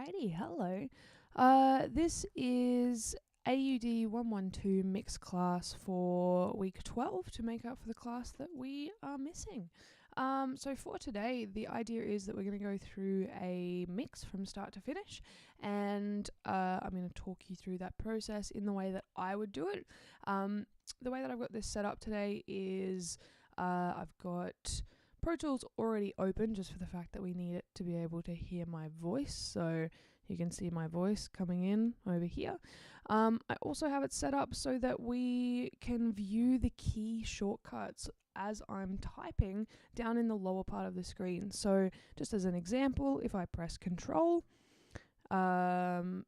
Alrighty, hello. This is AUD 112 mix class for week 12 to make up for the class that we are missing. So for today, the idea is that we're going to go through a mix from start to finish, and I'm going to talk you through that process in the way that I would do it. The way that I've got this set up today is I've got Pro Tools already open just for the fact that we need it to be able to hear my voice. So you can see my voice coming in over here. I also have it set up so that we can view the key shortcuts as I'm typing down in the lower part of the screen. So just as an example, if I press Control, and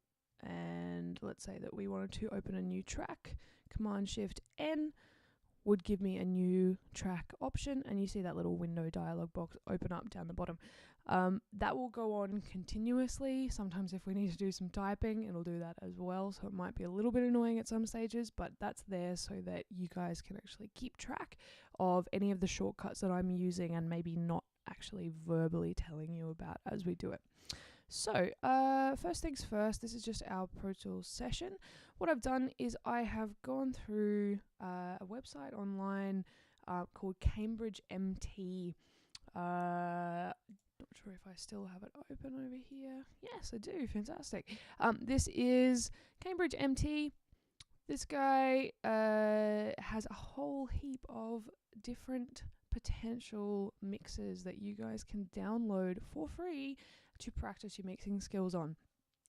let's say that we wanted to open a new track, Command Shift N would give me a new track option, and you see that little window dialog box open up down the bottom. That will go on continuously. Sometimes if we need to do some typing, it'll do that as well, so it might be a little bit annoying at some stages, but that's there so that you guys can actually keep track of any of the shortcuts that I'm using and maybe not actually verbally telling you about as we do it. So, first things first, this is just our Pro Tools session. What I've done is I have gone through a website online called Cambridge MT. Not sure if I still have it open over here. Yes, I do. Fantastic. This is Cambridge MT. This guy has a whole heap of different potential mixes that you guys can download for free to practice your mixing skills on.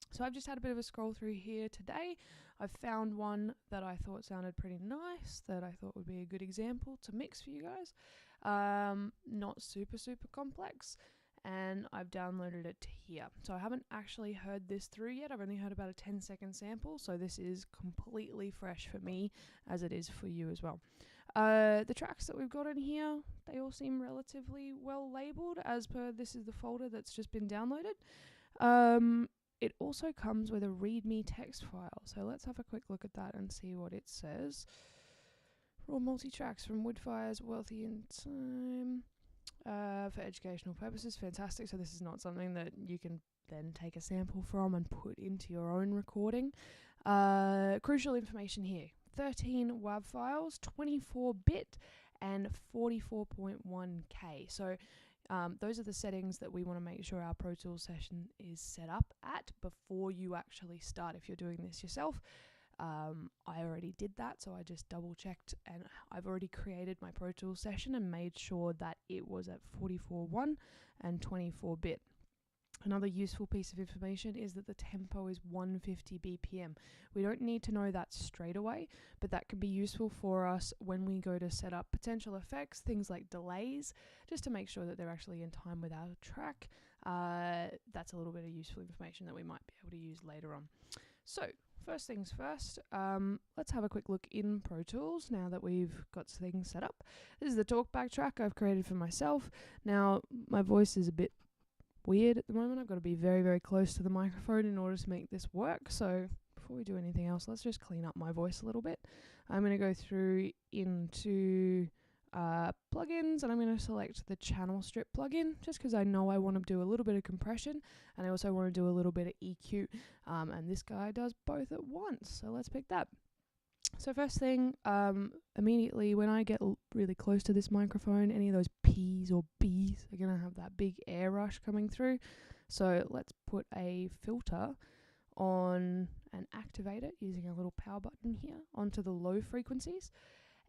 So I've just had a bit of a scroll through here today. I've found one that I thought sounded pretty nice, that I thought would be a good example to mix for you guys. Not super complex, and I've downloaded it to here. So I haven't actually heard this through yet. I've only heard about a 10-second sample, so this is completely fresh for me as it is for you as well. The tracks that we've got in here, they all seem relatively well labeled as per this is the folder that's just been downloaded. It also comes with a readme text file, so let's have a quick look at that and see what it says. Raw multi-tracks from Woodfire's Wealthy in Time for educational purposes. Fantastic. So this is not something that you can then take a sample from and put into your own recording. Crucial information here. 13 WAV files, 24-bit and 44.1K. So those are the settings that we want to make sure our Pro Tools session is set up at before you actually start. If you're doing this yourself, I already did that, so I just double checked, and I've already created my Pro Tools session and made sure that it was at 44.1 and 24-bit. Another useful piece of information is that the tempo is 150 BPM. We don't need to know that straight away, but that can be useful for us when we go to set up potential effects, things like delays, just to make sure that they're actually in time with our track. That's a little bit of useful information that we might be able to use later on. So, first things first, let's have a quick look in Pro Tools now that we've got things set up. This is the talkback track I've created for myself. Now, my voice is a bit weird at the moment. I've got to be very close to the microphone in order to make this work. So before we do anything else, let's just clean up my voice a little bit. I'm going to go through into plugins, and I'm going to select the channel strip plugin just because I know I want to do a little bit of compression, and I also want to do a little bit of EQ, and this guy does both at once, so let's pick that. So first thing, immediately when I get really close to this microphone, any of those P's or B's are going to have that big air rush coming through. So let's put a filter on and activate it using a little power button here onto the low frequencies.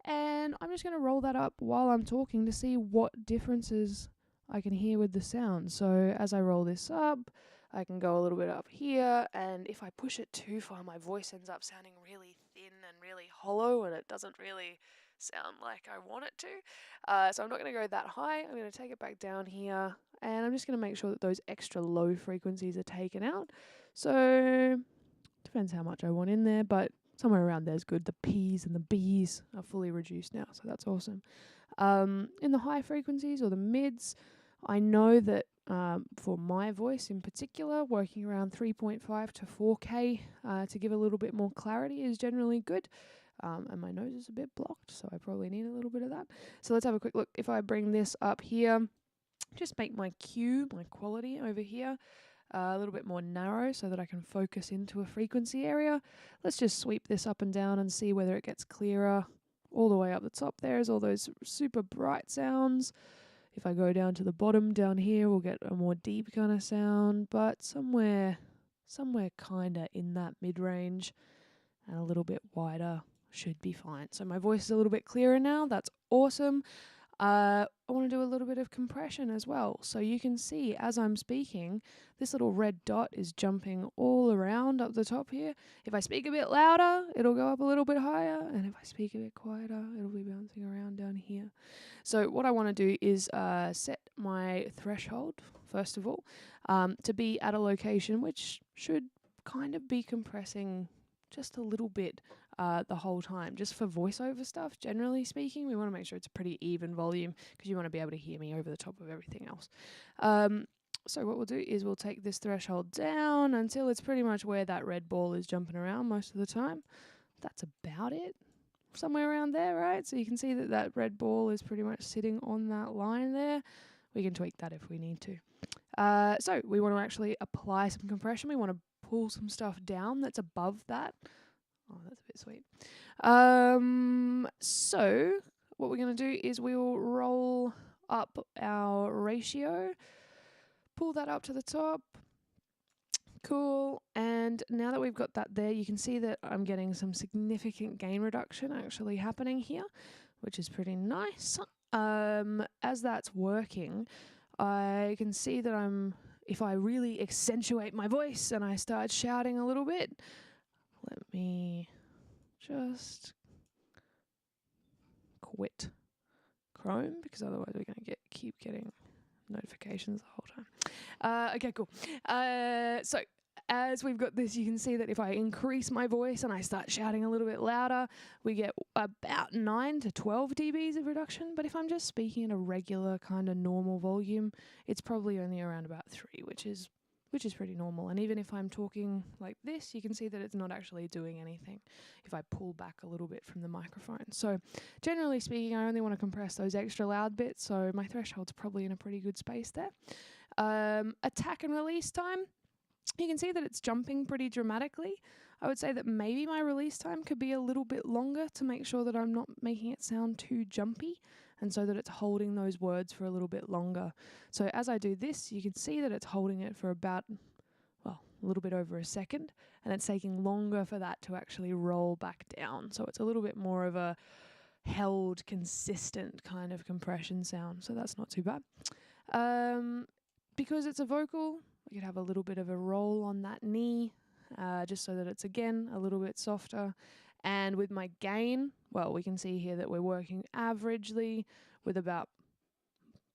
And I'm just going to roll that up while I'm talking to see what differences I can hear with the sound. So as I roll this up, I can go a little bit up here, and if I push it too far, my voice ends up sounding really thin and really hollow, and it doesn't really sound like I want it to. So I'm not going to go that high. I'm going to take it back down here, and I'm just going to make sure that those extra low frequencies are taken out. So depends how much I want in there, but somewhere around there is good. The P's and the B's are fully reduced now, so that's awesome. In the high frequencies or the mids, I know that for my voice in particular, working around 3.5 to 4K to give a little bit more clarity is generally good. And my nose is a bit blocked, so I probably need a little bit of that. So let's have a quick look. If I bring this up here, just make my Q, my quality over here, a little bit more narrow so that I can focus into a frequency area. Let's just sweep this up and down and see whether it gets clearer. All the way up the top there is all those super bright sounds. If I go down to the bottom down here, we'll get a more deep kind of sound, but somewhere kind of in that mid-range and a little bit wider should be fine. So my voice is a little bit clearer now. That's awesome. I want to do a little bit of compression as well. So you can see as I'm speaking, this little red dot is jumping all around up the top here. If I speak a bit louder, it'll go up a little bit higher. And if I speak a bit quieter, it'll be bouncing around down here. So what I want to do is set my threshold, first of all, to be at a location which should kind of be compressing just a little bit the whole time, just for voiceover stuff. Generally speaking, we want to make sure it's a pretty even volume because you want to be able to hear me over the top of everything else. So what we'll do is we'll take this threshold down until it's pretty much where that red ball is jumping around most of the time. That's about it, somewhere around there, right? So you can see that that red ball is pretty much sitting on that line there. We can tweak that if we need to. So we want to actually apply some compression. We want to pull some stuff down that's above that. Oh, that's a bit sweet. So what we're going to do is we will roll up our ratio, pull that up to the top. Cool. And now that we've got that there, you can see that I'm getting some significant gain reduction actually happening here, which is pretty nice. As that's working, I can see that if I really accentuate my voice and I start shouting a little bit, let me just quit Chrome because otherwise we're going to keep getting notifications the whole time. Okay, cool. So as we've got this, you can see that if I increase my voice and I start shouting a little bit louder, we get about 9 to 12 dBs of reduction. But if I'm just speaking at a regular kind of normal volume, it's probably only around about 3, which is pretty normal. And even if I'm talking like this, you can see that it's not actually doing anything if I pull back a little bit from the microphone. So generally speaking, I only want to compress those extra loud bits, so my threshold's probably in a pretty good space there. Attack and release time, you can see that it's jumping pretty dramatically. I would say that maybe my release time could be a little bit longer to make sure that I'm not making it sound too jumpy, and so that it's holding those words for a little bit longer. So as I do this, you can see that it's holding it for about, well, a little bit over a second, and it's taking longer for that to actually roll back down. So it's a little bit more of a held, consistent kind of compression sound. So that's not too bad. Because it's a vocal, we could have a little bit of a roll on that knee, just so that it's, again, a little bit softer. And with my gain, well, we can see here that we're working averagely with about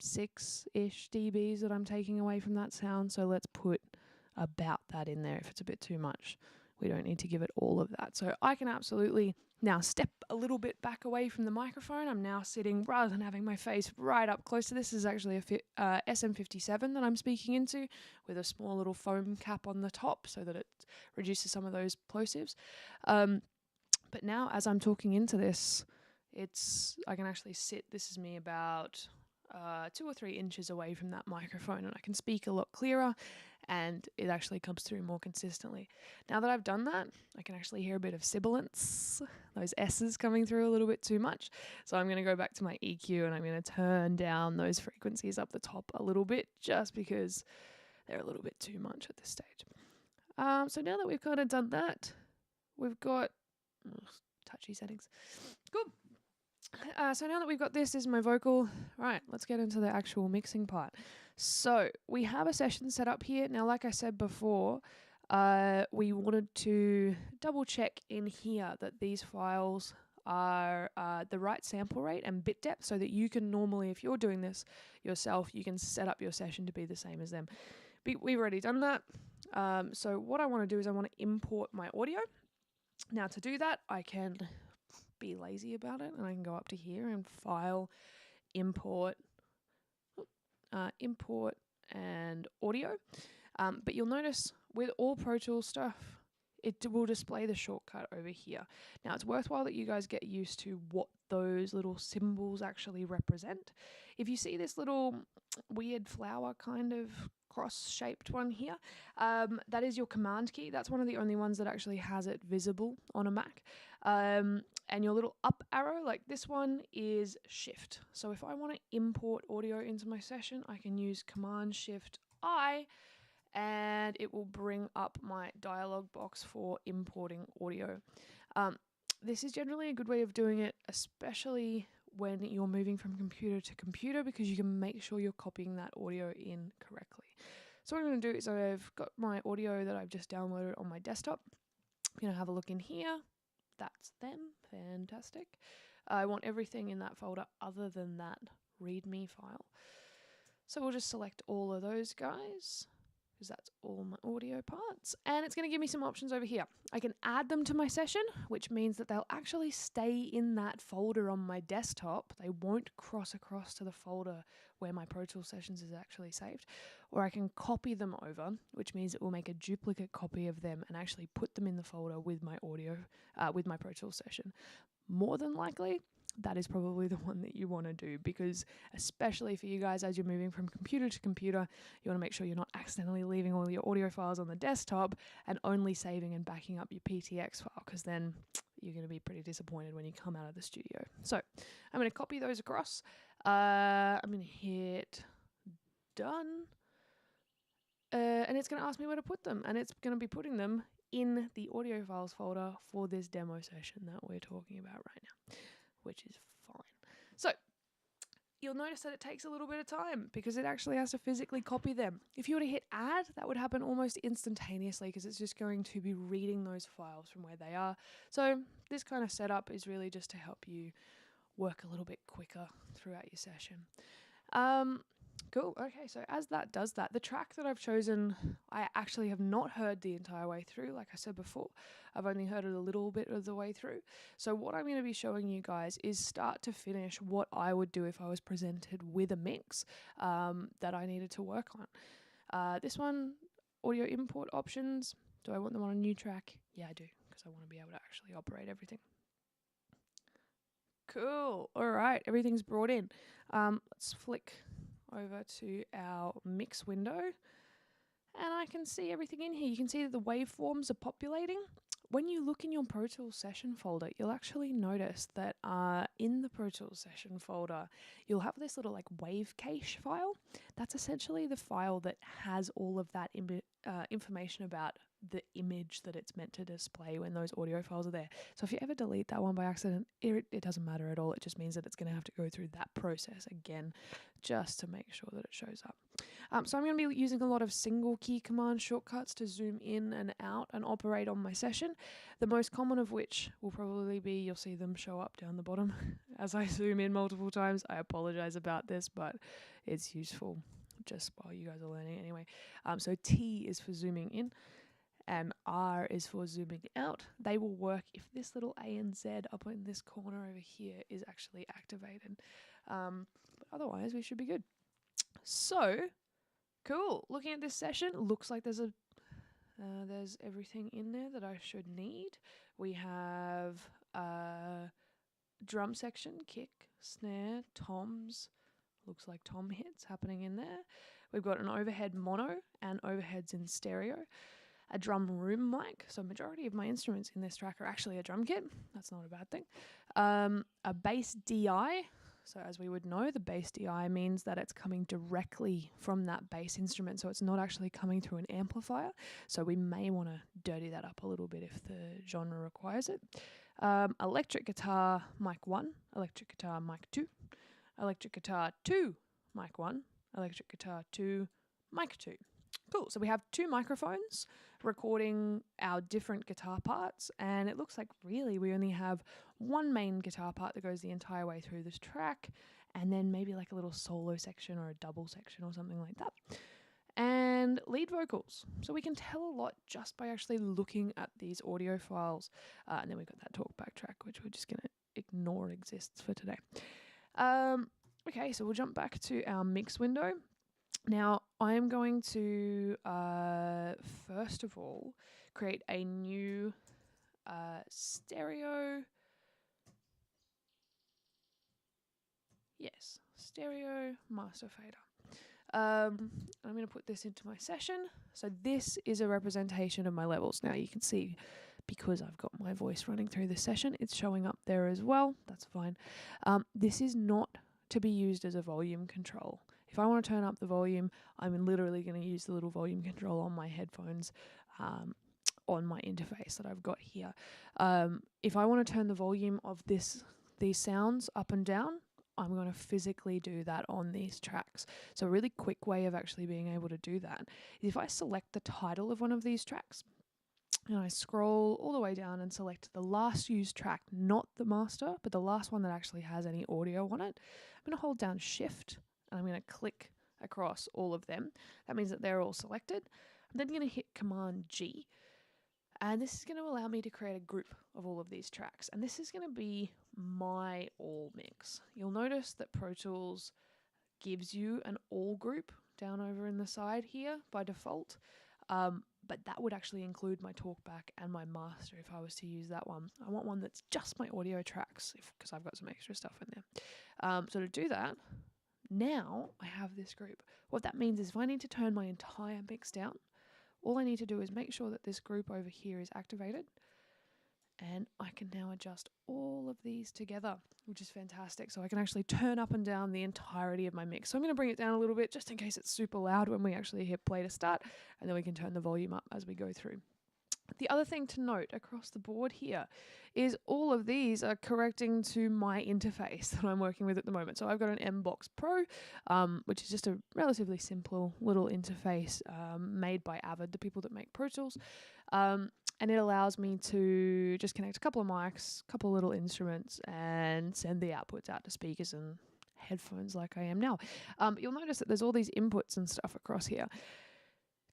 6-ish dBs that I'm taking away from that sound. So let's put about that in there. If it's a bit too much, we don't need to give it all of that. So I can absolutely now step a little bit back away from the microphone. I'm now sitting, rather than having my face right up close to this is actually a SM57 that I'm speaking into with a small little foam cap on the top so that it reduces some of those plosives. But now as I'm talking into this, I can actually sit, this is me about 2 or 3 inches away from that microphone, and I can speak a lot clearer, and it actually comes through more consistently. Now that I've done that, I can actually hear a bit of sibilance, those S's coming through a little bit too much. So I'm going to go back to my EQ and I'm going to turn down those frequencies up the top a little bit, just because they're a little bit too much at this stage. So now that we've kind of done that, we've got touchy settings. Cool. So now that we've got this is my vocal, right, let's get into the actual mixing part. So we have a session set up here. Now, like I said before, we wanted to double check in here that these files are the right sample rate and bit depth, so that you can normally, if you're doing this yourself, you can set up your session to be the same as them. But we've already done that. So what I want to do is I want to import my audio. Now to do that, I can be lazy about it and I can go up to here and file, import and audio. But you'll notice with all Pro Tools stuff, it will display the shortcut over here. Now it's worthwhile that you guys get used to what those little symbols actually represent. If you see this little weird flower kind of cross-shaped one here. That is your command key. That's one of the only ones that actually has it visible on a Mac. And your little up arrow, like this one, is shift. So if I want to import audio into my session, I can use Command Shift I, and it will bring up my dialog box for importing audio. This is generally a good way of doing it, especially when you're moving from computer to computer, because you can make sure you're copying that audio in correctly. So what I'm going to do is I've got my audio that I've just downloaded on my desktop. I'm going to have a look in here. That's them. Fantastic. I want everything in that folder other than that README file. So we'll just select all of those guys, because that's all my audio parts. And it's going to give me some options over here. I can add them to my session, which means that they'll actually stay in that folder on my desktop. They won't cross across to the folder where my Pro Tools sessions is actually saved. Or I can copy them over, which means it will make a duplicate copy of them and actually put them in the folder with my audio, with my Pro Tools session. More than likely, that is probably the one that you want to do, because especially for you guys, as you're moving from computer to computer, you want to make sure you're not accidentally leaving all your audio files on the desktop and only saving and backing up your PTX file, because then you're going to be pretty disappointed when you come out of the studio. So I'm going to copy those across. I'm going to hit done. And it's going to ask me where to put them, and it's going to be putting them in the audio files folder for this demo session that we're talking about right now, which is fine. So you'll notice that it takes a little bit of time because it actually has to physically copy them. If you were to hit add, that would happen almost instantaneously because it's just going to be reading those files from where they are. So this kind of setup is really just to help you work a little bit quicker throughout your session. Cool. Okay, so as that does that, the track that I've chosen, I actually have not heard the entire way through. Like I said before, I've only heard it a little bit of the way through. So what I'm going to be showing you guys is start to finish what I would do if I was presented with a mix that I needed to work on. This one, audio import options. Do I want them on a new track? Yeah, I do, because I want to be able to actually operate everything. Cool. All right, everything's brought in. Let's flick over to our mix window, and I can see everything in here. You can see that the waveforms are populating. When you look in your Pro Tools session folder, you'll actually notice that in the Pro Tools session folder, you'll have this little like wave cache file. That's essentially the file that has all of that information about the image that it's meant to display when those audio files are there. So if you ever delete that one by accident, it doesn't matter at all. It just means that it's going to have to go through that process again just to make sure that it shows up. So I'm going to be using a lot of single key command shortcuts to zoom in and out and operate on my session. The most common of which will probably be, you'll see them show up down the bottom as I zoom in multiple times. I apologize about this, but it's useful just while you guys are learning anyway. So T is for zooming in, and R is for zooming out. They will work if this little A and Z up in this corner over here is actually activated. But otherwise, we should be good. So, cool. Looking at this session, looks like there's everything in there that I should need. We have drum section, kick, snare, toms. Looks like tom hits happening in there. We've got an overhead mono and overheads in stereo. A drum room mic, so majority of my instruments in this track are actually a drum kit. That's not a bad thing. A bass DI, so as we would know, the bass DI means that it's coming directly from that bass instrument, so it's not actually coming through an amplifier, so we may want to dirty that up a little bit if the genre requires it. Electric guitar mic 1, electric guitar mic 2, electric guitar 2 mic 1, electric guitar 2 mic 2. Cool, so we have 2 microphones recording our different guitar parts, and it looks like really we only have one main guitar part that goes the entire way through this track, and then maybe like a little solo section or a double section or something like that. And lead vocals. So we can tell a lot just by actually looking at these audio files. And then we've got that talkback track, which we're just going to ignore exists for today. Okay, so we'll jump back to our mix window. Now, I'm going to, first of all, create a new stereo master fader. I'm going to put this into my session. So this is a representation of my levels. Now you can see, because I've got my voice running through the session, it's showing up there as well. That's fine. This is not to be used as a volume control. If I want to turn up the volume, I'm literally going to use the little volume control on my headphones on my interface that I've got here. If I want to turn the volume of these sounds up and down, I'm going to physically do that on these tracks. So a really quick way of actually being able to do that is if I select the title of one of these tracks, and I scroll all the way down and select the last used track, not the master, but the last one that actually has any audio on it. I'm going to hold down Shift and I'm going to click across all of them. That means that they're all selected. I'm then going to hit Command G. And this is going to allow me to create a group of all of these tracks. And this is going to be my all mix. You'll notice that Pro Tools gives you an all group down over in the side here by default. But that would actually include my talkback and my master if I was to use that one. I want one that's just my audio tracks because I've got some extra stuff in there. So to do that, now I have this group. What that means is if I need to turn my entire mix down, all I need to do is make sure that this group over here is activated, and I can now adjust all of these together, which is fantastic. So I can actually turn up and down the entirety of my mix. So I'm going to bring it down a little bit just in case it's super loud when we actually hit play to start, and then we can turn the volume up as we go through. The other thing to note across the board here is all of these are correcting to my interface that I'm working with at the moment. So I've got an M-Box Pro, which is just a relatively simple little interface made by Avid, the people that make Pro Tools. And it allows me to just connect a couple of mics, a couple of little instruments, and send the outputs out to speakers and headphones like I am now. You'll notice that there's all these inputs and stuff across here.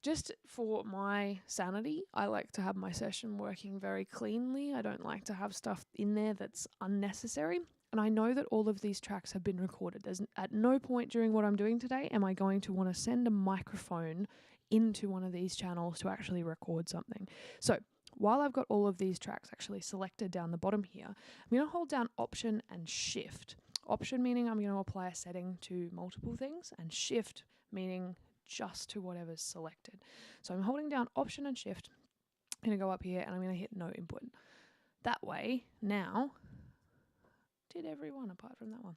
Just for my sanity, I like to have my session working very cleanly. I don't like to have stuff in there that's unnecessary. And I know that all of these tracks have been recorded. There's at no point during what I'm doing today am I going to want to send a microphone into one of these channels to actually record something. So while I've got all of these tracks actually selected down the bottom here, I'm going to hold down Option and Shift. Option meaning I'm going to apply a setting to multiple things, and Shift meaning just to whatever's selected. So I'm holding down Option and Shift. I'm going to go up here and I'm going to hit No Input. That way, now, did everyone apart from that one.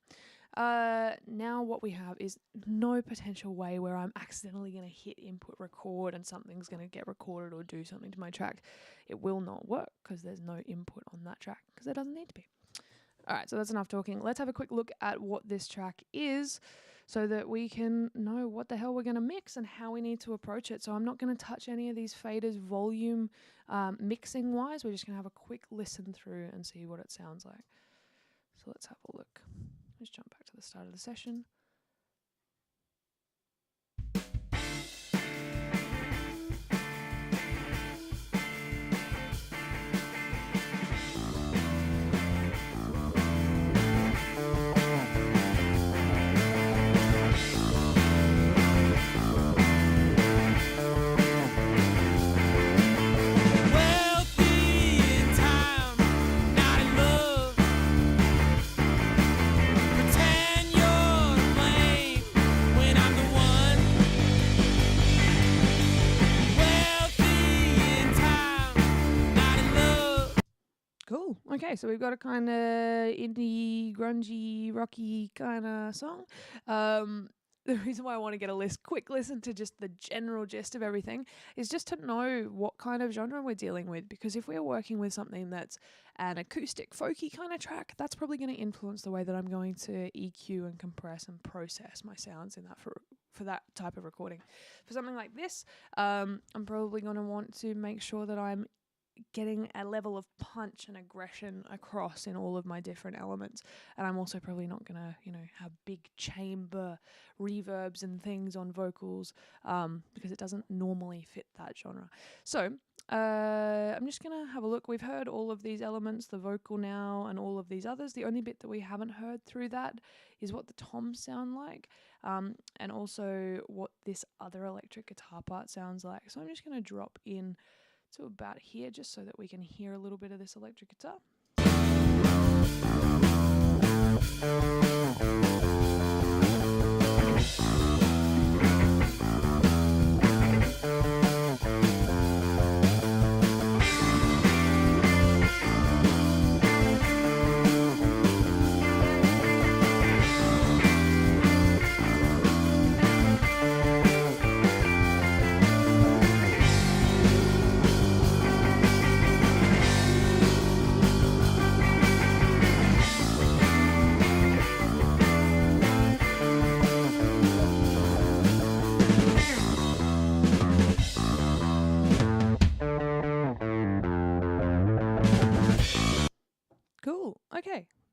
Now what we have is no potential way where I'm accidentally going to hit input record and something's going to get recorded or do something to my track. It will not work because there's no input on that track because there doesn't need to be. All right, so that's enough talking. Let's have a quick look at what this track is so that we can know what the hell we're going to mix and how we need to approach it. So I'm not going to touch any of these faders volume mixing wise. We're just going to have a quick listen through and see what it sounds like. So let's have a look. Let's jump back to the start of the session. Cool. Okay, so we've got a kind of indie, grungy, rocky kind of song. The reason why I want to get a quick listen to just the general gist of everything is just to know what kind of genre we're dealing with. Because if we're working with something that's an acoustic, folky kind of track, that's probably going to influence the way that I'm going to EQ and compress and process my sounds in that for that type of recording. For something like this, I'm probably going to want to make sure that I'm getting a level of punch and aggression across in all of my different elements. And I'm also probably not going to, have big chamber reverbs and things on vocals because it doesn't normally fit that genre. So I'm just going to have a look. We've heard all of these elements, the vocal now and all of these others. The only bit that we haven't heard through that is what the toms sound like and also what this other electric guitar part sounds like. So I'm just going to drop in to about here just so that we can hear a little bit of this electric guitar.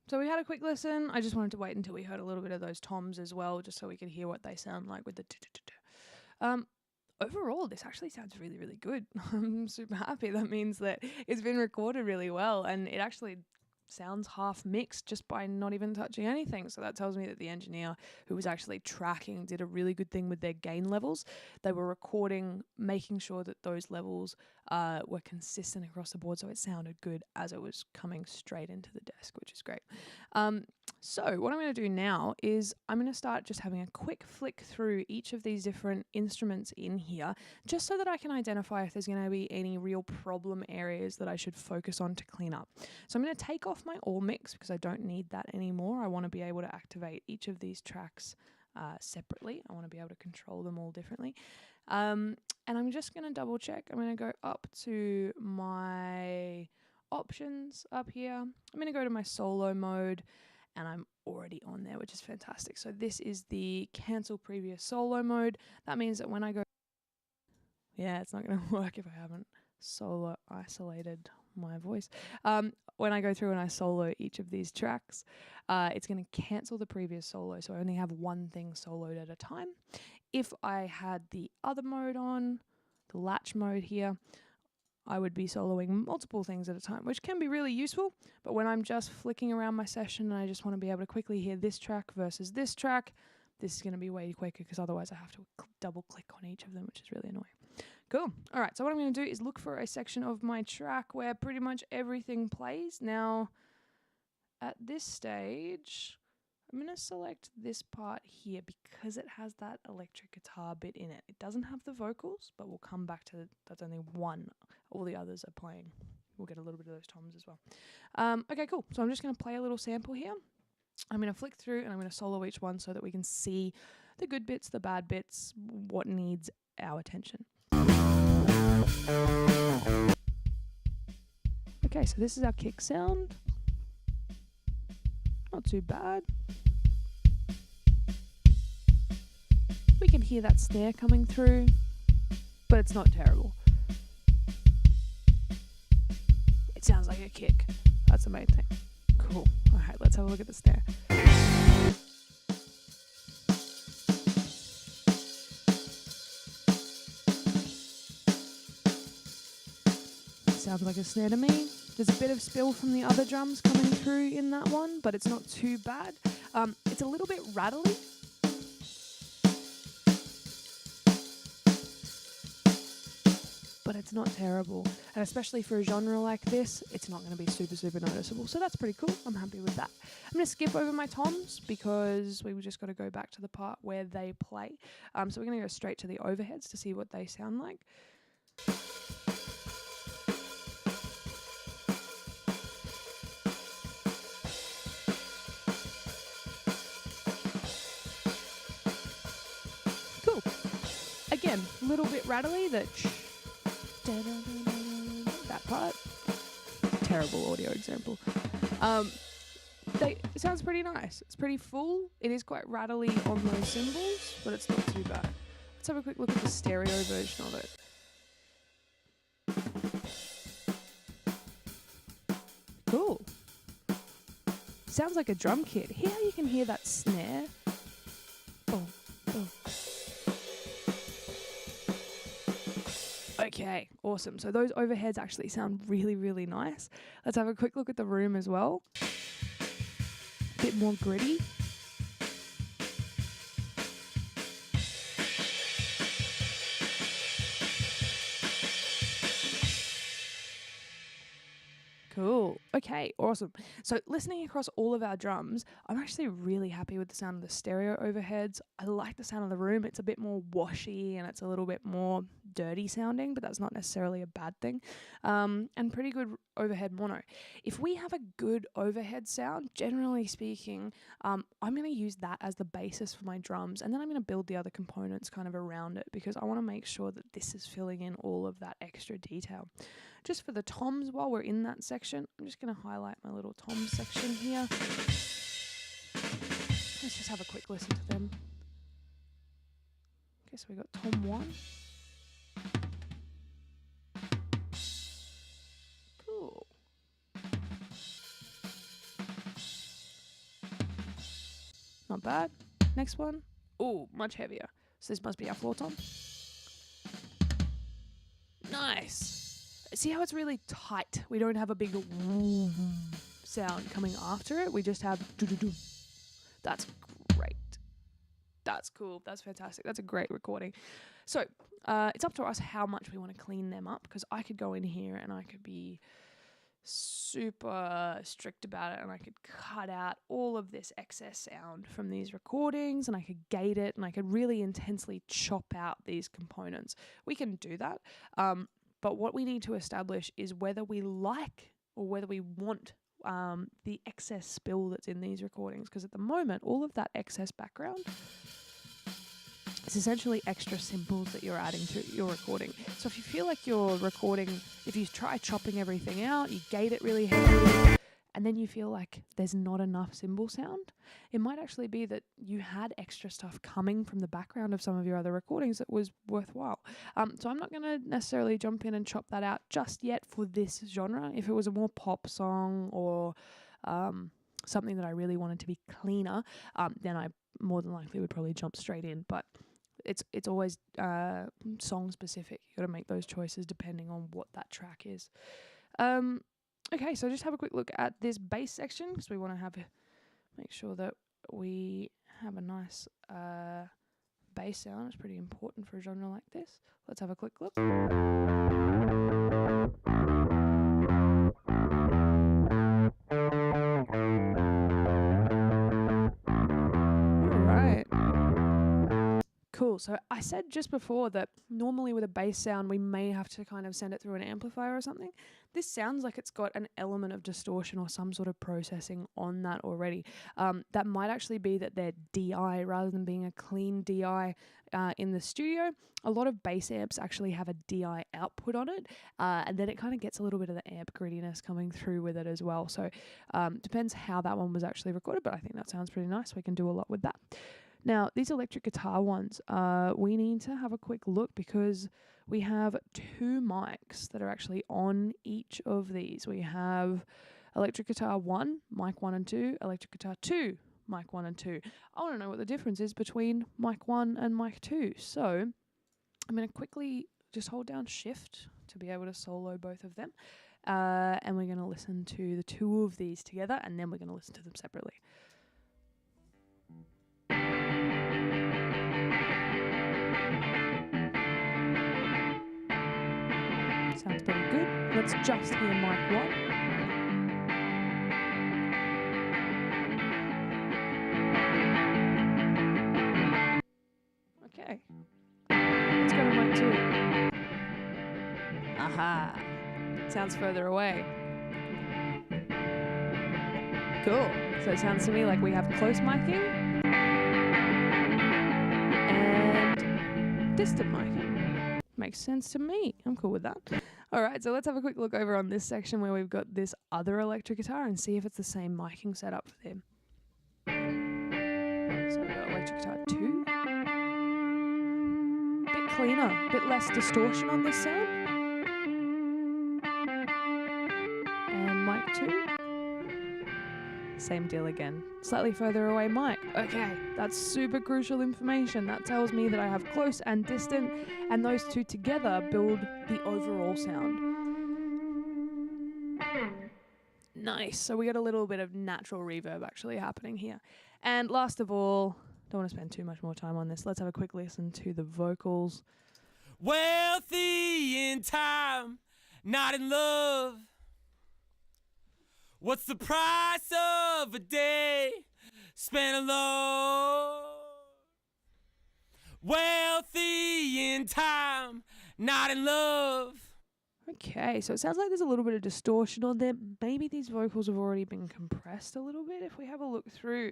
So we had a quick listen. I just wanted to wait until we heard a little bit of those toms as well, just so we could hear what they sound like with the overall, this actually sounds really, really good. I'm super happy. That means that it's been recorded really well, and it actually sounds half mixed just by not even touching anything. So that tells me that the engineer who was actually tracking did a really good thing with their gain levels. They were recording, making sure that those levels were consistent across the board, so it sounded good as it was coming straight into the desk, which is great. So what I'm going to do now is I'm going to start just having a quick flick through each of these different instruments in here, just so that I can identify if there's going to be any real problem areas that I should focus on to clean up. So I'm going to take off my all mix because I don't need that anymore. I want to be able to activate each of these tracks separately. I want to be able to control them all differently. And I'm just going to double check. I'm going to go up to my options up here. I'm going to go to my solo mode, and I'm already on there, which is fantastic. So this is the cancel previous solo mode. That means that when I go, yeah, it's not going to work if I haven't solo isolated my voice. When I go through and I solo each of these tracks, it's going to cancel the previous solo. So I only have one thing soloed at a time. If I had the other mode on, the latch mode here, I would be soloing multiple things at a time, which can be really useful. But when I'm just flicking around my session and I just want to be able to quickly hear this track versus this track, this is going to be way quicker because otherwise I have to double click on each of them, which is really annoying. Cool. All right, so what I'm going to do is look for a section of my track where pretty much everything plays. Now, at this stage, I'm going to select this part here because it has that electric guitar bit in it. It doesn't have the vocals, but we'll come back to that's only one. All the others are playing. We'll get a little bit of those toms as well. Okay, cool. So I'm just going to play a little sample here. I'm going to flick through and I'm going to solo each one so that we can see the good bits, the bad bits, what needs our attention. Okay, so this is our kick sound. Not too bad. We can hear that snare coming through, but it's not terrible. It sounds like a kick. That's the main thing. Cool. All right, let's have a look at the snare. Sounds like a snare to me. There's a bit of spill from the other drums coming through in that one, but it's not too bad. It's a little bit rattly. But it's not terrible. And especially for a genre like this, it's not going to be super, super noticeable. So that's pretty cool. I'm happy with that. I'm going to skip over my toms because we've just got to go back to the part where they play. So we're going to go straight to the overheads to see what they sound like. Cool. Again, a little bit rattly, that part. Terrible audio example. It sounds pretty nice. It's pretty full. It is quite rattly on those cymbals, but it's not too bad. Let's have a quick look at the stereo version of it. Cool. Sounds like a drum kit. Here you can hear that snare. Boom, boom. Okay, awesome. So those overheads actually sound really, really nice. Let's have a quick look at the room as well. A bit more gritty. Cool. Okay, awesome. So listening across all of our drums, I'm actually really happy with the sound of the stereo overheads. I like the sound of the room. It's a bit more washy and it's a little bit more dirty sounding, but that's not necessarily a bad thing. And pretty good overhead mono. If we have a good overhead sound, generally speaking, I'm going to use that as the basis for my drums, and then I'm going to build the other components kind of around it because I want to make sure that this is filling in all of that extra detail. Just for the toms, while we're in that section, I'm just going to highlight my little tom section here. Let's just have a quick listen to them. Okay, so we got tom 1. Cool. Not bad. Next one. Oh, much heavier. So this must be our floor tom. Nice. See how it's really tight? We don't have a big sound coming after it. We just have do-do-do. That's great. That's cool. That's fantastic. That's a great recording. So it's up to us how much we want to clean them up, because I could go in here and I could be super strict about it and I could cut out all of this excess sound from these recordings and I could gate it and I could really intensely chop out these components. We can do that. But what we need to establish is whether we like or whether we want the excess spill that's in these recordings, because at the moment all of that excess background is essentially extra cymbals that you're adding to your recording. So if you feel like you're recording, if you try chopping everything out, you gate it really heavily, and then you feel like there's not enough cymbal sound, it might actually be that you had extra stuff coming from the background of some of your other recordings that was worthwhile. So I'm not going to necessarily jump in and chop that out just yet for this genre. If it was a more pop song or something that I really wanted to be cleaner, then I more than likely would probably jump straight in. But it's always song specific. You got to make those choices depending on what that track is. Okay, so just have a quick look at this bass section, because we want to make sure that we have a nice bass sound. It's pretty important for a genre like this. Let's have a quick look. Alright. Cool. So I said just before that normally with a bass sound we may have to kind of send it through an amplifier or something. This sounds like it's got an element of distortion or some sort of processing on that already. That might actually be that they're DI rather than being a clean DI in the studio. A lot of bass amps actually have a DI output on it, and then it kind of gets a little bit of the amp grittiness coming through with it as well. So depends how that one was actually recorded, but I think that sounds pretty nice. We can do a lot with that. Now, these electric guitar ones, we need to have a quick look because we have two mics that are actually on each of these. We have electric guitar 1, mic 1 and 2, electric guitar 2, mic 1 and 2. I want to know what the difference is between mic 1 and mic 2. So I'm going to quickly just hold down shift to be able to solo both of them. And we're going to listen to the two of these together, and then we're going to listen to them separately. Sounds pretty good. Let's just hear mic 1. Okay. Let's go to mic 2. Aha. Sounds further away. Cool. So it sounds to me like we have close miking and distant miking. Makes sense to me. I'm cool with that. All right, so let's have a quick look over on this section where we've got this other electric guitar and see if it's the same miking setup for them. So we've got electric guitar 2. Bit cleaner, bit less distortion on this sound. And mic 2. Same deal again. Slightly further away mic. Okay, that's super crucial information. That tells me that I have close and distant, and those two together build the overall sound. Nice. So we got a little bit of natural reverb actually happening here. And last of all, don't want to spend too much more time on this. Let's have a quick listen to the vocals. Wealthy in time, not in love. What's the price of a day spent alone? Wealthy in time, not in love. Okay, so it sounds like there's a little bit of distortion on there. Maybe these vocals have already been compressed a little bit. If we have a look through,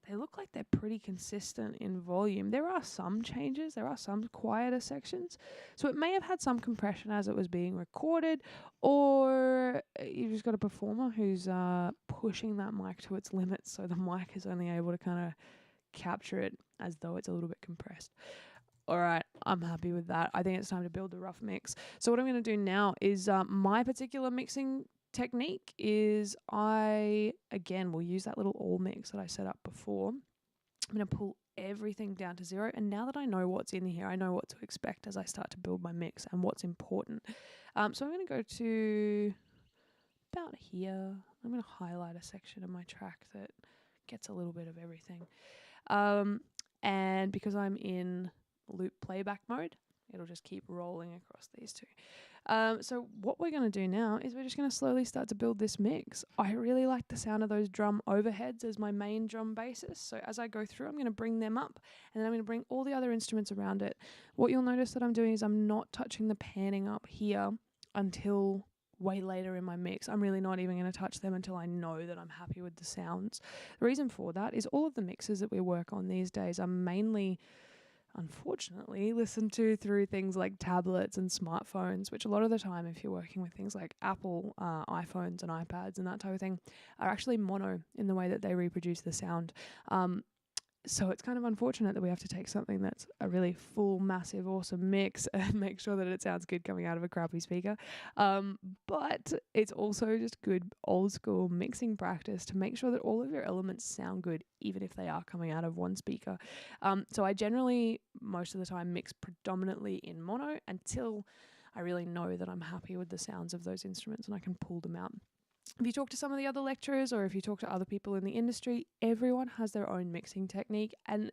they look like they're pretty consistent in volume. There are some changes. There are some quieter sections. So it may have had some compression as it was being recorded, or you've just got a performer who's pushing that mic to its limits, so the mic is only able to kind of capture it as though it's a little bit compressed. All right, I'm happy with that. I think it's time to build the rough mix. So what I'm going to do now is my particular mixing technique is I, again, will use that little all mix that I set up before. I'm going to pull everything down to 0. And now that I know what's in here, I know what to expect as I start to build my mix and what's important. So I'm going to go to about here. I'm going to highlight a section of my track that gets a little bit of everything. And because I'm in loop playback mode, it'll just keep rolling across these two. So what we're going to do now is we're just going to slowly start to build this mix. I really like the sound of those drum overheads as my main drum basis. So as I go through, I'm going to bring them up, and then I'm going to bring all the other instruments around it. What you'll notice that I'm doing is I'm not touching the panning up here until way later in my mix. I'm really not even going to touch them until I know that I'm happy with the sounds. The reason for that is all of the mixes that we work on these days are mainly, unfortunately, listened to through things like tablets and smartphones, which a lot of the time, if you're working with things like Apple iPhones and iPads and that type of thing, are actually mono in the way that they reproduce the sound. So it's kind of unfortunate that we have to take something that's a really full, massive, awesome mix and make sure that it sounds good coming out of a crappy speaker. But it's also just good old school mixing practice to make sure that all of your elements sound good, even if they are coming out of one speaker. So I generally, most of the time, mix predominantly in mono until I really know that I'm happy with the sounds of those instruments and I can pull them out. If you talk to some of the other lecturers or if you talk to other people in the industry, everyone has their own mixing technique, and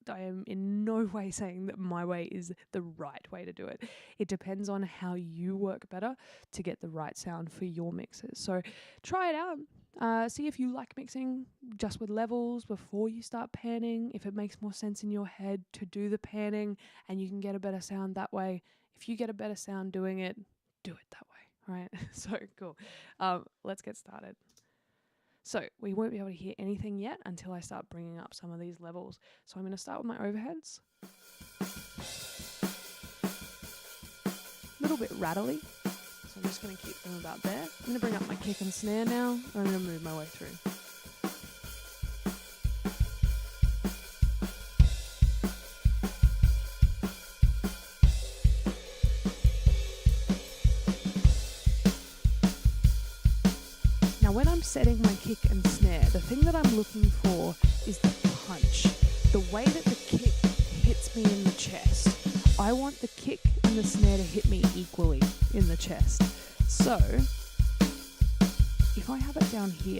I am in no way saying that my way is the right way to do it. It depends on how you work better to get the right sound for your mixes. So try it out. See if you like mixing just with levels before you start panning, if it makes more sense in your head to do the panning and you can get a better sound that way. If you get a better sound doing it, do it that way. Right, so cool. Let's get started. So we won't be able to hear anything yet until I start bringing up some of these levels. So I'm going to start with my overheads. A little bit rattly, so I'm just going to keep them about there. I'm going to bring up my kick and snare now, and I'm going to move my way through. When I'm setting my kick and snare, the thing that I'm looking for is the punch, the way that the kick hits me in the chest. I want the kick and the snare to hit me equally in the chest. So, if I have it down here,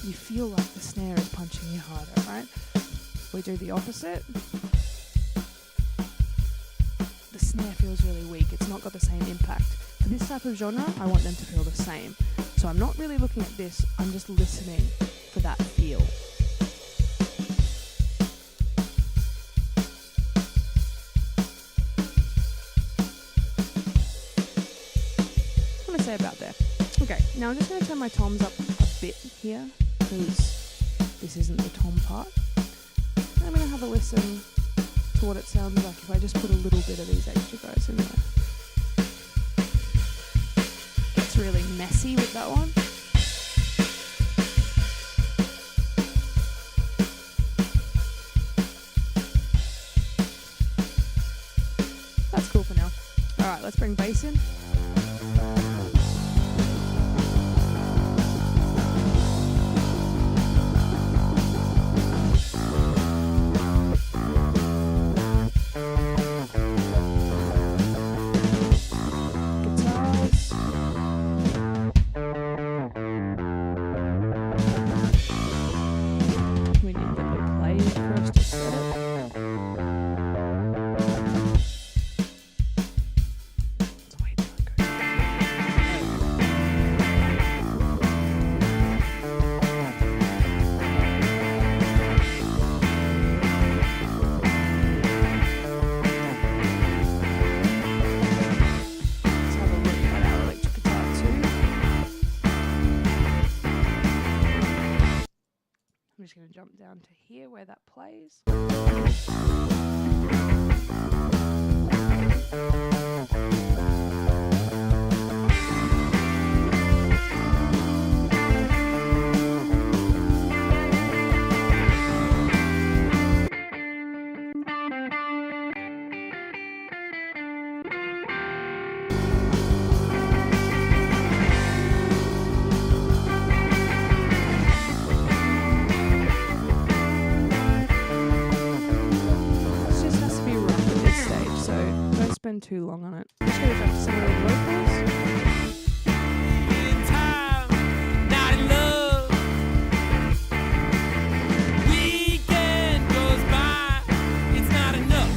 you feel like the snare is punching you harder, right? If we do the opposite, the snare feels really weak. It's not got the same impact. For this type of genre, I want them to feel the same. So I'm not really looking at this, I'm just listening for that feel. I'm going to say about there. Okay, now I'm just going to turn my toms up a bit here, because this isn't the tom part. And I'm going to have a listen to what it sounds like if I just put a little bit of these extra guys in there. Really messy with that one. That's cool for now. Alright, let's bring bass in. I'm just going to jump down to here where that plays. spend too long on it. I'm just going to drop some of the vocals. In time, not in love. Weekend goes by, it's not enough.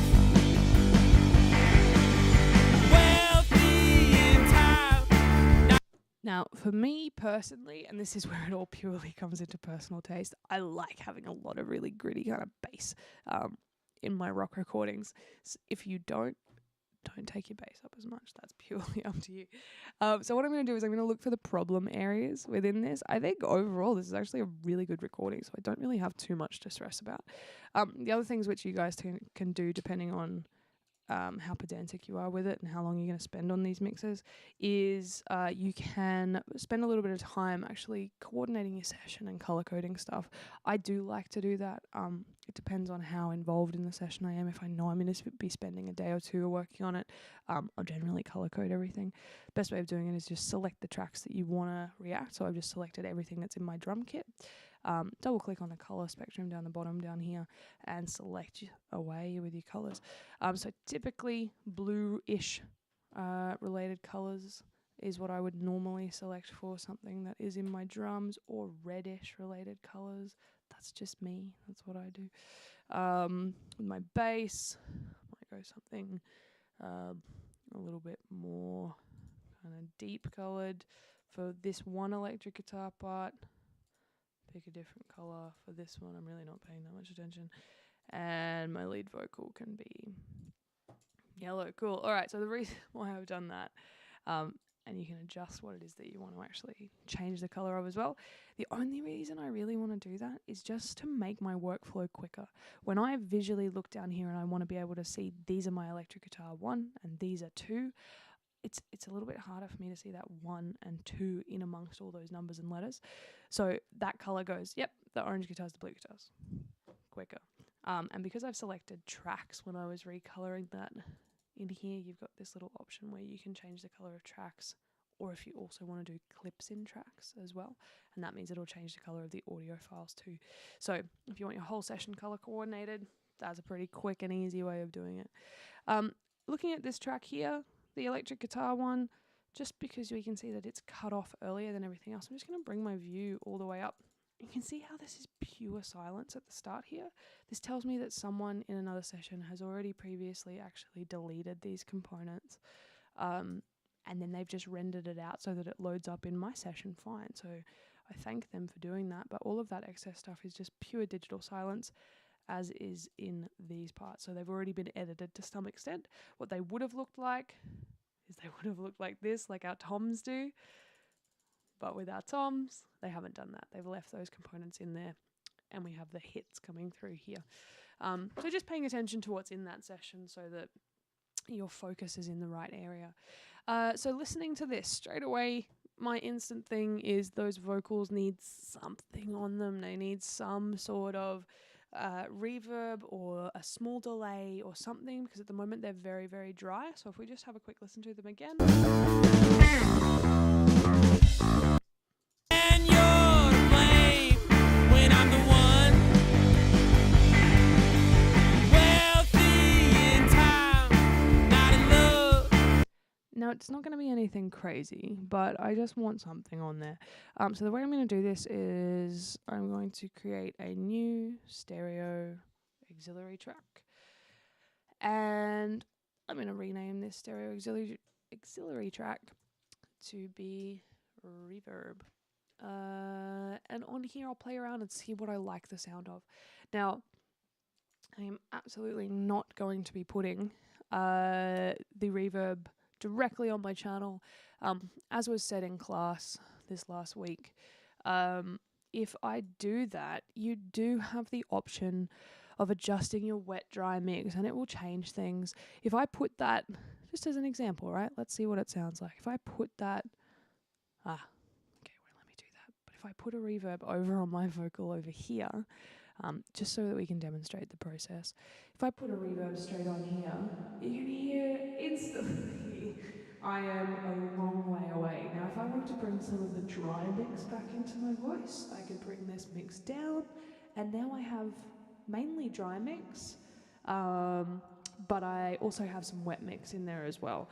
Wealthy in time. Now, for me personally, and this is where it all purely comes into personal taste, I like having a lot of really gritty kind of bass in my rock recordings. So if you don't take your bass up as much. That's purely up to you. So what I'm going to do is I'm going to look for the problem areas within this. I think overall this is actually a really good recording, so I don't really have too much to stress about. The other things which you guys can do depending on how pedantic you are with it and how long you're going to spend on these mixes is you can spend a little bit of time actually coordinating your session and color coding stuff. I do like to do that. It depends on how involved in the session I am. If I know I'm going to be spending a day or two working on it, I'll generally color code everything. Best way of doing it is just select the tracks that you want to react. So I've just selected everything that's in my drum kit. Double click on the color spectrum down the bottom down here and select away with your colors. So typically bluish related colors is what I would normally select for something that is in my drums, or reddish related colors. That's just me. That's what I do. With my bass, I might go something a little bit more kind of deep colored. For this one electric guitar part, pick a different color. For this one, I'm really not paying that much attention. And my lead vocal can be yellow. Cool. All right, so the reason why I've done that, and you can adjust what it is that you want to actually change the color of as well. The only reason I really want to do that is just to make my workflow quicker. When I visually look down here and I want to be able to see these are my electric guitar 1 and these are 2, it's a little bit harder for me to see that 1 and 2 in amongst all those numbers and letters. So that color goes, yep, the orange guitars, the blue guitars, quicker. And because I've selected tracks when I was recoloring that, in here you've got this little option where you can change the color of tracks, or if you also want to do clips in tracks as well, and that means it'll change the color of the audio files too. So if you want your whole session color coordinated, that's a pretty quick and easy way of doing it. Looking at this track here, the electric guitar one, just because we can see that it's cut off earlier than everything else, I'm just going to bring my view all the way up. You can see how this is pure silence at the start here. This tells me that someone in another session has already previously actually deleted these components, and then they've just rendered it out so that it loads up in my session fine. So I thank them for doing that, but all of that excess stuff is just pure digital silence, as is in these parts. So they've already been edited to some extent. What they would have looked like is they would have looked like this, like our toms do. But with our toms, they haven't done that. They've left those components in there, and we have the hits coming through here. So just paying attention to what's in that session so that your focus is in the right area. So listening to this, straight away, my instant thing is those vocals need something on them. They need some sort of reverb or a small delay or something, because at the moment they're very, very dry. So if we just have a quick listen to them again. And you're to blame when I'm the one. Wealthy in time, not in love. Now, it's not going to be anything crazy, but I just want something on there. So the way I'm going to do this is I'm going to create a new stereo auxiliary track. And I'm going to rename this stereo auxiliary track to be Reverb. And on here I'll play around and see what I like the sound of. Now, I am absolutely not going to be putting the reverb directly on my channel. As was said in class this last week, if I do that, you do have the option of adjusting your wet-dry mix, and it will change things. If I put that, just as an example, right? Let's see what it sounds like. If I put that, okay, wait, let me do that. But if I put a reverb over on my vocal over here, just so that we can demonstrate the process. If I put a reverb straight on here, you can hear instantly I am a long way away. Now, if I wanted to bring some of the dry mix back into my voice, I could bring this mix down, and now I have mainly dry mix, but I also have some wet mix in there as well.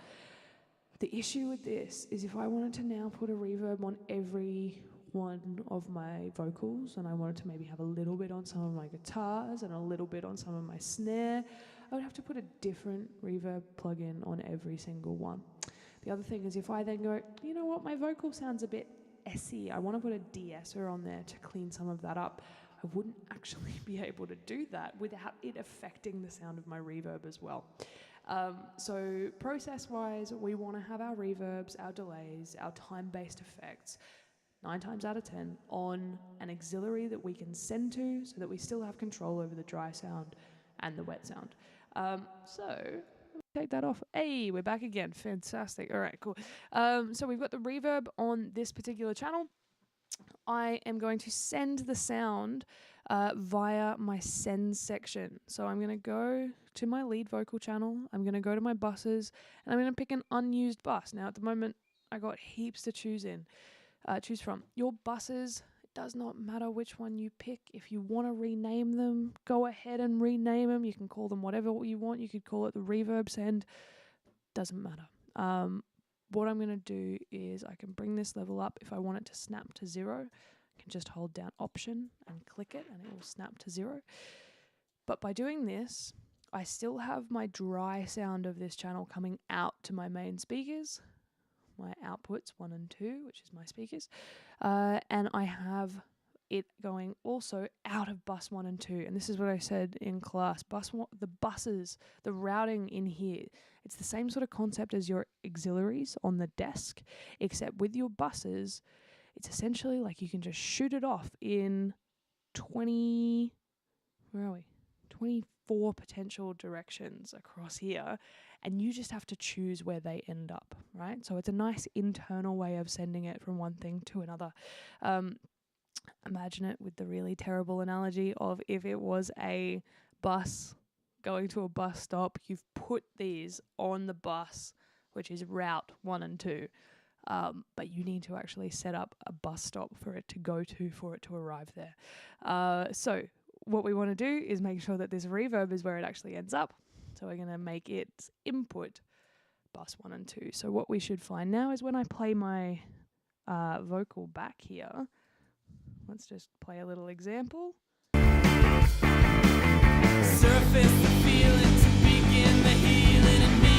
The issue with this is if I wanted to now put a reverb on every one of my vocals, and I wanted to maybe have a little bit on some of my guitars and a little bit on some of my snare, I would have to put a different reverb plugin on every single one. The other thing is if I then go, you know what, my vocal sounds a bit essy, I want to put a de-esser on there to clean some of that up, I wouldn't actually be able to do that without it affecting the sound of my reverb as well. So process-wise, we want to have our reverbs, our delays, our time-based effects 9 times out of 10 on an auxiliary that we can send to so that we still have control over the dry sound and the wet sound. So take that off. Hey, we're back again. Fantastic. All right, cool. So we've got the reverb on this particular channel. I am going to send the sound via my send section. So I'm going to go to my lead vocal channel. I'm going to go to my buses, and I'm going to pick an unused bus. Now, at the moment, I got heaps to choose from. Your buses, it does not matter which one you pick. If you want to rename them, go ahead and rename them. You can call them whatever you want. You could call it the reverb send. Doesn't matter. What I'm going to do is I can bring this level up. If I want it to snap to 0, I can just hold down Option and click it, and it will snap to 0. But by doing this, I still have my dry sound of this channel coming out to my main speakers, my outputs 1 and 2, which is my speakers, and I have it going also out of bus 1 and 2. And this is what I said in class. The buses, the routing in here, it's the same sort of concept as your auxiliaries on the desk, except with your buses, it's essentially like you can just shoot it off in 24 potential directions across here, and you just have to choose where they end up, right? So it's a nice internal way of sending it from one thing to another. Imagine it with the really terrible analogy of if it was a bus going to a bus stop, you've put these on the bus, which is route 1 and 2, but you need to actually set up a bus stop for it to go to, for it to arrive there. So what we want to do is make sure that this reverb is where it actually ends up. So we're going to make its input bus 1 and 2. So what we should find now is when I play my vocal back here, let's just play a little example. Surface the feeling to begin the healing in me.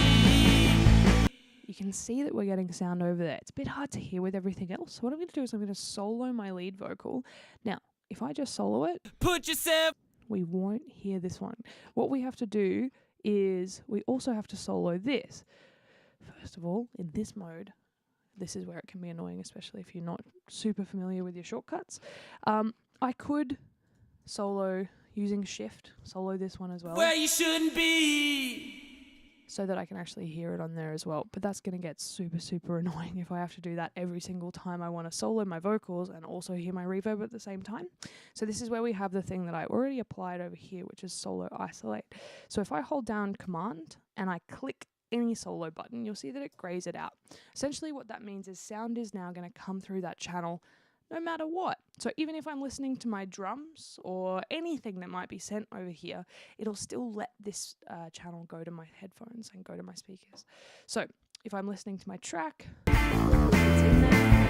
You can see that we're getting sound over there. It's a bit hard to hear with everything else. So what I'm going to do is I'm going to solo my lead vocal. Now, if I just solo it, Put yourself. we won't hear this one. What we have to do is we also have to solo this. First of all, in this mode, this is where it can be annoying, especially if you're not super familiar with your shortcuts. I could solo using Shift, solo this one as well, Where you shouldn't be. so that I can actually hear it on there as well. But that's going to get super, super annoying if I have to do that every single time I want to solo my vocals and also hear my reverb at the same time. So this is where we have the thing that I already applied over here, which is solo isolate. So if I hold down Command and I click any solo button, you'll see that it grays it out. Essentially what that means is sound is now going to come through that channel no matter what. So even if I'm listening to my drums or anything that might be sent over here, it'll still let this channel go to my headphones and go to my speakers. So if I'm listening to my track, it's in there.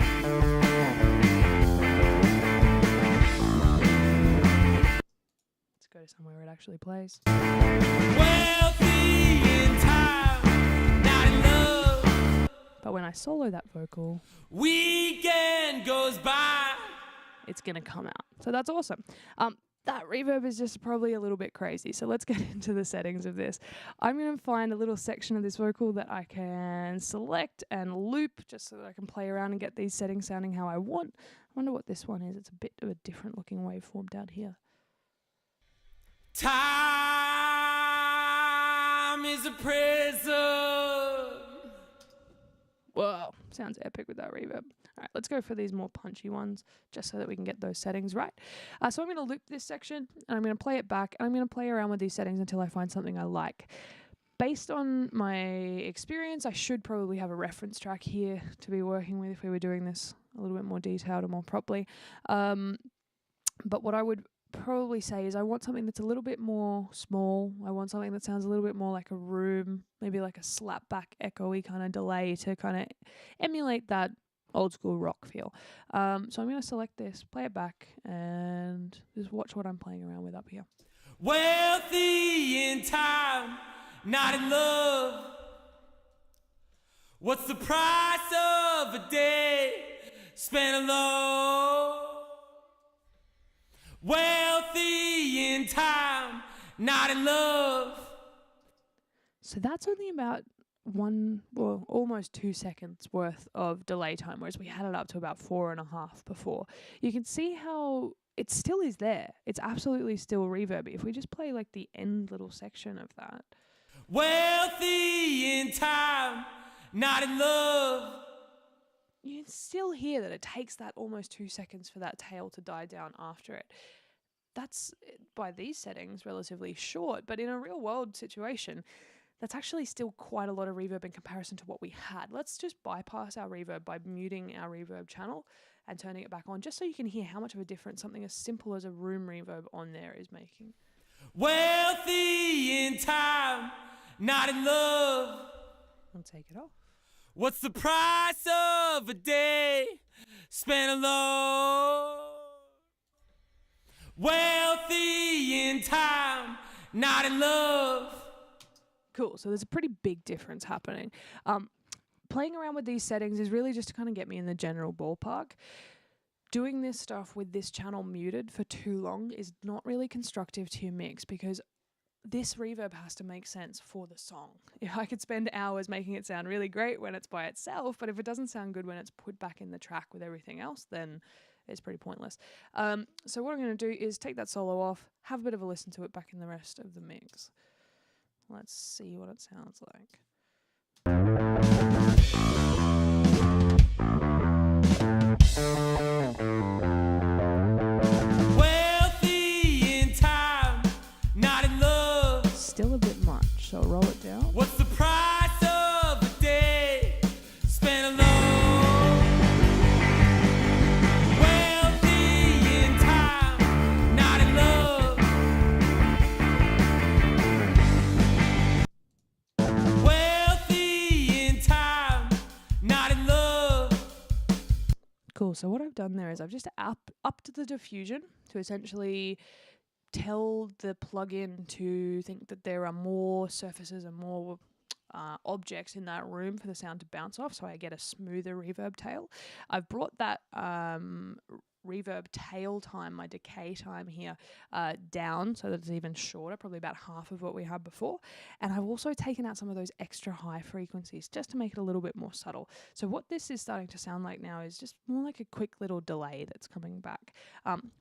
Let's go to somewhere where it actually plays. Wealthy in time, not in love. But when I solo that vocal, Weekend goes by. it's going to come out. So that's awesome. That reverb is just probably a little bit crazy. So let's get into the settings of this. I'm going to find a little section of this vocal that I can select and loop just so that I can play around and get these settings sounding how I want. I wonder what this one is. It's a bit of a different looking waveform down here. Time is a prison. Whoa, sounds epic with that reverb. All right, let's go for these more punchy ones just so that we can get those settings right. So I'm going to loop this section and I'm going to play it back and I'm going to play around with these settings until I find something I like. Based on my experience, I should probably have a reference track here to be working with if we were doing this a little bit more detailed and more properly. But what I would probably say is I want something that's a little bit more small. I want something that sounds a little bit more like a room, maybe like a slapback echoey kind of delay to kind of emulate that old school rock feel. So I'm going to select this, play it back, and just watch what I'm playing around with up here. Wealthy in time, not in love. What's the price of a day spent alone? Wealthy in time, not in love. So that's only about almost 2 seconds worth of delay time, whereas we had it up to about 4.5 before. You can see how it still is there. It's absolutely still reverby. If we just play like the end little section of that. Wealthy in time, not in love. You can still hear that it takes that almost 2 seconds for that tail to die down after it. That's, by these settings, relatively short, but in a real world situation, that's actually still quite a lot of reverb in comparison to what we had. Let's just bypass our reverb by muting our reverb channel and turning it back on, just so you can hear how much of a difference something as simple as a room reverb on there is making. Wealthy in time, not in love. I'll take it off. What's the price of a day spent alone? Wealthy in time, not in love. Cool, so there's a pretty big difference happening. Playing around with these settings is really just to kind of get me in the general ballpark. Doing this stuff with this channel muted for too long is not really constructive to your mix, because this reverb has to make sense for the song. If I could spend hours making it sound really great when it's by itself, but if it doesn't sound good when it's put back in the track with everything else, then it's pretty pointless. So what I'm going to do is take that solo off, have a bit of a listen to it back in the rest of the mix. Let's see what it sounds like. Wealthy in time, not in love. Still a bit much, so roll it down. What's the price of a day spent alone? Wealthy in time, not in love. Wealthy in time, not in love. Cool, so what I've done there is I've just upped the diffusion to essentially tell the plugin to think that there are more surfaces and more objects in that room for the sound to bounce off, so I get a smoother reverb tail. I've brought that reverb tail time, my decay time here, down so that it's even shorter, probably about half of what we had before. And I've also taken out some of those extra high frequencies just to make it a little bit more subtle. So what this is starting to sound like now is just more like a quick little delay that's coming back.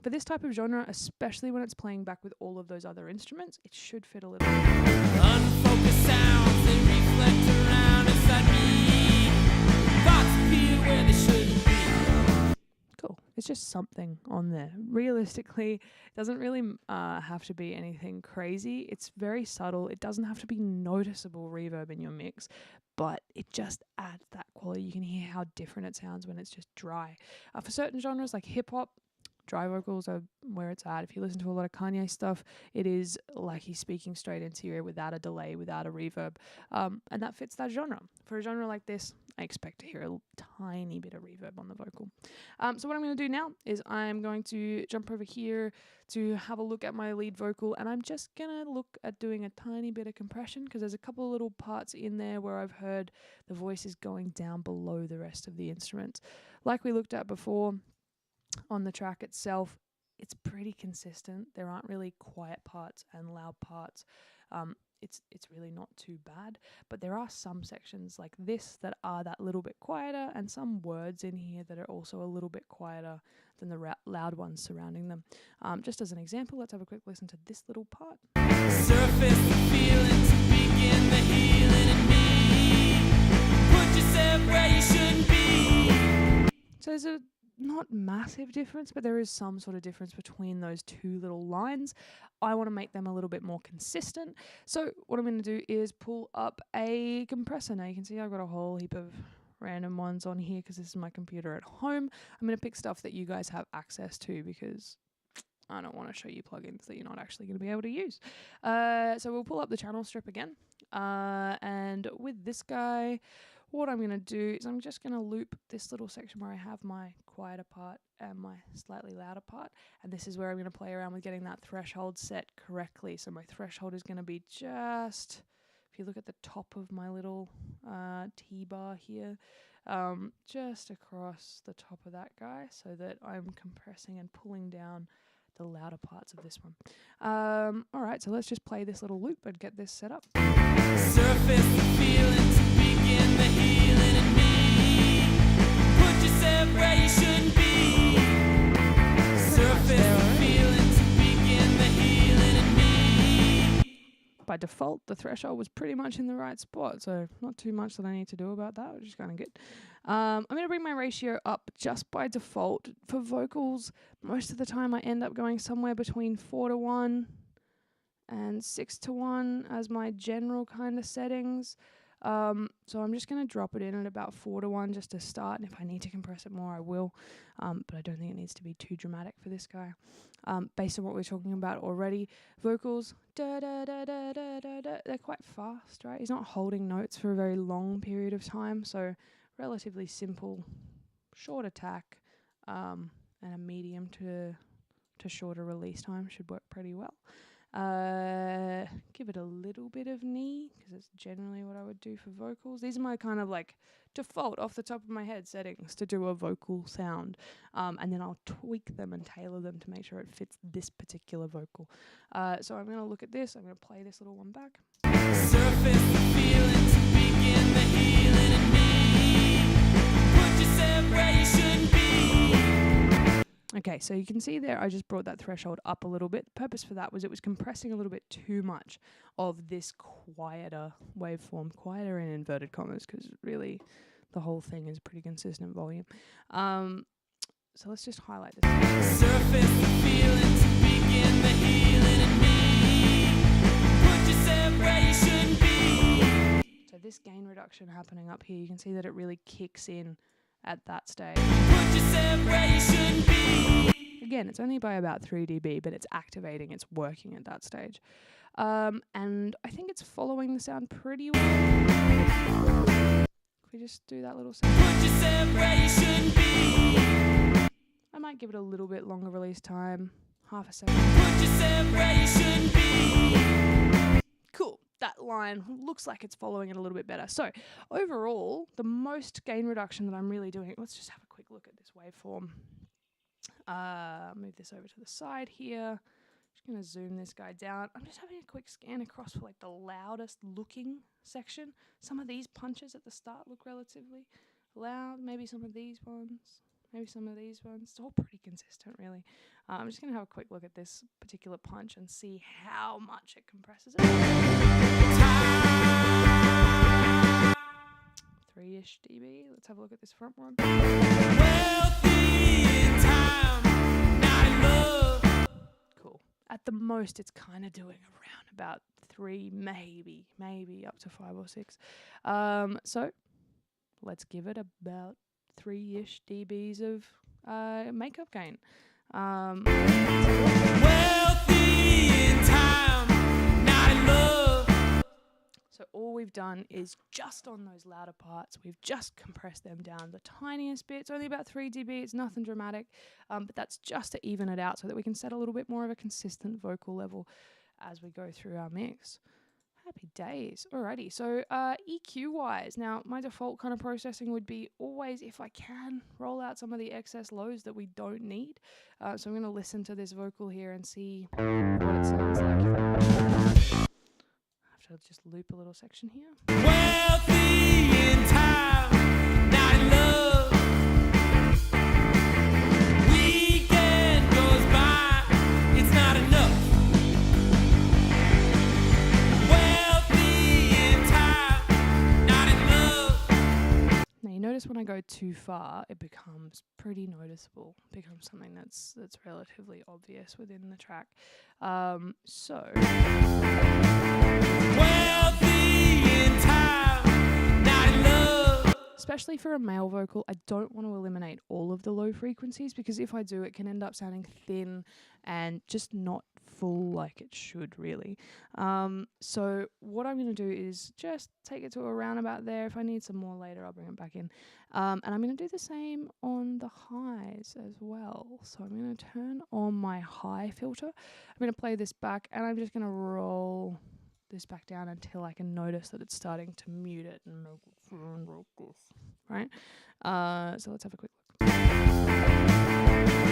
For this type of genre, especially when it's playing back with all of those other instruments, it should fit a little bit. Unfocused sounds, they reflect around inside me. Thoughts appear where they shouldn't be. Cool. It's just something on there. Realistically, it doesn't really have to be anything crazy. It's very subtle. It doesn't have to be noticeable reverb in your mix, but it just adds that quality. You can hear how different it sounds when it's just dry. For certain genres like hip-hop, dry vocals are where it's at. If you listen to a lot of Kanye stuff, it is like he's speaking straight into your ear without a delay, without a reverb. And that fits that genre. For a genre like this, I expect to hear a tiny bit of reverb on the vocal. So what I'm going to do now is I'm going to jump over here to have a look at my lead vocal, and I'm just going to look at doing a tiny bit of compression, because there's a couple of little parts in there where I've heard the voice is going down below the rest of the instruments. Like we looked at before, on the track itself, it's pretty consistent. There aren't really quiet parts and loud parts. It's really not too bad, but there are some sections like this that are that little bit quieter, and some words in here that are also a little bit quieter than the loud ones surrounding them. Just as an example, let's have a quick listen to this little part. Surface the feeling to begin the healing in me. Put yourself where you shouldn't be. So there's a not massive difference, but there is some sort of difference between those two little lines. I want to make them a little bit more consistent. So what I'm going to do is pull up a compressor. Now you can see I've got a whole heap of random ones on here because this is my computer at home. I'm going to pick stuff that you guys have access to because I don't want to show you plugins that you're not actually going to be able to use. So we'll pull up the channel strip again. And with this guy, what I'm going to do is I'm just going to loop this little section where I have my quieter part and my slightly louder part. And this is where I'm going to play around with getting that threshold set correctly. So my threshold is going to be just, if you look at the top of my little T-bar here, just across the top of that guy so that I'm compressing and pulling down the louder parts of this one. Alright, so let's just play this little loop and get this set up. Surface the feeling to begin the healing in me. Put yourself where you shouldn't be. Surface the feeling to begin the healing in me. By default, the threshold was pretty much in the right spot, so not too much that I need to do about that, which is kind of good. I'm going to bring my ratio up just by default. For vocals, most of the time I end up going somewhere between 4:1 and 6:1 as my general kind of settings. So I'm just going to drop it in at about 4:1 just to start, and if I need to compress it more, I will. But I don't think it needs to be too dramatic for this guy. Based on what we're talking about already, vocals, da da da da da da da, they're quite fast, right? He's not holding notes for a very long period of time, so relatively simple, short attack, and a medium to shorter release time should work pretty well. Give it a little bit of knee, because it's generally what I would do for vocals. These are my kind of like default off the top of my head settings to do a vocal sound, and then I'll tweak them and tailor them to make sure it fits this particular vocal. So I'm going to look at this, I'm going to play this little one back. Surface the feeling to begin the healing in me. Put yourself where you shouldn't be. Okay, so you can see there I just brought that threshold up a little bit. The purpose for that was it was compressing a little bit too much of this quieter waveform, quieter in inverted commas, because really the whole thing is pretty consistent volume. So let's just highlight this. Surface the feeling to begin the healing in me. Put yourself where you shouldn't be. So this gain reduction happening up here, you can see that it really kicks in at that stage. Put yourself where you shouldn't be. Again, it's only by about 3 dB, but it's activating, it's working at that stage. And I think it's following the sound pretty well. If we just do that little sound. Put yourself where you shouldn't be. I might give it a little bit longer release time, half a second. Put yourself where you shouldn't be. Cool. That line looks like it's following it a little bit better. So overall, the most gain reduction that I'm really doing, let's just have a quick look at this waveform. Move this over to the side here. Just going to zoom this guy down. I'm just having a quick scan across for like the loudest looking section. Some of these punches at the start look relatively loud. Maybe some of these ones. Maybe some of these ones. It's all pretty consistent, really. I'm just going to have a quick look at this particular punch and see how much it compresses it. 3-ish dB. Let's have a look at this front one. Cool. At the most, it's kind of doing around about 3, maybe up to 5 or 6. So let's give it about 3-ish dBs of makeup gain. So all we've done is just on those louder parts, we've just compressed them down the tiniest bit. It's only about 3 dB, it's nothing dramatic, but that's just to even it out so that we can set a little bit more of a consistent vocal level as we go through our mix. Happy days. Alrighty, so EQ-wise, now my default kind of processing would be always, if I can, roll out some of the excess lows that we don't need. So I'm going to listen to this vocal here and see what it sounds like. I have to just loop a little section here. Wealthy in time, not in love. Weekend goes by, it's not enough. Notice when I go too far, it becomes pretty noticeable. It becomes something that's relatively obvious within the track. So wealthy in time, not in love. especially for a male vocal, I don't want to eliminate all of the low frequencies, because if I do, it can end up sounding thin and just not full like it should, really. So what I'm going to do is just take it to around about there. If I need some more later, I'll bring it back in. And I'm going to do the same on the highs as well. So I'm going to turn on my high filter. I'm going to play this back, and I'm just going to roll this back down until I can notice that it's starting to mute it and make it sound like this, right? So let's have a quick look.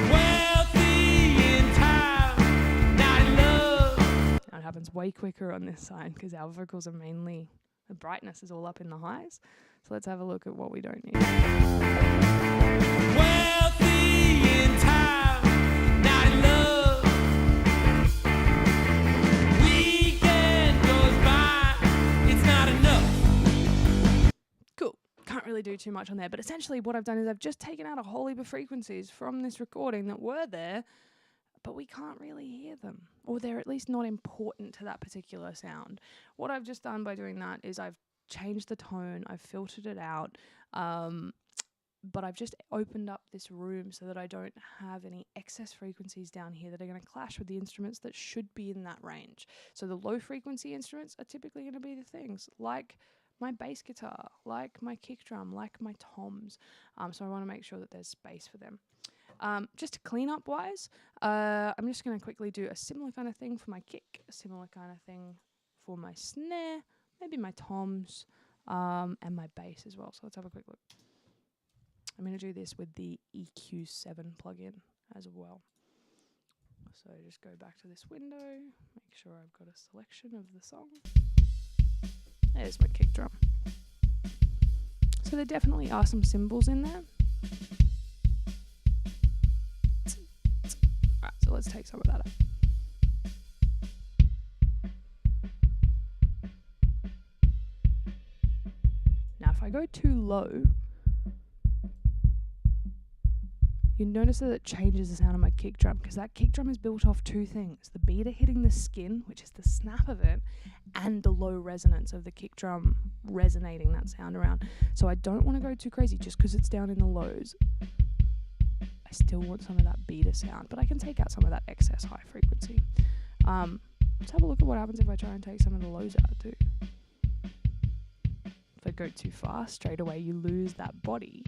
Wealthy in time, not in love. Now it happens way quicker on this side because our vocals are mainly, the brightness is all up in the highs. So let's have a look at what we don't need. Wealthy in time, not in love. Weekend goes by, it's not enough. Cool. Can't really do too much on there. But essentially what I've done is I've just taken out a whole heap of frequencies from this recording that were there, but we can't really hear them, or they're at least not important to that particular sound. What I've just done by doing that is I've changed the tone, I've filtered it out, but I've just opened up this room so that I don't have any excess frequencies down here that are going to clash with the instruments that should be in that range. So the low frequency instruments are typically going to be the things like my bass guitar, like my kick drum, like my toms. So I want to make sure that there's space for them. Just to clean up wise, I'm just going to quickly do a similar kind of thing for my kick, a similar kind of thing for my snare, maybe my toms, and my bass as well. So let's have a quick look. I'm going to do this with the EQ7 plugin as well. So just go back to this window, make sure I've got a selection of the song. There's my kick drum. So there definitely are some cymbals in there. Alright, so let's take some of that up. Now if I go too low, you notice that it changes the sound of my kick drum, because that kick drum is built off two things: the beater hitting the skin, which is the snap of it, and the low resonance of the kick drum resonating that sound around. So I don't want to go too crazy just because it's down in the lows. I still want some of that beater sound, but I can take out some of that excess high frequency. Let's have a look at what happens if I try and take some of the lows out too. If I go too far, straight away you lose that body.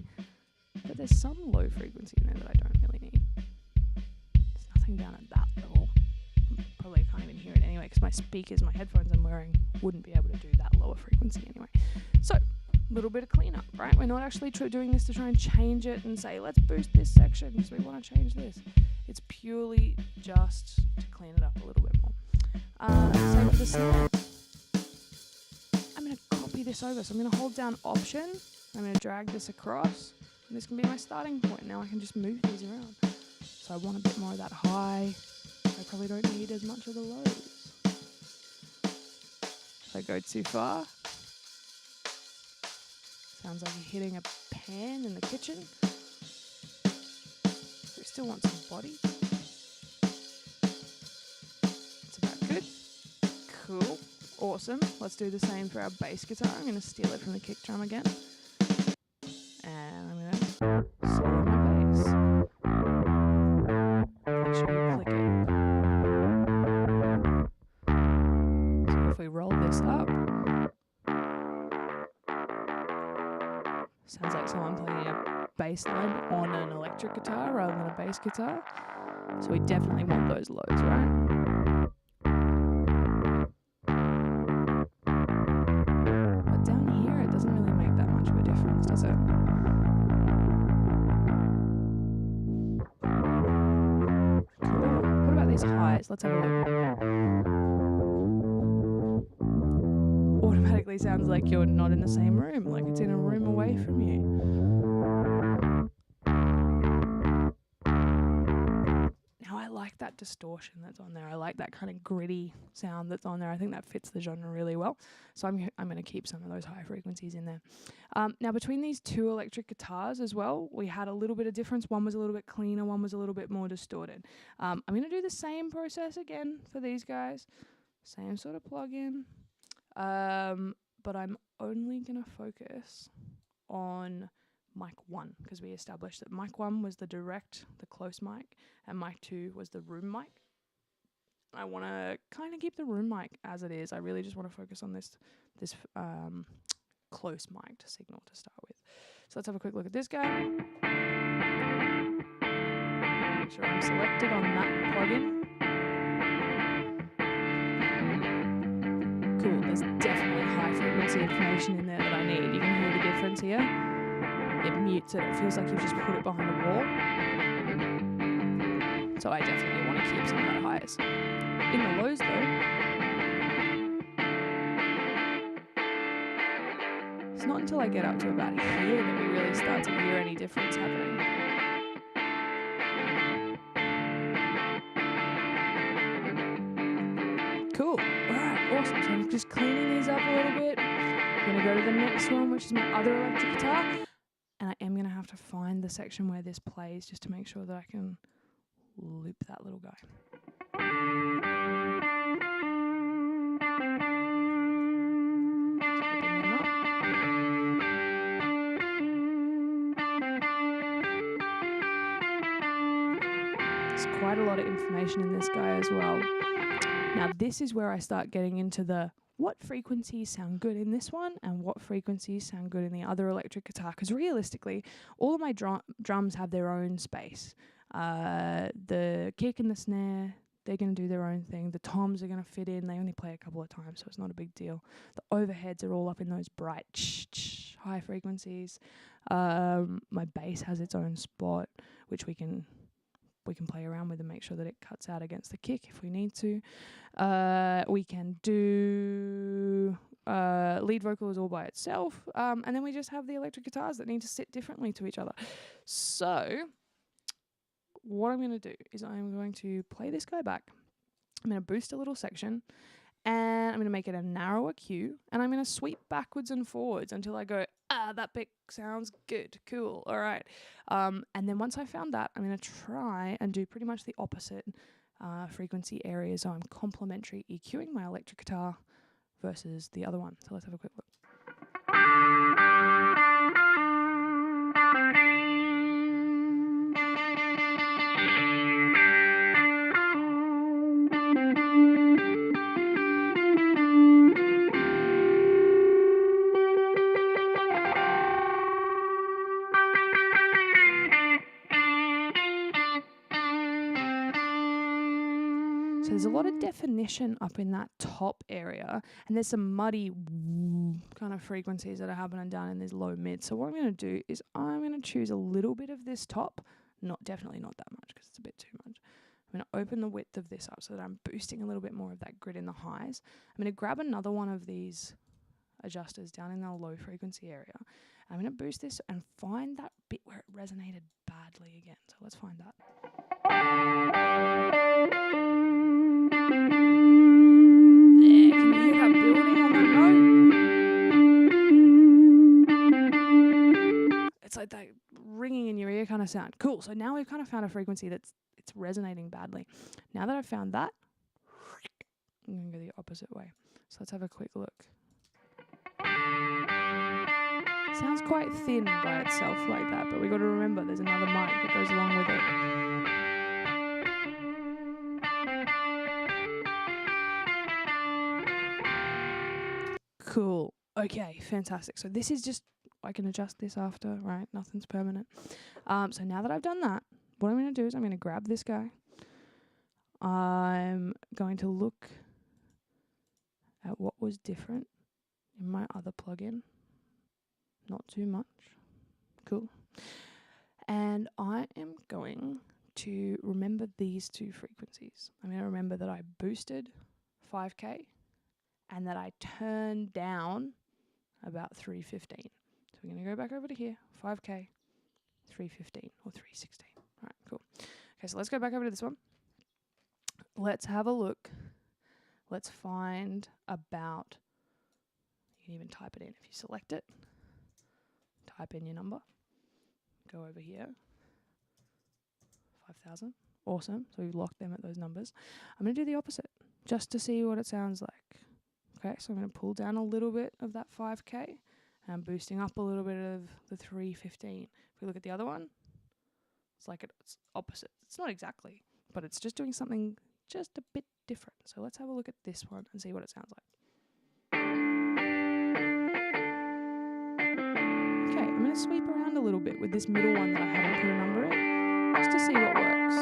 But there's some low frequency in there that I don't really need. There's nothing down at that level. Probably can't even hear it anyway, because my speakers, my headphones I'm wearing wouldn't be able to do that lower frequency anyway. So, a little bit of cleanup, right? We're not actually doing this to try and change it and say, let's boost this section because we want to change this. It's purely just to clean it up a little bit more. Same with the snare. I'm going to copy this over. So I'm going to hold down Option. I'm going to drag this across. And this can be my starting point. Now I can just move these around. So I want a bit more of that high. I probably don't need as much of the lows. If I go too far, sounds like you're hitting a pan in the kitchen. We still want some body. That's about good. Cool. Awesome. Let's do the same for our bass guitar. I'm going to steal it from the kick drum again. And I'm going to solo my bass. Make sure you click it. So if we roll this up, sounds like someone playing a bass line on an electric guitar rather than a bass guitar. So we definitely want those lows, right? But down here, it doesn't really make that much of a difference, does it? Cool. What about these highs? Let's have a look. Automatically sounds like you're not in the same room, like it's in a room away from you. Now I like that distortion that's on there. I like that kind of gritty sound that's on there. I think that fits the genre really well. So I'm going to keep some of those high frequencies in there. Now between these two electric guitars as well, we had a little bit of difference. One was a little bit cleaner, one was a little bit more distorted. I'm going to do the same process again for these guys. Same sort of plug-in. But I'm only going to focus on mic 1, because we established that mic 1 was the direct, the close mic, and mic 2 was the room mic. I want to kind of keep the room mic as it is. I really just want to focus on this close mic signal to start with. So let's have a quick look at this guy. Make sure I'm selected on that plugin. Cool, there's definitely high frequency information in there that I need. You can hear the difference here. It mutes it. It feels like you've just put it behind a wall. So I definitely want to keep some of that highs. In the lows though, it's not until I get up to about here that we really start to hear any difference happening. Cool. Alright, awesome. So I'm just cleaning these up a little bit. I'm going to go to the next one, which is my other electric guitar. And I am going to have to find the section where this plays just to make sure that I can loop that little guy. Open them up. There's quite a lot of information in this guy as well. Now this is where I start getting into the what frequencies sound good in this one and what frequencies sound good in the other electric guitar, because realistically all of my drums have their own space. The kick and the snare, they're going to do their own thing. The toms are going to fit in. They only play a couple of times, so it's not a big deal. The overheads are all up in those bright high frequencies. My bass has its own spot, which we can play around with and make sure that it cuts out against the kick if we need to. We can do lead vocal is all by itself, and then we just have the electric guitars that need to sit differently to each other. So what I'm going to do is I'm going to play this guy back. I'm going to boost a little section, and I'm going to make it a narrower cue, and I'm going to sweep backwards and forwards until I go, that bit sounds good, cool, all right. And then once I found that, I'm going to try and do pretty much the opposite frequency area, so I'm complementary EQing my electric guitar versus the other one. So let's have a quick look. So there's a lot of definition up in that top area, and there's some muddy kind of frequencies that are happening down in these low mids. So what I'm going to do is I'm going to choose a little bit of this top, definitely not that much because it's a bit too much. I'm going to open the width of this up so that I'm boosting a little bit more of that grid in the highs. I'm going to grab another one of these adjusters down in the low frequency area. I'm going to boost this and find that bit where it resonated badly again. So let's find that. There, can you hear that building on that note? It's like that ringing in your ear kind of sound. Cool, so now we've kind of found a frequency it's resonating badly. Now that I've found that, I'm going to go the opposite way. So let's have a quick look. Sounds quite thin by itself like that, but we got to remember there's another mic that goes along with it. Cool. Okay, fantastic. So this is just, I can adjust this after, right? Nothing's permanent. So now that I've done that, what I'm going to do is I'm going to grab this guy. I'm going to look at what was different in my other plugin. Not too much. Cool. And I am going to remember these two frequencies. I'm going to remember that I boosted 5K and that I turned down about 315. So we're going to go back over to here, 5K, 315 or 316. All right, cool. Okay, so let's go back over to this one. Let's have a look. Let's find about, you can even type it in if you select it. Type in your number. Go over here. 5,000. Awesome. So we've locked them at those numbers. I'm going to do the opposite just to see what it sounds like. Okay, so I'm going to pull down a little bit of that 5K And I'm boosting up a little bit of the 315. If we look at the other one, it's like it's opposite. It's not exactly, but it's just doing something just a bit different. So let's have a look at this one and see what it sounds like. Okay, I'm going to sweep around a little bit with this middle one that I haven't put a number in, just to see what works.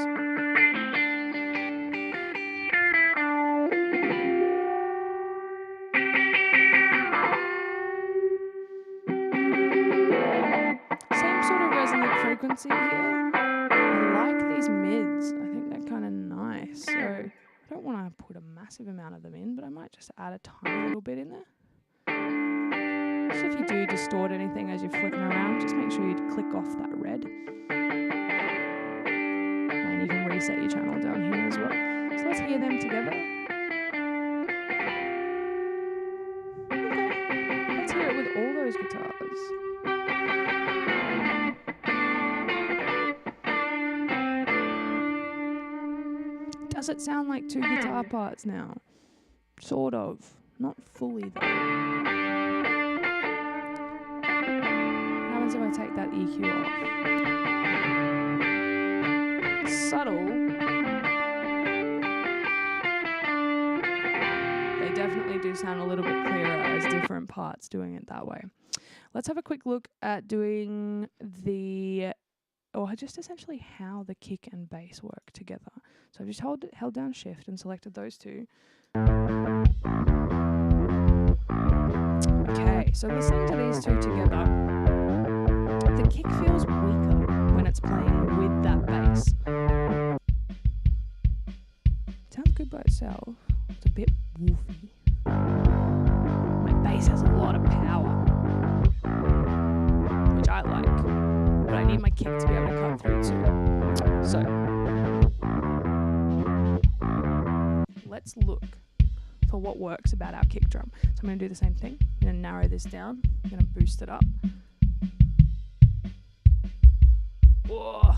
Same sort of resonant frequency here. I like these mids. I think they're kind of nice. So I don't want to put a massive amount of them in, but I might just add a tiny little bit in there. So if you do distort anything as you're flicking around, just make sure you click off that red. And you can reset your channel down here as well. So let's hear them together. Okay, let's hear it with all those guitars. Does it sound like two guitar parts now? Sort of. Not fully though. What happens if I take that EQ off? Subtle. They definitely do sound a little bit clearer as different parts doing it that way. Let's have a quick look at doing just essentially how the kick and bass work together. So I've just held down shift and selected those two. Okay, so listening to these two together, the kick feels weaker when it's playing with that bass. It sounds good by itself. It's a bit woofy. My bass has a lot of power, which I like, but I need my kick to be able to cut through too. So let's look for what works about our kick drum. So I'm going to do the same thing. I'm going to narrow this down. I'm going to boost it up. Whoa,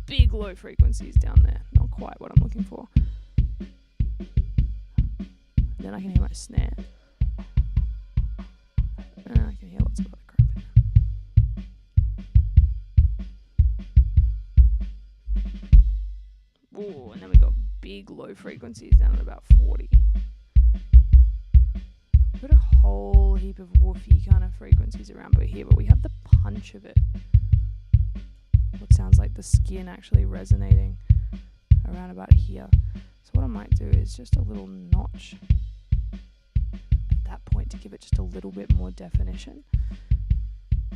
big low frequencies down there. Not quite what I'm looking for. Then I can hear my snare. And I can hear lots of other crap in there. Ooh, and then we got big low frequencies down at about 40. We've got a whole heap of woofy kind of frequencies around here, but we have the punch of it. What sounds like the skin actually resonating around about here. So what I might do is just a little notch at that point to give it just a little bit more definition.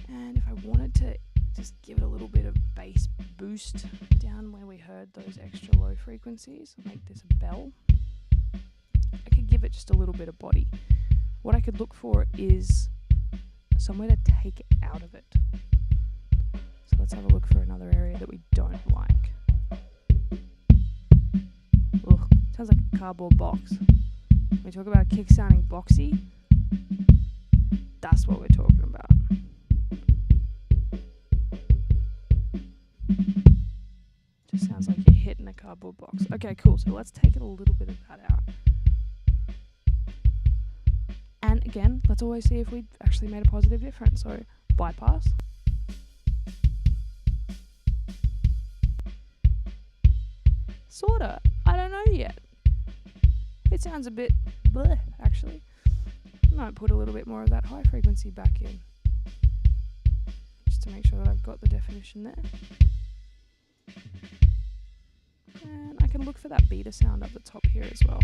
And if I wanted to just give it a little bit of bass boost down where we heard those extra low frequencies, make this a bell, I could give it just a little bit of body. What I could look for is somewhere to take it out of it. So let's have a look for another area that we don't like. Ugh, sounds like a cardboard box. When we talk about a kick sounding boxy, that's what we're talking about. Just sounds like you're hitting a cardboard box. Okay, cool. So let's take it a little bit of that out. And again, let's always see if we've actually made a positive difference. So bypass. Sorta. I don't know yet. It sounds a bit bleh, actually. I might put a little bit more of that high frequency back in, just to make sure that I've got the definition there. And I can look for that beta sound up the top here as well.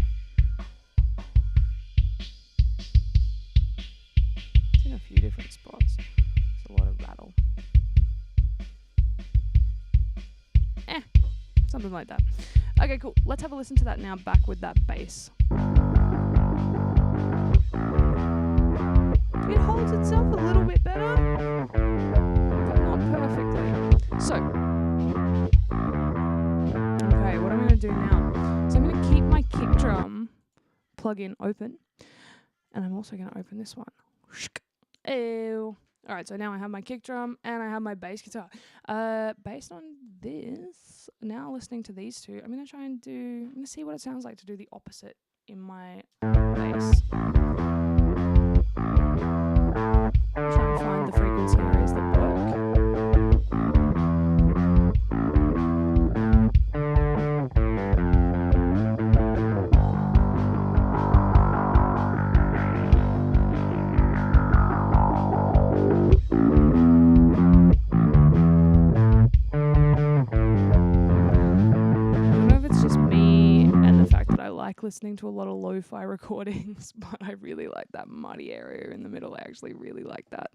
It's in a few different spots. There's a lot of rattle. Something like that. Okay, cool. Let's have a listen to that now back with that bass. It holds itself a little bit better, but not perfectly. So, okay, what I'm going to do now is I'm going to keep my kick drum plug-in open, and I'm also going to open this one. Ew. All right, so now I have my kick drum and I have my bass guitar. Based on this, now listening to these two, I'm going to see what it sounds like to do the opposite in my bass. Try and find the frequency areas that work. Listening to a lot of lo-fi recordings, but I really like that muddy area in the middle. I actually really like that,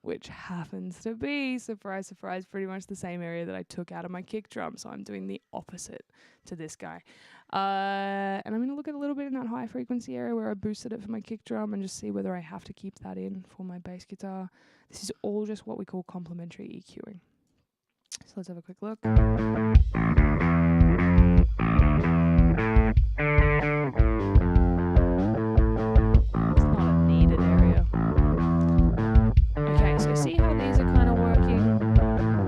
which happens to be, surprise, surprise, pretty much the same area that I took out of my kick drum. So I'm doing the opposite to this guy. And I'm going to look at a little bit in that high frequency area where I boosted it for my kick drum and just see whether I have to keep that in for my bass guitar. This is all just what we call complementary EQing. So let's have a quick look. It's not a needed area. Okay, so see how these are kind of working?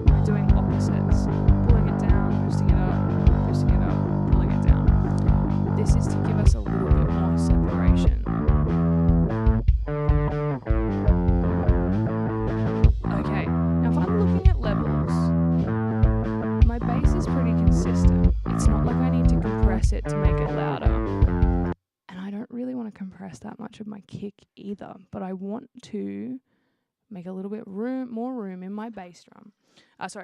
We're doing opposites. Pulling it down, boosting it up, pulling it down. This is to give us a little bit more separation. Okay, now if I'm looking at levels, my bass is pretty consistent. It's not like I need to compress it to make it louder. And I don't really want to compress that much of my kick either, but I want to make a little bit more room in my bass drum,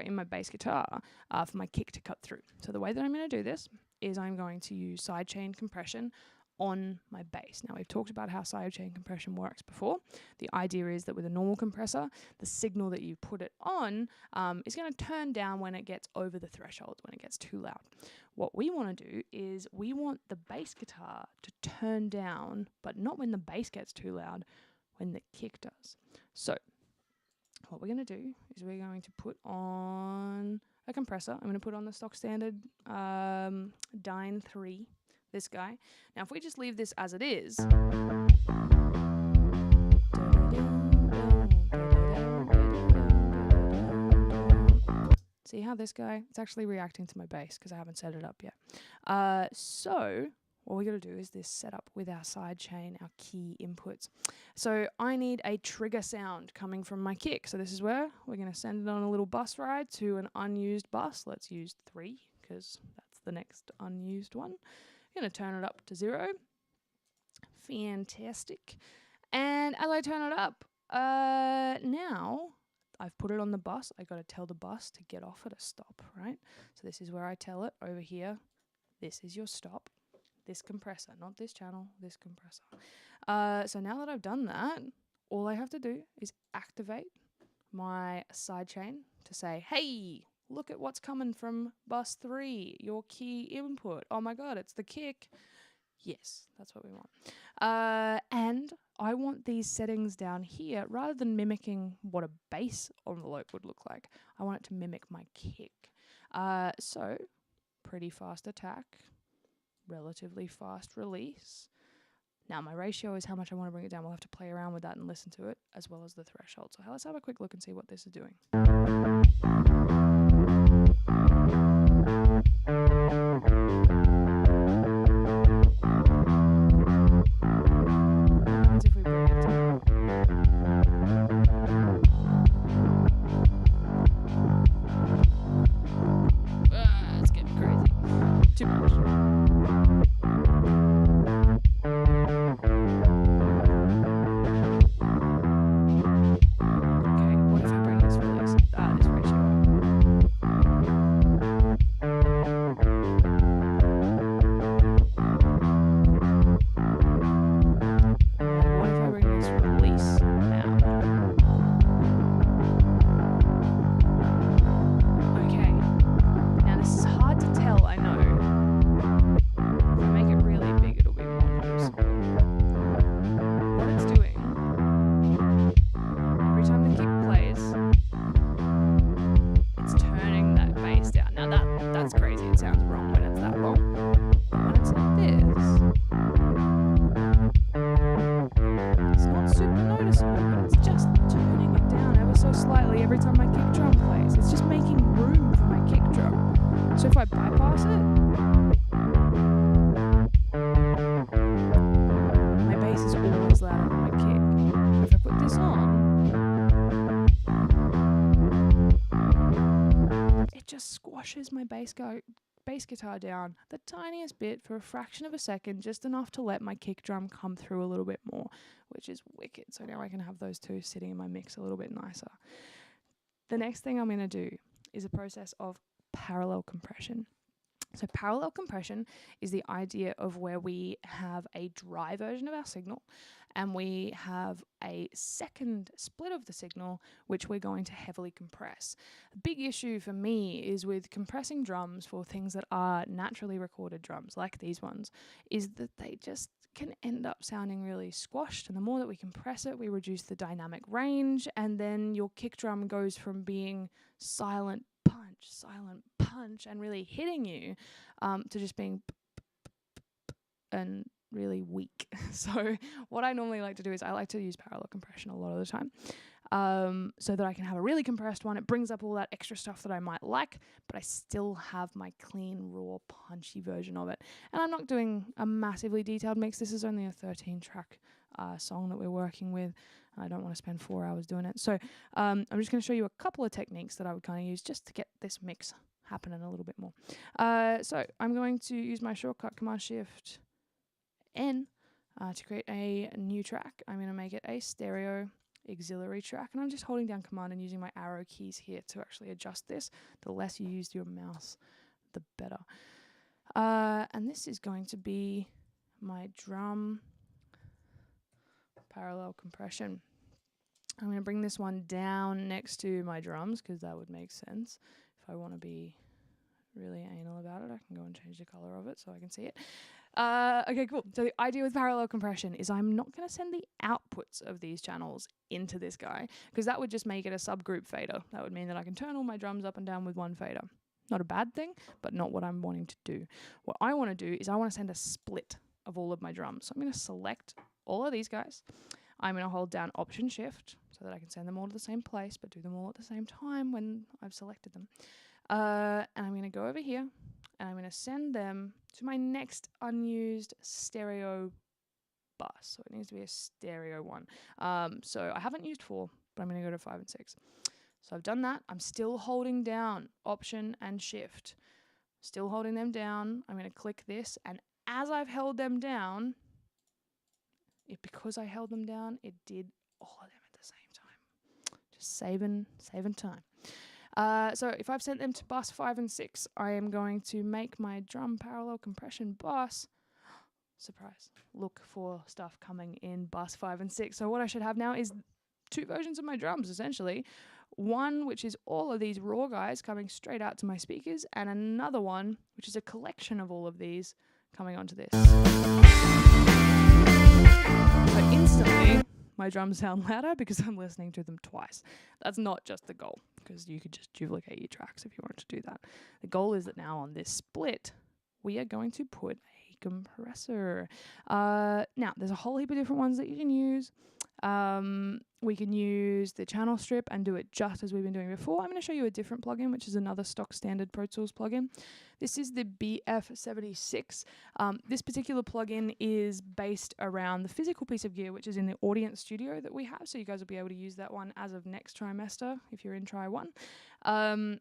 in my bass guitar, for my kick to cut through. So the way that I'm going to do this is I'm going to use sidechain compression on my bass. Now, we've talked about how sidechain compression works before. The idea is that with a normal compressor, the signal that you put it on is going to turn down when it gets over the threshold, when it gets too loud. What we want to do is we want the bass guitar to turn down, but not when the bass gets too loud, when the kick does. So what we're going to do is we're going to put on a compressor. I'm going to put on the stock standard Dyne 3. This guy. Now, if we just leave this as it is, see how this guy, it's actually reacting to my bass because I haven't set it up yet. So what we're going to do is this setup with our side chain, our key inputs. So I need a trigger sound coming from my kick. So this is where we're going to send it on a little bus ride to an unused bus. Let's use 3 because that's the next unused one. I'm going to turn it up to 0. Fantastic. And as I turn it up, now I've put it on the bus. I got to tell the bus to get off at a stop, right? So this is where I tell it over here, this is your stop. This compressor, not this channel, this compressor. So now that I've done that, all I have to do is activate my sidechain to say, hey, look at what's coming from bus 3, your key input. Oh my God, it's the kick. Yes, that's what we want. And I want these settings down here, rather than mimicking what a bass envelope would look like, I want it to mimic my kick. So, pretty fast attack, relatively fast release. Now, my ratio is how much I want to bring it down. We'll have to play around with that and listen to it, as well as the threshold. So let's have a quick look and see what this is doing. If we bring it down. It's getting crazy. Too much. So if I bypass it, my bass is always louder than my kick. If I put this on, just squashes my bass guitar down the tiniest bit for a fraction of a second, just enough to let my kick drum come through a little bit more, which is wicked. So now I can have those two sitting in my mix a little bit nicer. The next thing I'm going to do is a process of parallel compression. So parallel compression is the idea of where we have a dry version of our signal and we have a second split of the signal which we're going to heavily compress. The big issue for me is with compressing drums for things that are naturally recorded drums like these ones is that they just can end up sounding really squashed, and the more that we compress it, we reduce the dynamic range, and then your kick drum goes from being silent punch and really hitting you to just being and really weak. So what I normally like to do is I like to use parallel compression a lot of the time so that I can have a really compressed one. It brings up all that extra stuff that I might like, but I still have my clean, raw, punchy version of it. And I'm not doing a massively detailed mix. This is only a 13-track song that we're working with. I don't want to spend 4 hours doing it. So I'm just going to show you a couple of techniques that I would kind of use just to get this mix happening a little bit more. So I'm going to use my shortcut Command-Shift N to create a new track. I'm going to make it a stereo auxiliary track, and I'm just holding down Command and using my arrow keys here to actually adjust this. The less you use your mouse, the better. And this is going to be my drum parallel compression. I'm going to bring this one down next to my drums because that would make sense. If I want to be really anal about it, I can go and change the color of it so I can see it. Okay, cool. So the idea with parallel compression is I'm not going to send the outputs of these channels into this guy because that would just make it a subgroup fader. That would mean that I can turn all my drums up and down with one fader. Not a bad thing, but not what I'm wanting to do. What I want to do is I want to send a split of all of my drums. So I'm going to select all of these guys. I'm going to hold down Option-Shift so that I can send them all to the same place, but do them all at the same time when I've selected them. And I'm going to go over here, and I'm going to send them to my next unused stereo bus. So it needs to be a stereo one. So I haven't used 4, but I'm going to go to 5 and 6. So I've done that. I'm still holding down Option and Shift. Still holding them down. I'm going to click this, and as I've held them down, because I held them down, it did all of them at the same time. Just saving time. So if I've sent them to bus 5 and 6, I am going to make my drum parallel compression bus, surprise, look for stuff coming in bus 5 and 6. So what I should have now is 2 versions of my drums, essentially. One, which is all of these raw guys coming straight out to my speakers, and another one, which is a collection of all of these coming onto this. So instantly, my drums sound louder because I'm listening to them twice. That's not just the goal, because you could just duplicate your tracks if you wanted to do that. The goal is that now on this split, we are going to put a compressor. Now, there's a whole heap of different ones that you can use. We can use the channel strip and do it just as we've been doing before. I'm going to show you a different plugin, which is another stock standard Pro Tools plugin. This is the BF76. This particular plugin is based around the physical piece of gear, which is in the Audience Studio that we have. So you guys will be able to use that one as of next trimester if you're in Try 1.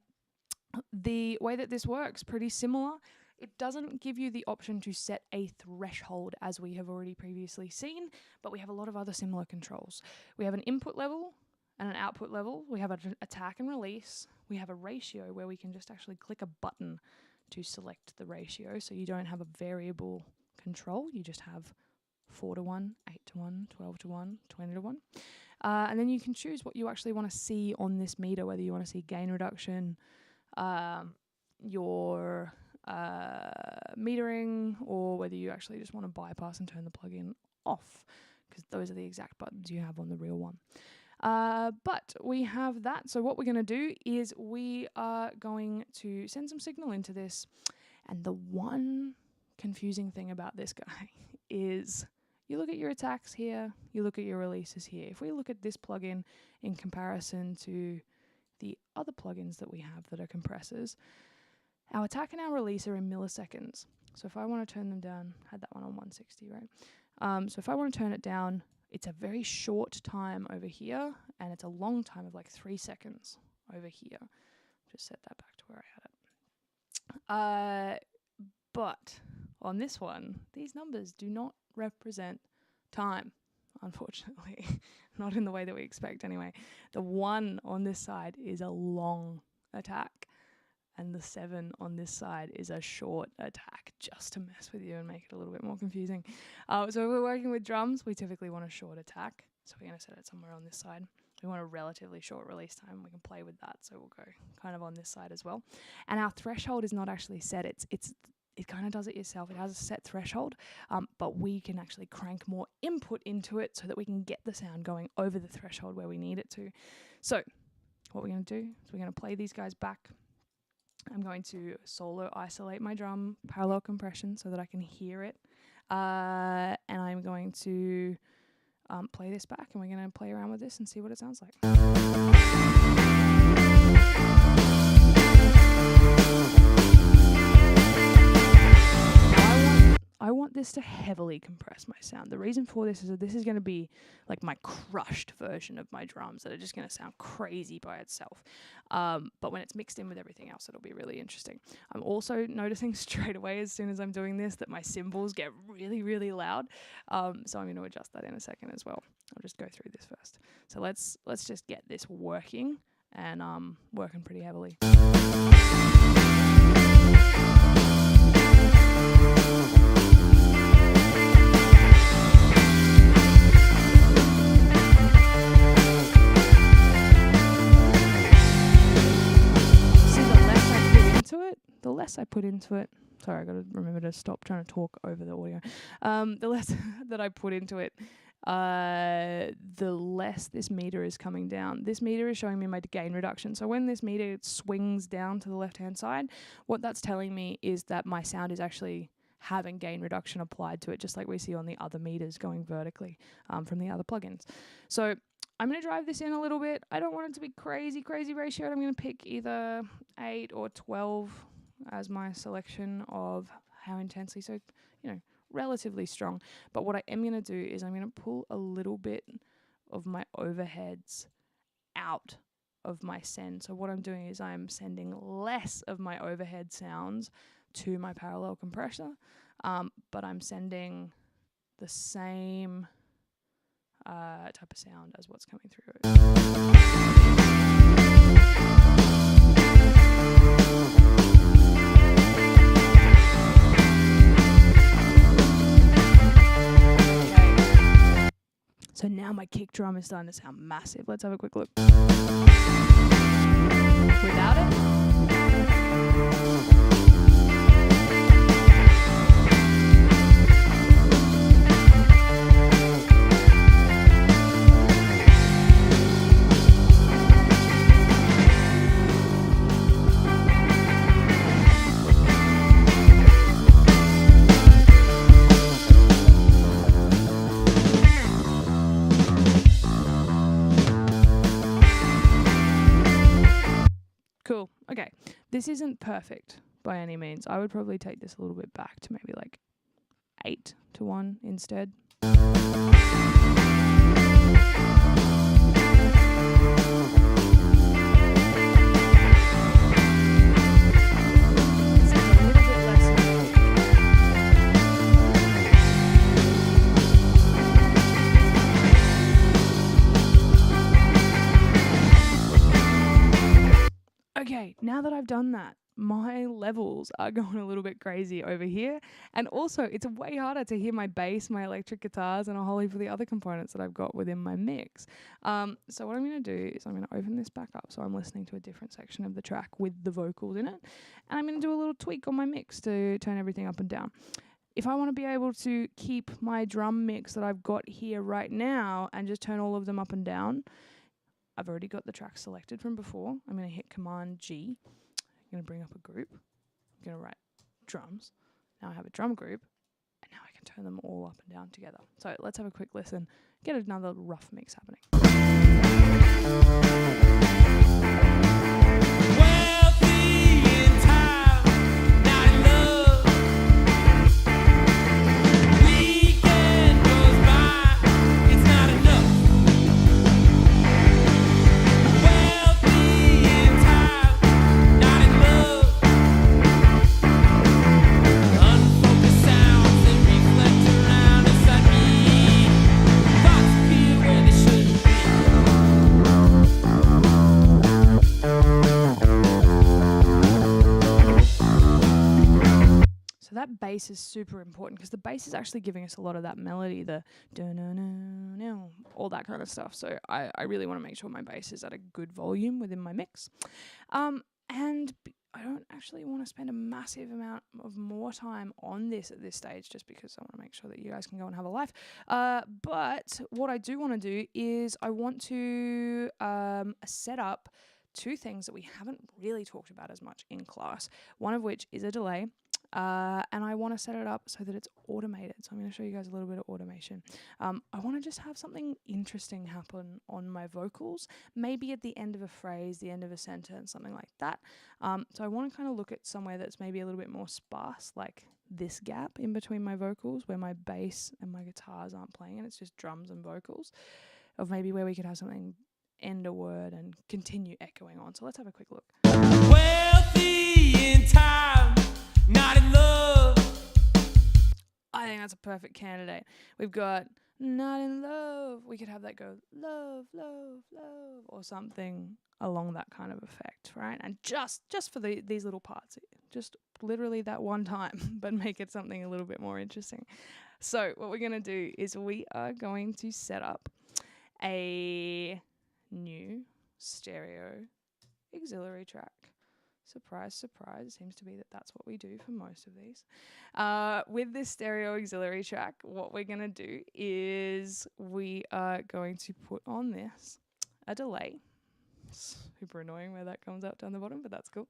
The way that this works, pretty similar. It doesn't give you the option to set a threshold as we have already previously seen, but we have a lot of other similar controls. We have an input level and an output level. We have an attack and release. We have a ratio where we can just actually click a button to select the ratio, so you don't have a variable control. You just have 4:1, 8:1, 12:1, 20:1. And then you can choose what you actually want to see on this meter, whether you want to see gain reduction, your metering, or whether you actually just want to bypass and turn the plugin off, because those are the exact buttons you have on the real one. But we have that. So what we're going to do is we are going to send some signal into this. And the one confusing thing about this guy is you look at your attacks here, you look at your releases here. If we look at this plugin in comparison to the other plugins that we have that are compressors, our attack and our release are in milliseconds. So if I want to turn them down, had that one on 160, right? So if I want to turn it down, it's a very short time over here, and it's a long time of like 3 seconds over here. just set that back to where I had it. But on this one, these numbers do not represent time, unfortunately. Not in the way that we expect anyway. The 1 on this side is a long attack, and the 7 on this side is a short attack, just to mess with you and make it a little bit more confusing. So if we're working with drums, we typically want a short attack. So we're going to set it somewhere on this side. We want a relatively short release time. We can play with that, so we'll go kind of on this side as well. And our threshold is not actually set. It kind of does it yourself. It has a set threshold, but we can actually crank more input into it so that we can get the sound going over the threshold where we need it to. So what we're going to do is we're going to play these guys back. I'm going to solo isolate my drum, parallel compression, so that I can hear it. And I'm going to play this back, and we're going to play around with this and see what it sounds like. I want this to heavily compress my sound. The reason for this is that this is going to be like my crushed version of my drums that are just going to sound crazy by itself. But when it's mixed in with everything else, it'll be really interesting. I'm also noticing straight away as soon as I'm doing this that my cymbals get really, really loud. So I'm going to adjust that in a second as well. I'll just go through this first. So let's just get this working, and working pretty heavily. The less I put into it, sorry, I got to remember to stop trying to talk over the audio. The less that I put into it, the less this meter is coming down. This meter is showing me my gain reduction. So when this meter swings down to the left-hand side, what that's telling me is that my sound is actually having gain reduction applied to it, just like we see on the other meters going vertically from the other plugins. So I'm going to drive this in a little bit. I don't want it to be crazy ratioed. I'm going to pick either 8 or 12 as my selection of how intensely, so, relatively strong. But what I am going to do is I'm going to pull a little bit of my overheads out of my send. So what I'm doing is I'm sending less of my overhead sounds to my parallel compressor, but I'm sending the same type of sound as what's coming through it. So now my kick drum is starting to sound massive. Let's have a quick look. Without it. Cool. Okay. This isn't perfect by any means. I would probably take this a little bit back to maybe like 8-1 instead. Okay, now that I've done that, my levels are going a little bit crazy over here. And also, it's way harder to hear my bass, my electric guitars, and a whole heap of the other components that I've got within my mix. So what I'm going to do is I'm going to open this back up so I'm listening to a different section of the track with the vocals in it. And I'm going to do a little tweak on my mix to turn everything up and down. If I want to be able to keep my drum mix that I've got here right now and just turn all of them up and down, I've already got the track selected from before. I'm going to hit Command G. I'm going to bring up a group. I'm going to write drums. Now I have a drum group, and now I can turn them all up and down together. So let's have a quick listen, get another rough mix happening. that bass is super important because the bass is actually giving us a lot of that melody, the da-na-na-na, all that kind of stuff. So I really want to make sure my bass is at a good volume within my mix. And I don't actually want to spend a massive amount of more time on this at this stage just because I want to make sure that you guys can go and have a life. But what I do want to do is I want to set up two things that we haven't really talked about as much in class, one of which is a delay. And I want to set it up so that it's automated. So I'm going to show you guys a little bit of automation. I want to just have something interesting happen on my vocals, maybe at the end of a phrase, the end of a sentence, something like that. So I want to kind of look at somewhere that's maybe a little bit more sparse, like this gap in between my vocals where my bass and my guitars aren't playing and it's just drums and vocals, or maybe where we could have something end a word and continue echoing on. So let's have a quick look. Wealthy in time, not in love. I think that's a perfect candidate. We've got not in love. We could have that go love, love, love, or something along that kind of effect, right? And just for these little parts, just literally that one time, but make it something a little bit more interesting. So what we're going to do is we are going to set up a new stereo auxiliary track. Surprise, surprise. Seems to be that that's what we do for most of these. With this stereo auxiliary track, what we're going to do is we are going to put on this a delay. Super annoying where that comes out down the bottom, but that's cool.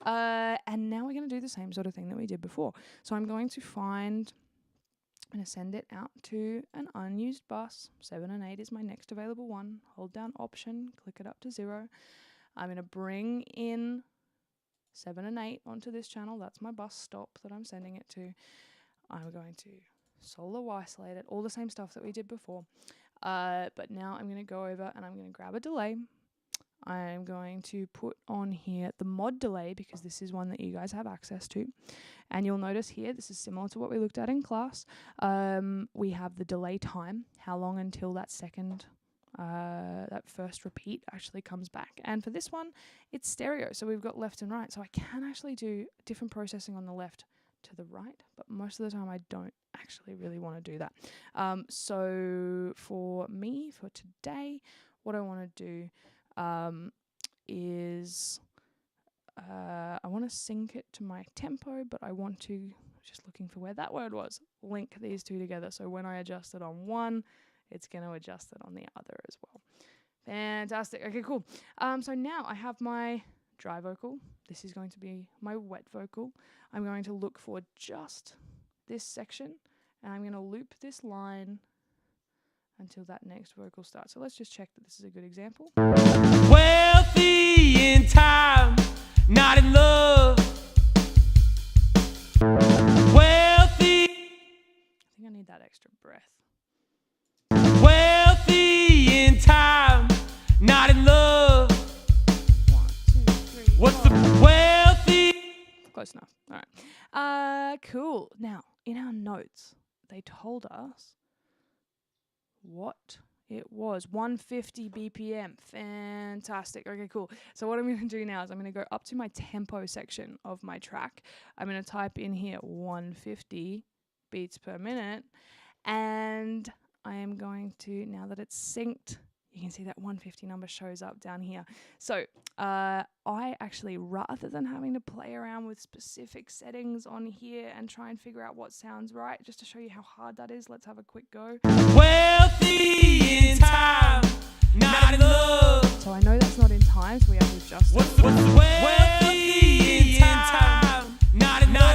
And now we're going to do the same sort of thing that we did before. So I'm going to send it out to an unused bus. 7 and 8 is my next available one. Hold down Option, click it up to 0. I'm going to bring in 7 and 8 onto this channel. That's my bus stop that I'm sending it to. I'm going to solo isolate it, all the same stuff that we did before. But now I'm going to go over and I'm going to grab a delay. I'm going to put on here the mod delay because this is one that you guys have access to. And you'll notice here, this is similar to what we looked at in class. We have the delay time, how long until that first repeat actually comes back. And for this one, it's stereo, so we've got left and right. So I can actually do different processing on the left to the right, but most of the time I don't actually really want to do that. So for me, for today, what I want to do is I want to sync it to my tempo, but I want to, just looking for where that word was, link these two together. So when I adjust it on one, it's going to adjust it on the other as well. Fantastic. Okay, cool. So now I have my dry vocal. This is going to be my wet vocal. I'm going to look for just this section, and I'm going to loop this line until that next vocal starts. So let's just check that this is a good example. Wealthy in time, not in love. Wealthy. I think I need that extra breath. Wealthy in time, not in love. 1, 2, 3. What's the wealthy? Close enough. All right. Cool. Now, in our notes, they told us what it was. 150 BPM. Fantastic. Okay, cool. So what I'm going to do now is I'm going to go up to my tempo section of my track. I'm going to type in here 150 beats per minute. And I am going to, now that it's synced, you can see that 150 number shows up down here. So I actually, rather than having to play around with specific settings on here and try and figure out what sounds right, just to show you how hard that is, let's have a quick go. Wealthy in time, not in love. So I know that's not in time, so we have to adjust it. Wealthy in time, not in love.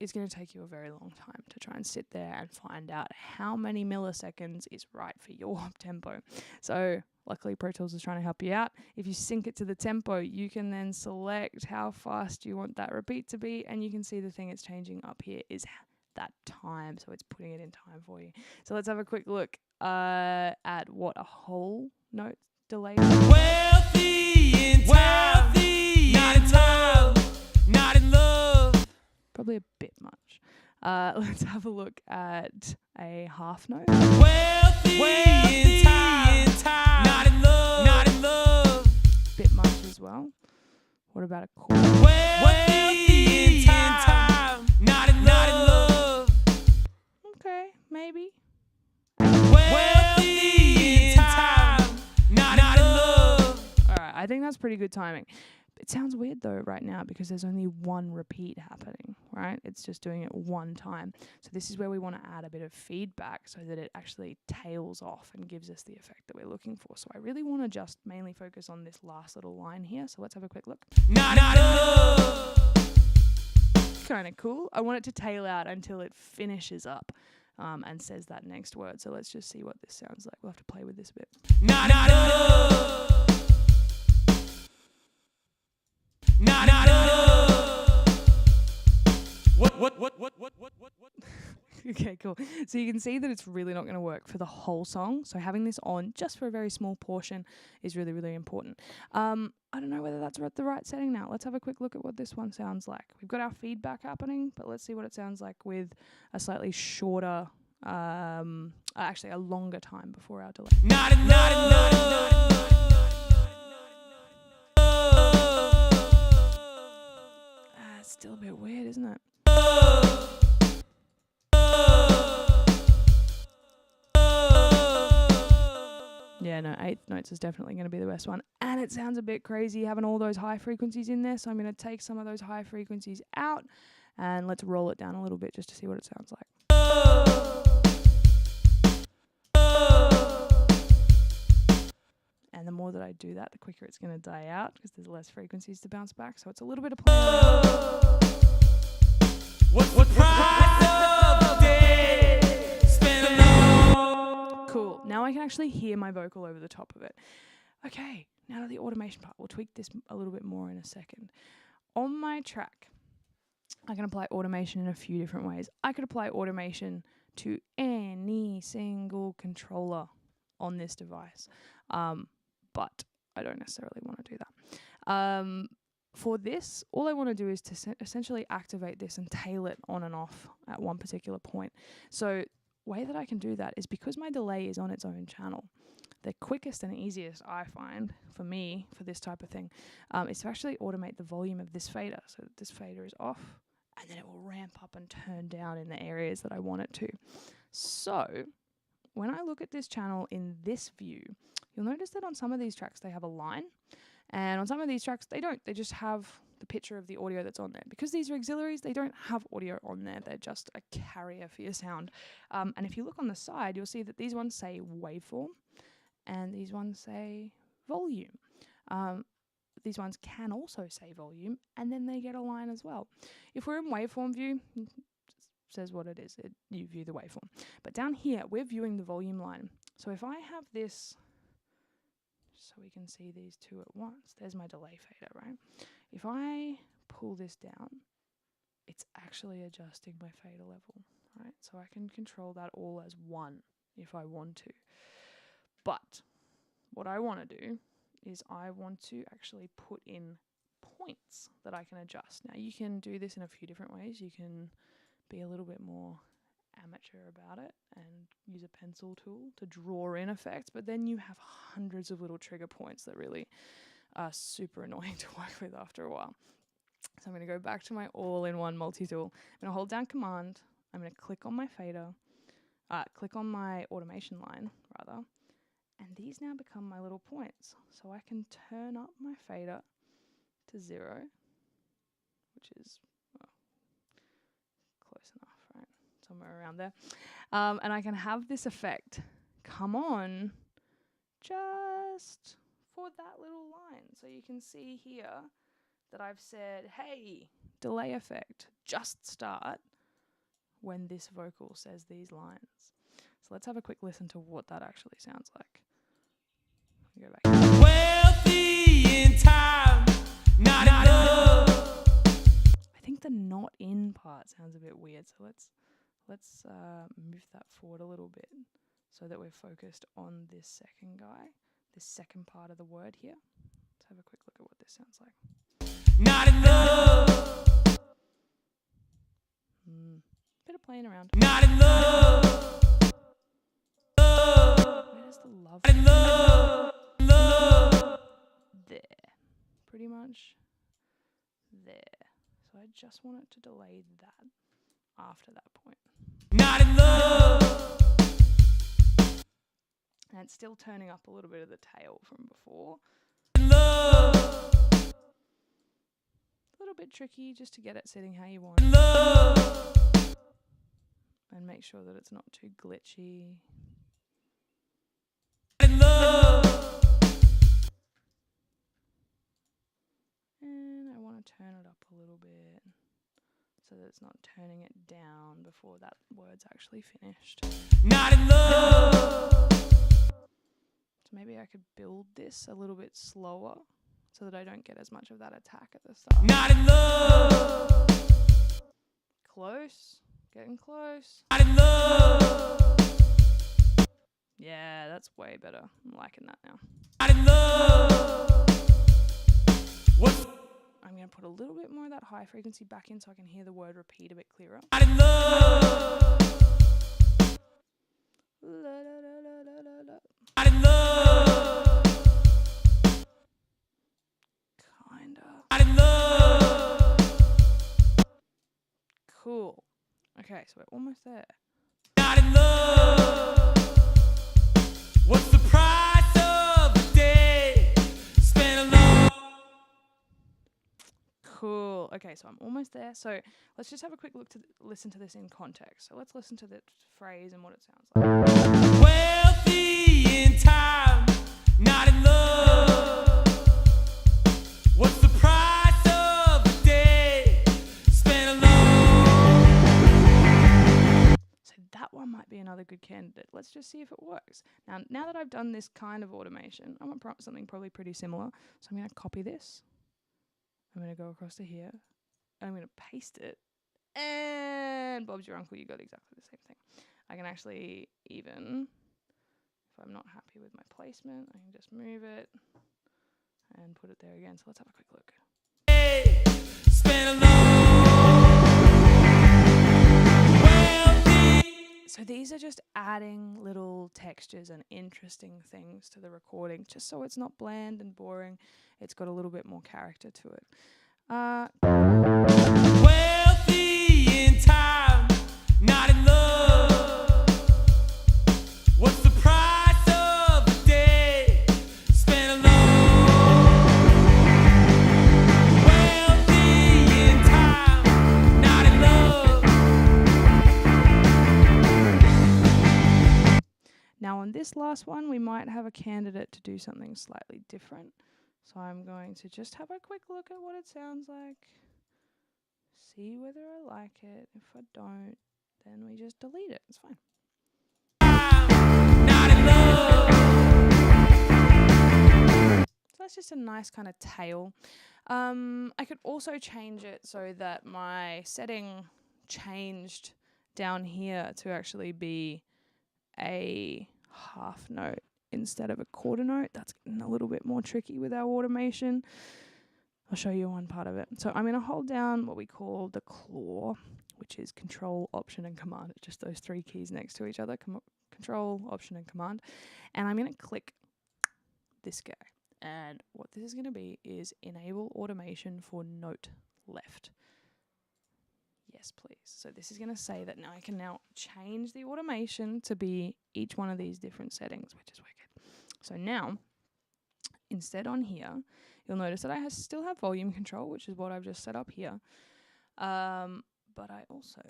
It's going to take you a very long time to try and sit there and find out how many milliseconds is right for your tempo. So luckily Pro Tools is trying to help you out. If you sync it to the tempo, you can then select how fast you want that repeat to be, and you can see the thing it's changing up here is that time, so it's putting it in time for you. So let's have a quick look at what a whole note delay is. Wealthy in time, not in love, not in love. Probably a bit much. Let's have a look at a half note. Wealthy in time, not in love, not in love. Bit much as well. What about a chord? Wealthy in time, maybe. Wealthy in time, not in love. All right, I think that's pretty good timing. It sounds weird though right now because there's only one repeat happening, right? It's just doing it one time. So this is where we want to add a bit of feedback so that it actually tails off and gives us the effect that we're looking for. So I really want to just mainly focus on this last little line here. So let's have a quick look. Not in love. Kind of cool. I want it to tail out until it finishes up and says that next word. So let's just see what this sounds like. We'll have to play with this a bit. Not in love. Not in love. What? Okay, cool. So you can see that it's really not going to work for the whole song. So having this on just for a very small portion is really, really important. I don't know whether that's the right setting now. Let's have a quick look at what this one sounds like. We've got our feedback happening, but let's see what it sounds like with a slightly shorter, actually a longer time before our delay. Not in love. It's still a bit weird, isn't it? Yeah, no, eighth notes is definitely going to be the best one. And it sounds a bit crazy having all those high frequencies in there. So I'm going to take some of those high frequencies out and let's roll it down a little bit just to see what it sounds like. And the more that I do that, the quicker it's going to die out because there's less frequencies to bounce back. So it's a little bit of playing. What price of the day? Spend alone. Cool. Now I can actually hear my vocal over the top of it. Okay, now to the automation part. We'll tweak this a little bit more in a second. On my track, I can apply automation in a few different ways. I could apply automation to any single controller on this device. But I don't necessarily want to do that. For this, all I want to do is to essentially activate this and tail it on and off at one particular point. So way that I can do that is because my delay is on its own channel. The quickest and easiest I find for me for this type of thing is to actually automate the volume of this fader so that this fader is off and then it will ramp up and turn down in the areas that I want it to. So when I look at this channel in this view, you'll notice that on some of these tracks they have a line, and on some of these tracks they don't. They just have the picture of the audio that's on there. Because these are auxiliaries, they don't have audio on there. They're just a carrier for your sound. And if you look on the side, you'll see that these ones say waveform, and these ones say volume. These ones can also say volume, and then they get a line as well. If we're in waveform view, it says what it is. You view the waveform. But down here, we're viewing the volume line. So if I have this, so we can see these two at once, there's my delay fader, right? If I pull this down, it's actually adjusting my fader level, right? So I can control that all as one if I want to. But what I want to do is I want to actually put in points that I can adjust. Now you can do this in a few different ways. You can be a little bit more amateur about it and use a pencil tool to draw in effects, but then you have hundreds of little trigger points that really are super annoying to work with after a while. So I'm going to go back to my all-in-one multi-tool. I'm going to hold down Command. I'm going to click on my fader, click on my automation line, rather, and these now become my little points. So I can turn up my fader to 0, which is close enough, right? Somewhere around there. And I can have this effect come on just for that little line. So you can see here that I've said, hey, delay effect, just start when this vocal says these lines. So let's have a quick listen to what that actually sounds like. Go back. Wealthy in time, not in love. I think the not in part sounds a bit weird, so let's move that forward a little bit so that we're focused on this second guy, this second part of the word here. Let's have a quick look at what this sounds like. Not in love. Bit of playing around. Not in love. Where's the love? Not in love. Love. There. Pretty much there. So I just want it to delay that after that point. Not in love. And it's still turning up a little bit of the tail from before. Love, A little bit tricky just to get it sitting how you want. love, And make sure that it's not too glitchy. love. And I want to turn it up a little bit so that it's not turning it down before that word's actually finished. Not in love, So maybe I could build this a little bit slower so that I don't get as much of that attack at the start. not in love, Close. Getting close. not in love, Yeah, that's way better. I'm liking that now. not in love. What's I'm going to put a little bit more of that high frequency back in so I can hear the word repeat a bit clearer. not in love, La, la, la, la, la, la, la. not in love, Kinda. not in love, Cool. Okay, so we're almost there. not in love. What's the price of a day spent alone? Cool. Okay, so I'm almost there. So let's just have a quick look to listen to this in context. So let's listen to the phrase and what it sounds like. Wealthy in time, not in love. What's the price of a day spent alone? So that one might be another good candidate. Let's just see if it works. Now that I've done this kind of automation, I want something probably pretty similar. So I'm going to copy this. I'm going to go across to here. I'm going to paste it. And Bob's your uncle, you got exactly the same thing. I can actually even, if I'm not happy with my placement, I can just move it and put it there again. So let's have a quick look. Hey, spent alone. Wealthy. So these are just adding little textures and interesting things to the recording, just so it's not bland and boring. It's got a little bit more character to it. Wealthy in time, not in love. What's the price of a day spent alone? Wealthy in time, not in love. Now on this last one, we might have a candidate to do something slightly different. So I'm going to just have a quick look at what it sounds like. See whether I like it. If I don't, then we just delete it. It's fine. Not in love. So that's just a nice kind of tail. I could also change it so that my setting changed down here to actually be a half note instead of a quarter note. That's getting a little bit more tricky with our automation. I'll show you one part of it. So I'm going to hold down what we call the claw, which is Control, Option, and Command. It's just those three keys next to each other, Control, Option, and Command. And I'm going to click this guy. And what this is going to be is Enable Automation for Note Left. Yes, please. So this is going to say that now I can now change the automation to be each one of these different settings, which is wicked. So now, instead on here, you'll notice that I still have volume control, which is what I've just set up here. But I also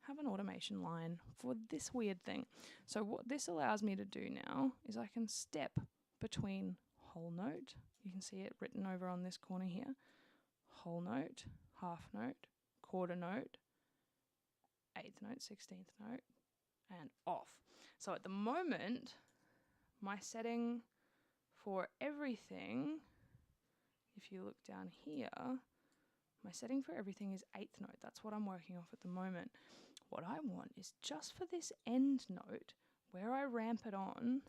have an automation line for this weird thing. So what this allows me to do now is I can step between whole note. You can see it written over on this corner here. Whole note, half note, quarter note, eighth note, 16th note, and off. So at the moment, my setting for everything, if you look down here, my setting for everything is eighth note. That's what I'm working off at the moment. What I want is just for this end note, where I ramp it on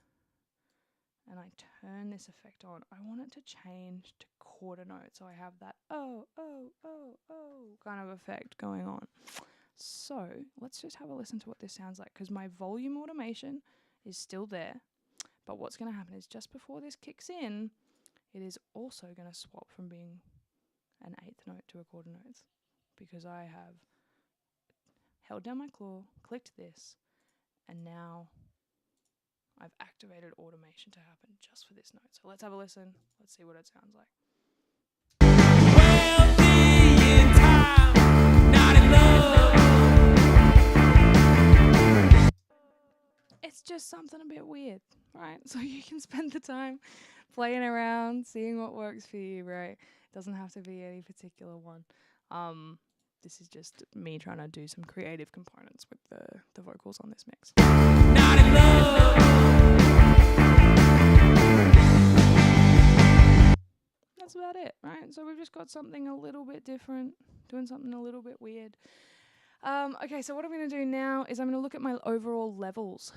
and I turn this effect on, I want it to change to quarter note. So I have that oh, oh, oh, oh kind of effect going on. So let's just have a listen to what this sounds like, because my volume automation is still there. But what's going to happen is just before this kicks in, it is also going to swap from being an eighth note to a quarter note, because I have held down my claw, clicked this, and now I've activated automation to happen just for this note. So let's have a listen. Let's see what it sounds like. Wealthy in time, not in love. It's just something a bit weird, right? So you can spend the time playing around, seeing what works for you, right? It doesn't have to be any particular one. This is just me trying to do some creative components with the vocals on this mix. Not in love. That's about it, right? So we've just got something a little bit different, doing something a little bit weird. Okay, so what I'm going to do now is I'm going to look at my overall levels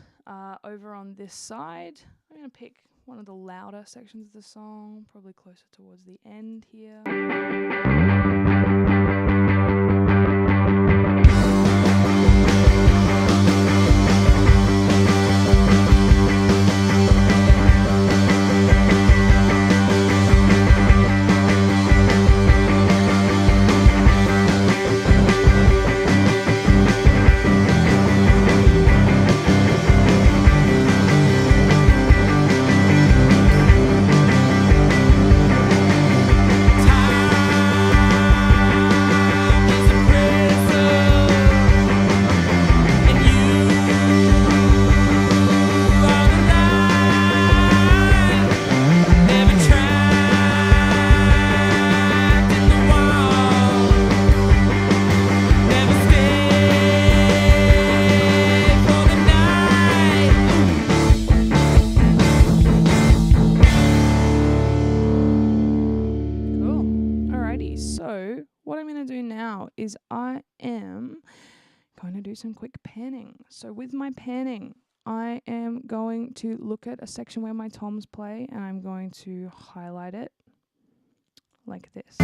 over on this side. I'm going to pick one of the louder sections of the song, probably closer towards the end here. Is I am going to do some quick panning. So with my panning, I am going to look at a section where my toms play and I'm going to highlight it like this.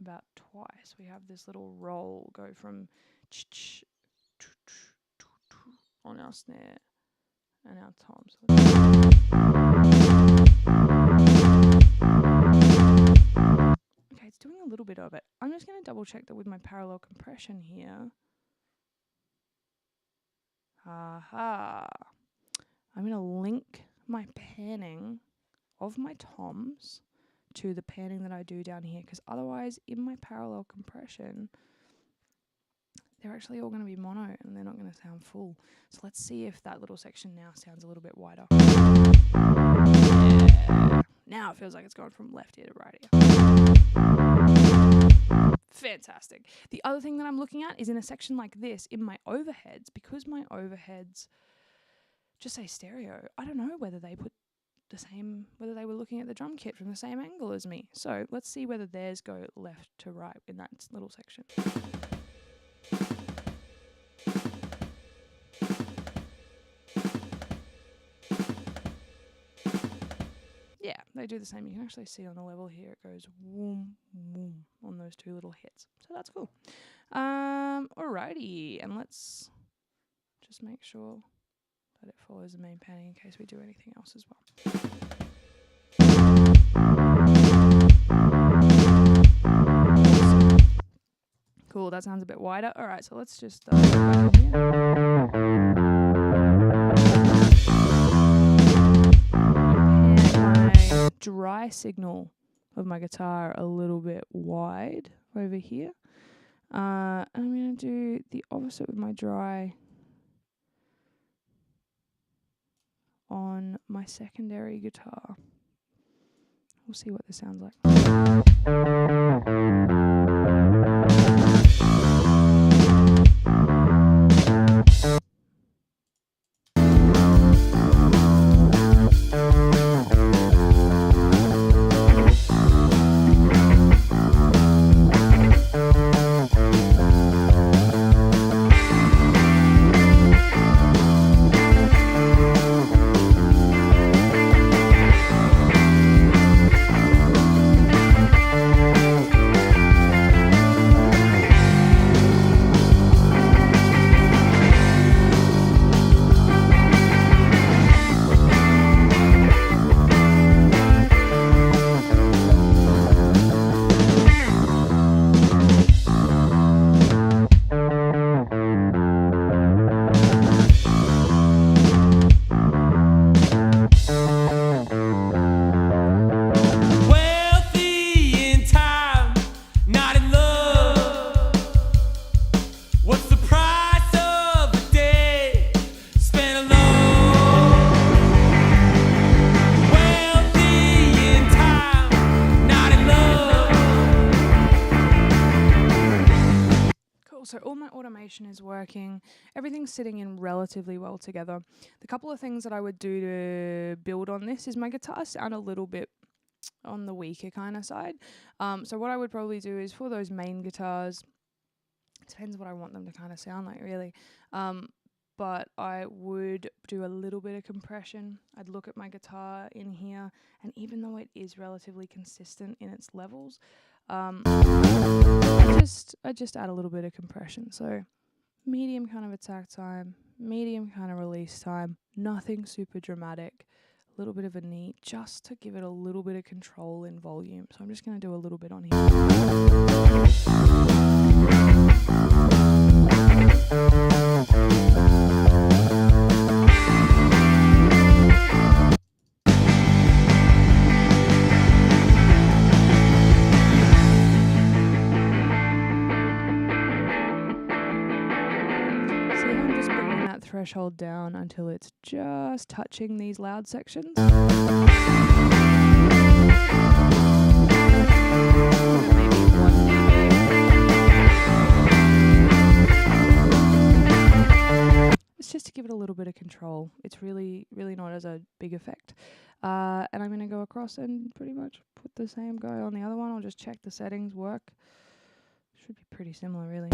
About twice. We have this little roll go from on our snare and our toms. Okay, it's doing a little bit of it. I'm just going to double check that with my parallel compression here. Aha. I'm going to link my panning of my toms to the panning that I do down here, because otherwise in my parallel compression they're actually all going to be mono and they're not going to sound full. So let's see if that little section now sounds a little bit wider. Yeah. Now it feels like it's going from left ear to right ear. Fantastic. The other thing that I'm looking at is in a section like this, in my overheads, because my overheads just say stereo, I don't know whether they put the same, whether they were looking at the drum kit from the same angle as me. So let's see whether theirs go left to right in that little section. Yeah, they do the same. You can actually see on the level here it goes woom, woom on those two little hits. So that's cool. Alrighty, and let's just make sure that it follows the main panning in case we do anything else as well. Cool, that sounds a bit wider. Alright, so let's just go back in here. Pan my dry signal of my guitar a little bit wide over here. And I'm going to do the opposite with my dry on my secondary guitar. We'll see what this sounds like. automation is working. Everything's sitting in relatively well together. The couple of things that I would do to build on this is my guitar sound a little bit on the weaker kind of side. So what I would probably do is for those main guitars, it depends what I want them to kind of sound like, really. But I would do a little bit of compression. I'd look at my guitar in here, and even though it is relatively consistent in its levels, I just add a little bit of compression. So medium kind of attack time, medium kind of release time, nothing super dramatic, a little bit of a knee, just to give it a little bit of control in volume. So I'm just going to do a little bit on here. Threshold down until it's just touching these loud sections. It's just to give it a little bit of control. It's really, really not as a big effect. And I'm going to go across and pretty much put the same guy on the other one. I'll just check the settings work. Should be pretty similar, really.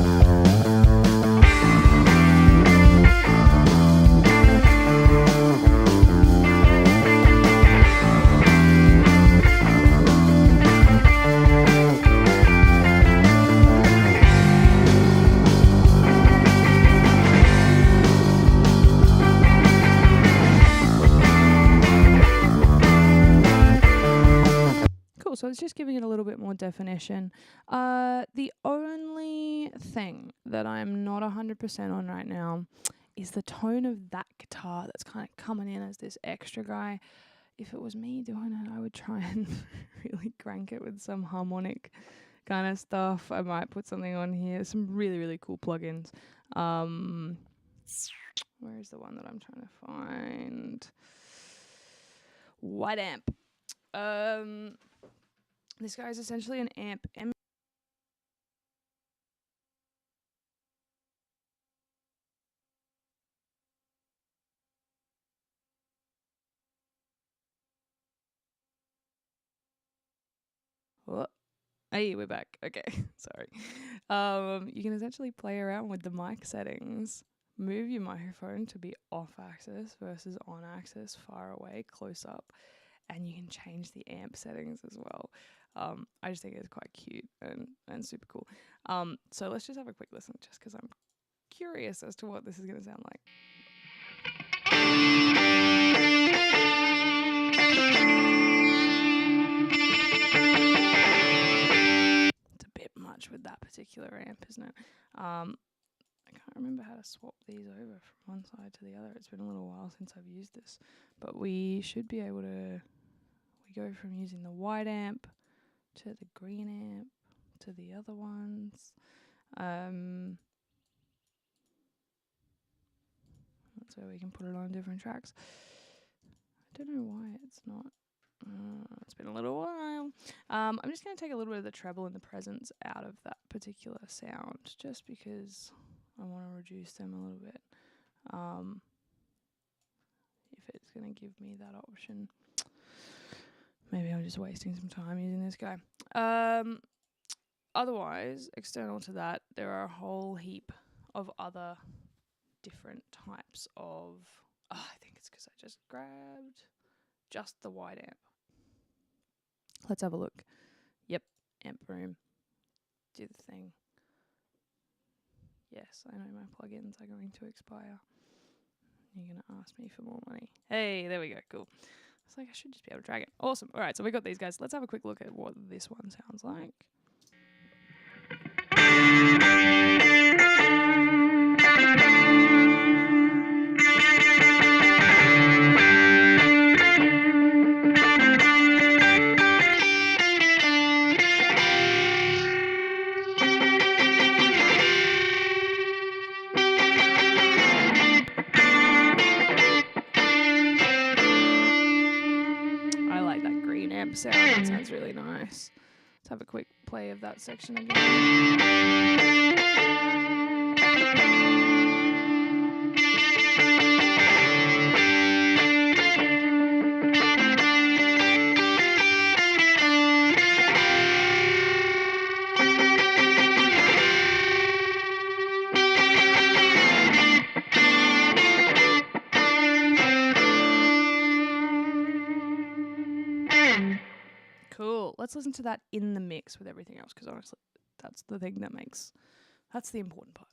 So it's just giving it a little bit more definition. The only thing that I'm not 100% on right now is the tone of that guitar that's kind of coming in as this extra guy. If it was me doing it, I would try and really crank it with some harmonic kind of stuff. I might put something on here. Some really, really cool plugins. Where is the one that I'm trying to find? White amp. This guy is essentially an amp. What? Hey, we're back. Okay, sorry. You can essentially play around with the mic settings. Move your microphone to be off axis versus on axis, far away, close up. And you can change the amp settings as well. I just think it's quite cute and super cool. So let's just have a quick listen, just because I'm curious as to what this is going to sound like. It's a bit much with that particular amp, isn't it? I can't remember how to swap these over from one side to the other. It's been a little while since I've used this. But we should be able to... We go from using the white amp to the green amp to the other ones. That's where we can put it on different tracks. I don't know why it's not. It's been a little while. I'm just going to take a little bit of the treble and the presence out of that particular sound, just because I want to reduce them a little bit. If it's going to give me that option. Maybe I'm just wasting some time using this guy. Otherwise, external to that, there are a whole heap of other different types of... I think it's because I just grabbed just the white amp. Let's have a look. Yep, amp room. Do the thing. Yes, I know my plugins are going to expire. You're going to ask me for more money. Hey, there we go. Cool. It's like I should just be able to drag it. Awesome. All right, so we got these guys. Let's have a quick look at what this one sounds like. Sound. That sounds really nice. Let's have a quick play of that section again. Cool. Let's listen to that in the mix with everything else, because honestly, that's the thing that's the important part.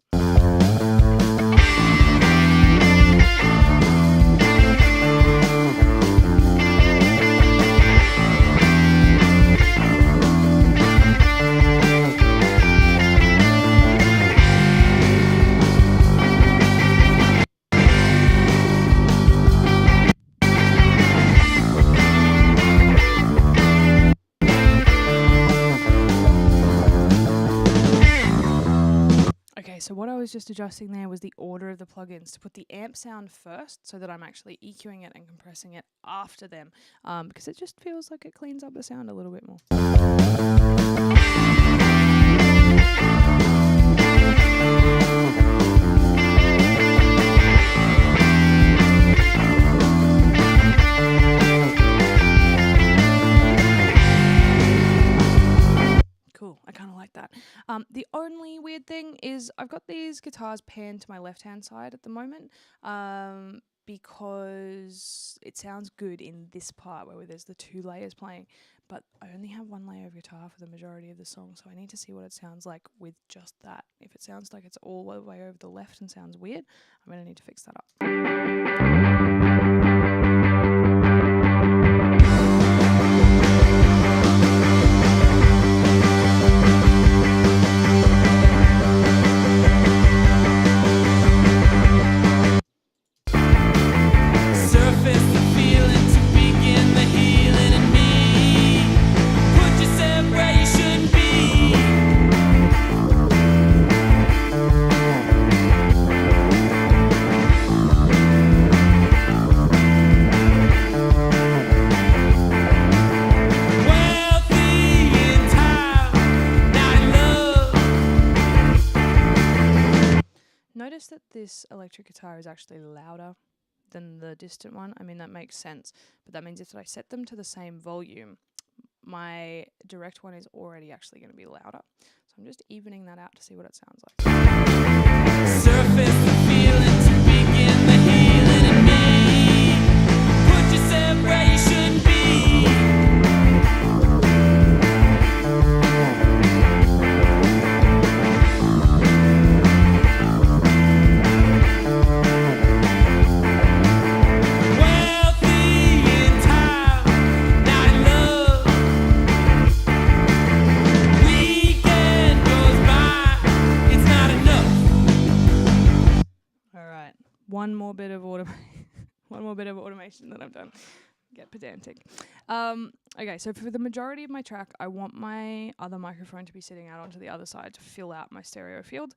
Okay, so what I was just adjusting there was the order of the plugins to put the amp sound first, so that I'm actually EQing it and compressing it after them, because it just feels like it cleans up the sound a little bit more. Cool, I kind of like that. The only weird thing is I've got these guitars panned to my left-hand side at the moment, because it sounds good in this part where there's the two layers playing, but I only have one layer of guitar for the majority of the song, so I need to see what it sounds like with just that. If it sounds like it's all the way over the left and sounds weird, I'm going to need to fix that up. Notice that this electric guitar is actually louder than the distant one. I mean, that makes sense, but that means if I set them to the same volume, my direct one is already actually going to be louder. So I'm just evening that out to see what it sounds like. Surface the feeling to begin the healing in me. Put yourself where you shouldn't be. One more bit of automation that I've done. Get pedantic. Okay, so for the majority of my track, I want my other microphone to be sitting out onto the other side to fill out my stereo field.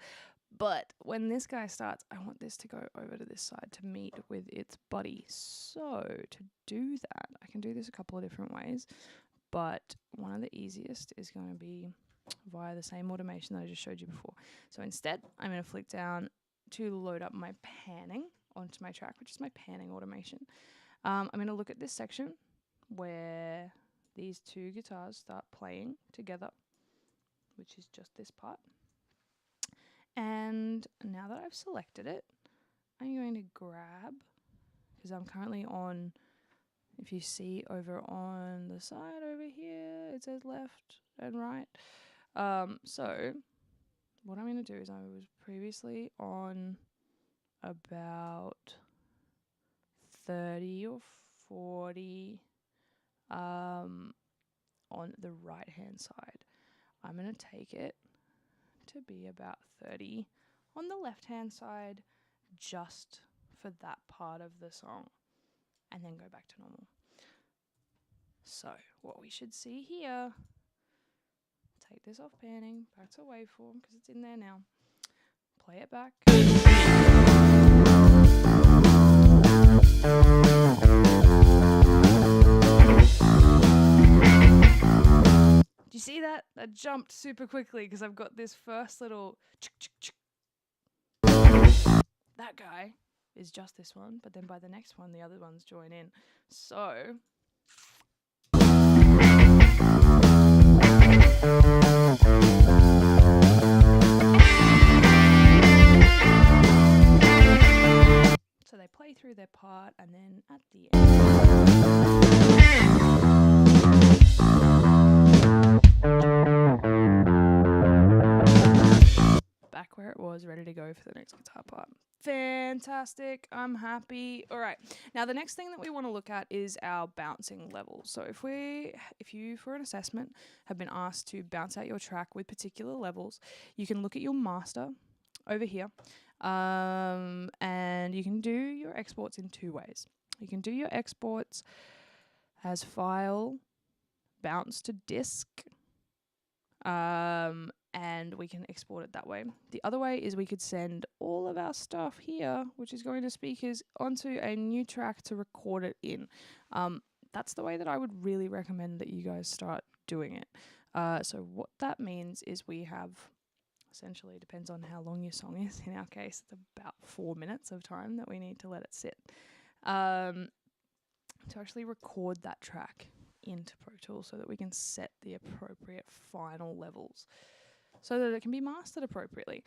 But when this guy starts, I want this to go over to this side to meet with its buddy. So to do that, I can do this a couple of different ways, but one of the easiest is going to be via the same automation that I just showed you before. So instead, I'm going to flick down to load up my panning onto my track, which is my panning automation. I'm going to look at this section where these two guitars start playing together, which is just this part. And now that I've selected it, I'm going to grab, because I'm currently on, if you see over on the side over here, it says left and right. So what I'm going to do is I was previously on about 30 or 40 on the right hand side. I'm going to take it to be about 30 on the left hand side just for that part of the song, and then go back to normal. So what we should see here, take this off panning, back to waveform because it's in there now. Play it back. Do you see that? That jumped super quickly because I've got this first little That guy is just this one, but then by the next one, the other ones join in. So they play through their part, and then at the end, back where it was, ready to go for the next guitar part. Fantastic. I'm happy. All right. Now, the next thing that we want to look at is our bouncing levels. So if you, for an assessment, have been asked to bounce out your track with particular levels, you can look at your master over here. And you can do your exports in two ways. You can do your exports as file, bounce to disk, and we can export it that way. The other way is we could send all of our stuff here, which is going to speakers, onto a new track to record it in. That's the way that I would really recommend that you guys start doing it. So what that means is we have, essentially, depends on how long your song is. In our case, it's about 4 minutes of time that we need to let it sit to actually record that track into Pro Tools so that we can set the appropriate final levels so that it can be mastered appropriately.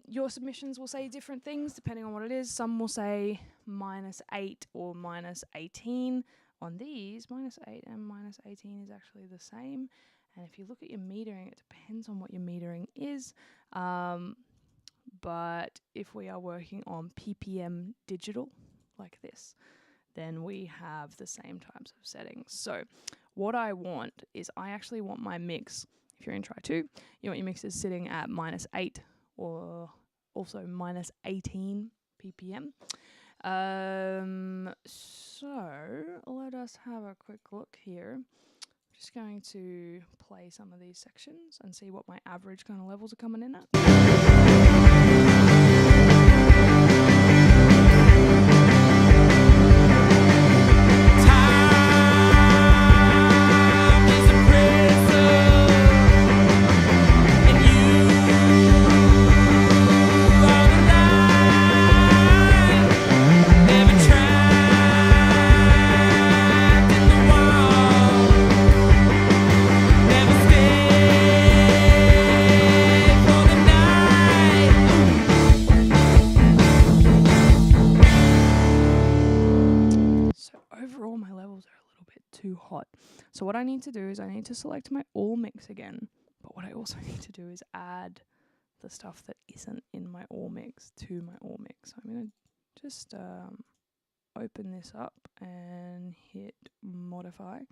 Your submissions will say different things depending on what it is. Some will say -8 or -18. On these, -8 and -18 is actually the same. And if you look at your metering, it depends on what your metering is. But if we are working on PPM digital, like this, then we have the same types of settings. So what I want is I actually want my mix, if you're in try 2, you want your mixes sitting at -8 or also -18 ppm. So let us have a quick look here. Just going to play some of these sections and see what my average kind of levels are coming in at. Hot. So what I need to do is I need to select my all mix again, but what I also need to do is add the stuff that isn't in my all mix to my all mix. So I'm going to just open this up and hit modify.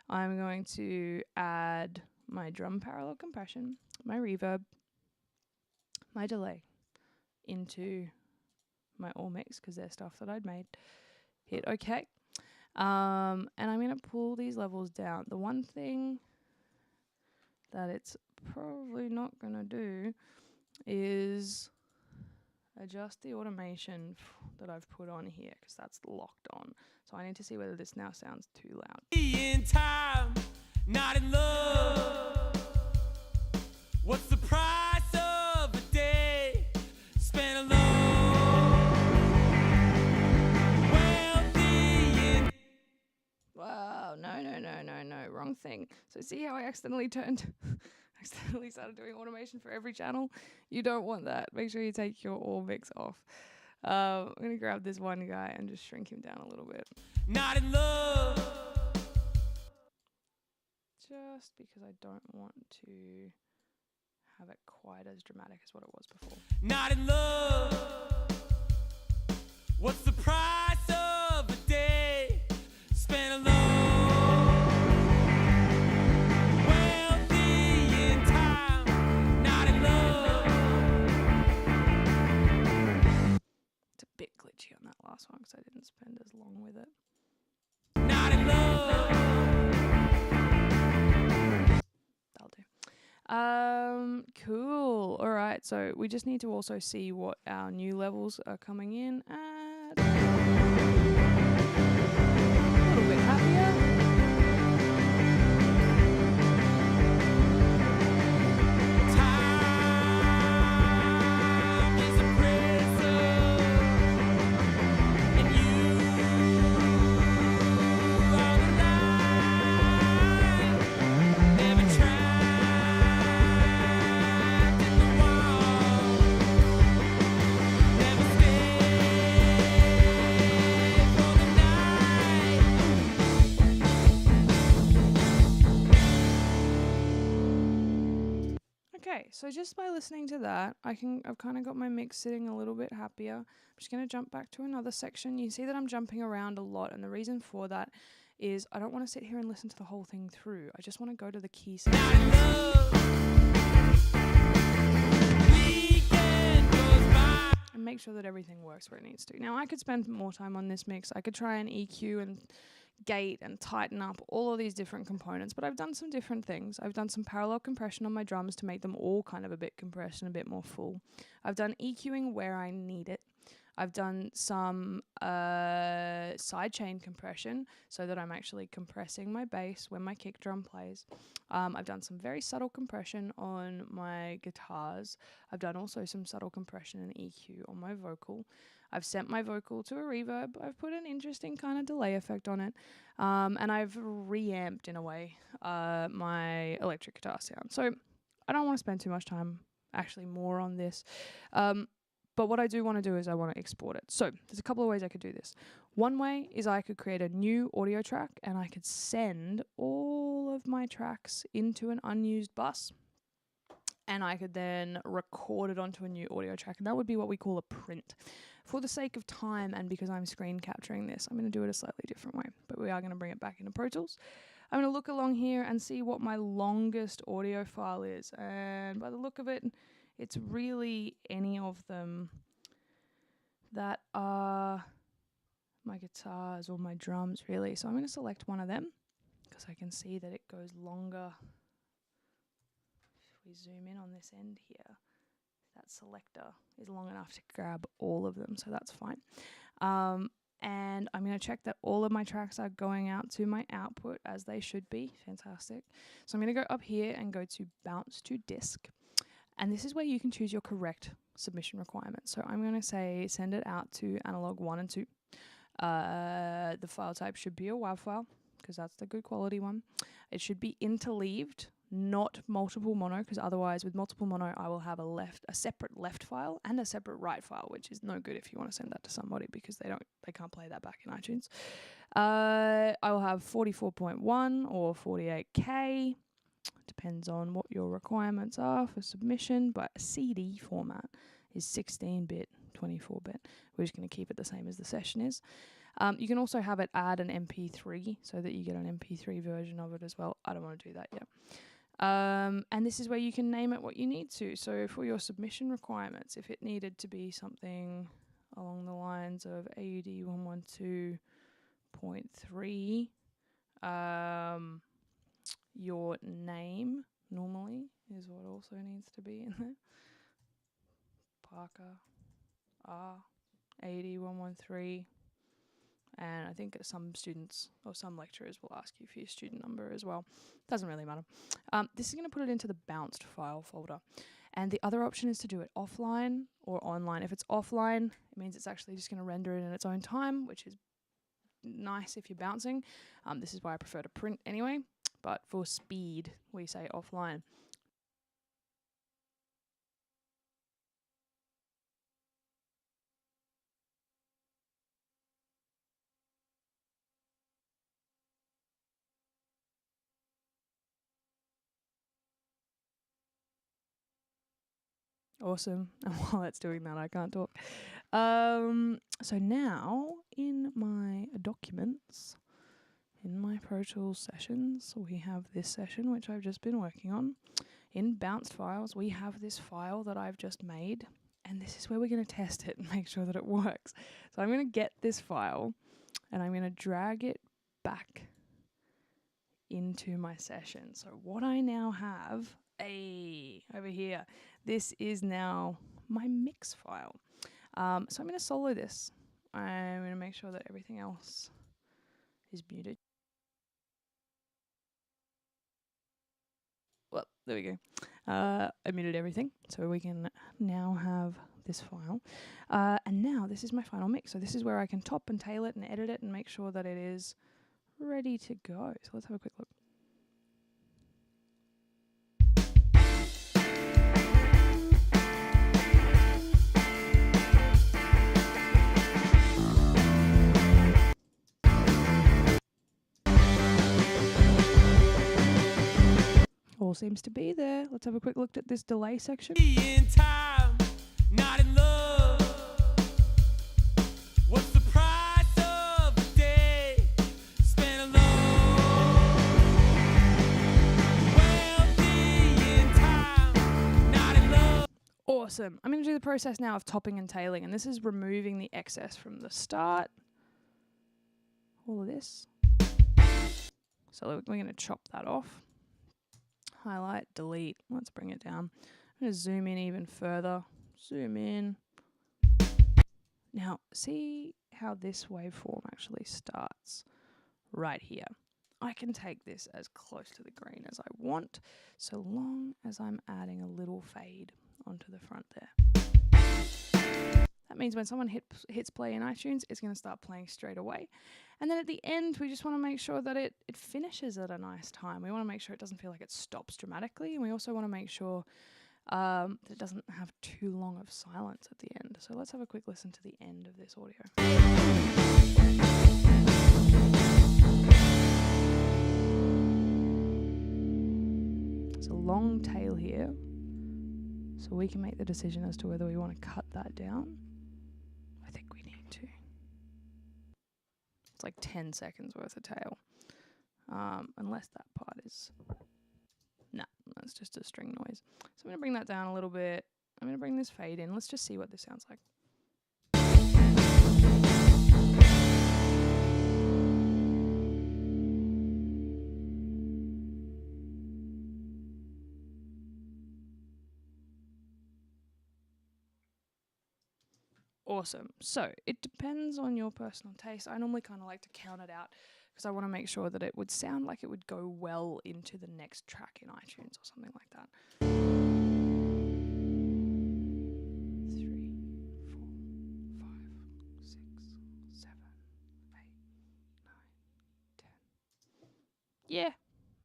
I'm going to add my drum parallel compression, my reverb, my delay into my all mix because they're stuff that I'd made. Hit OK. And I'm going to pull these levels down. The one thing that it's probably not going to do is adjust the automation that I've put on here because that's locked on. So I need to see whether this now sounds too loud. In time, not in love. What's the price of a day spent alone? Wow, no, wrong thing. So see how I accidentally started doing automation for every channel? You don't want that. Make sure you take your all mix off. I'm going to grab this one guy and just shrink him down a little bit. Not in love. Just because I don't want to have it quite as dramatic as what it was before. Not in love. What's the price of a day spent alone? Wealthy in time, not in love. It's a bit glitchy on that last one because I didn't spend as long with it. Not in love. That'll do. Cool. All right. So we just need to also see what our new levels are coming in at. A little bit happier. Time is a prison. Okay, so just by listening to that, I've kind of got my mix sitting a little bit happier. I'm just going to jump back to another section. You see that I'm jumping around a lot, and the reason for that is I don't want to sit here and listen to the whole thing through. I just want to go to the key section and make sure that everything works where it needs to. Now, I could spend more time on this mix. I could try and EQ and gate and tighten up all of these different components, but I've done some different things. I've done some parallel compression on my drums to make them all kind of a bit compressed and a bit more full. I've done EQing where I need it. I've done some sidechain compression so that I'm actually compressing my bass when my kick drum plays. I've done some very subtle compression on my guitars. I've done also some subtle compression and EQ on my vocal. I've sent my vocal to a reverb. I've put an interesting kind of delay effect on it. And I've reamped, in a way, my electric guitar sound. So I don't want to spend too much time actually more on this. But what I do want to do is I want to export it. So there's a couple of ways I could do this. One way is I could create a new audio track and I could send all of my tracks into an unused bus. And I could then record it onto a new audio track. And that would be what we call a print. For the sake of time and because I'm screen capturing this, I'm going to do it a slightly different way. But we are going to bring it back into Pro Tools. I'm going to look along here and see what my longest audio file is. And by the look of it, it's really any of them that are my guitars or my drums, really. So I'm going to select one of them because I can see that it goes longer. If we zoom in on this end here, that selector is long enough to grab all of them, so that's fine. And I'm going to check that all of my tracks are going out to my output as they should be. Fantastic. So I'm going to go up here and go to Bounce to Disk. And this is where you can choose your correct submission requirement. So I'm going to say send it out to analog 1 and 2. The file type should be a WAV file because that's the good quality one. It should be interleaved, not multiple mono, because otherwise with multiple mono I will have a separate left file and a separate right file, which is no good if you want to send that to somebody because they can't play that back in iTunes. I will have 44.1 or 48K. Depends on what your requirements are for submission, but a CD format is 16-bit, 24-bit. We're just going to keep it the same as the session is. You can also have it add an MP3 so that you get an MP3 version of it as well. I don't want to do that yet. And this is where you can name it what you need to. So for your submission requirements, if it needed to be something along the lines of AUD 112.3, your name normally is what also needs to be in there. Parker R 80113, and I think some students or some lecturers will ask you for your student number as well. Doesn't really matter. This is going to put it into the bounced file folder, and the other option is to do it offline or online. If it's offline, it means it's actually just going to render it in its own time, which is nice if you're bouncing. This is why I prefer to print anyway. But for speed, we say offline. Awesome. And while it's doing that, I can't talk. So now, in my documents, in my Pro Tools sessions, we have this session, which I've just been working on. In bounced files, we have this file that I've just made, and this is where we're going to test it and make sure that it works. So I'm going to get this file, and I'm going to drag it back into my session. So what I now have, over here, this is now my mix file. So I'm going to solo this. I'm going to make sure that everything else is muted. Well, there we go. I muted everything, so we can now have this file. And now this is my final mix. So this is where I can top and tail it and edit it and make sure that it is ready to go. So let's have a quick look. all seems to be there. Let's have a quick look at this delay section. In time, not in love. What's the price of a day spent alone? Wealthy in time, not in love. Awesome. I'm going to do the process now of topping and tailing, and this is removing the excess from the start. All of this. So we're going to chop that off. Highlight, delete. Let's bring it down. I'm going to zoom in even further. Zoom in. Now, see how this waveform actually starts right here. I can take this as close to the green as I want, so long as I'm adding a little fade onto the front there. That means when someone hits play in iTunes, it's going to start playing straight away. And then at the end, we just want to make sure that it finishes at a nice time. We want to make sure it doesn't feel like it stops dramatically. And we also want to make sure that it doesn't have too long of silence at the end. So let's have a quick listen to the end of this audio. It's a long tail here. So we can make the decision as to whether we want to cut that down. I think we need to. It's like 10 seconds worth of tail. Unless that part is... Nah, that's just a string noise. So I'm going to bring that down a little bit. I'm going to bring this fade in. Let's just see what this sounds like. Awesome. So it depends on your personal taste. I normally kind of like to count it out because I want to make sure that it would sound like it would go well into the next track in iTunes or something like that. 3, 4, 5, 6, 7, 8, 9, 10. Yeah.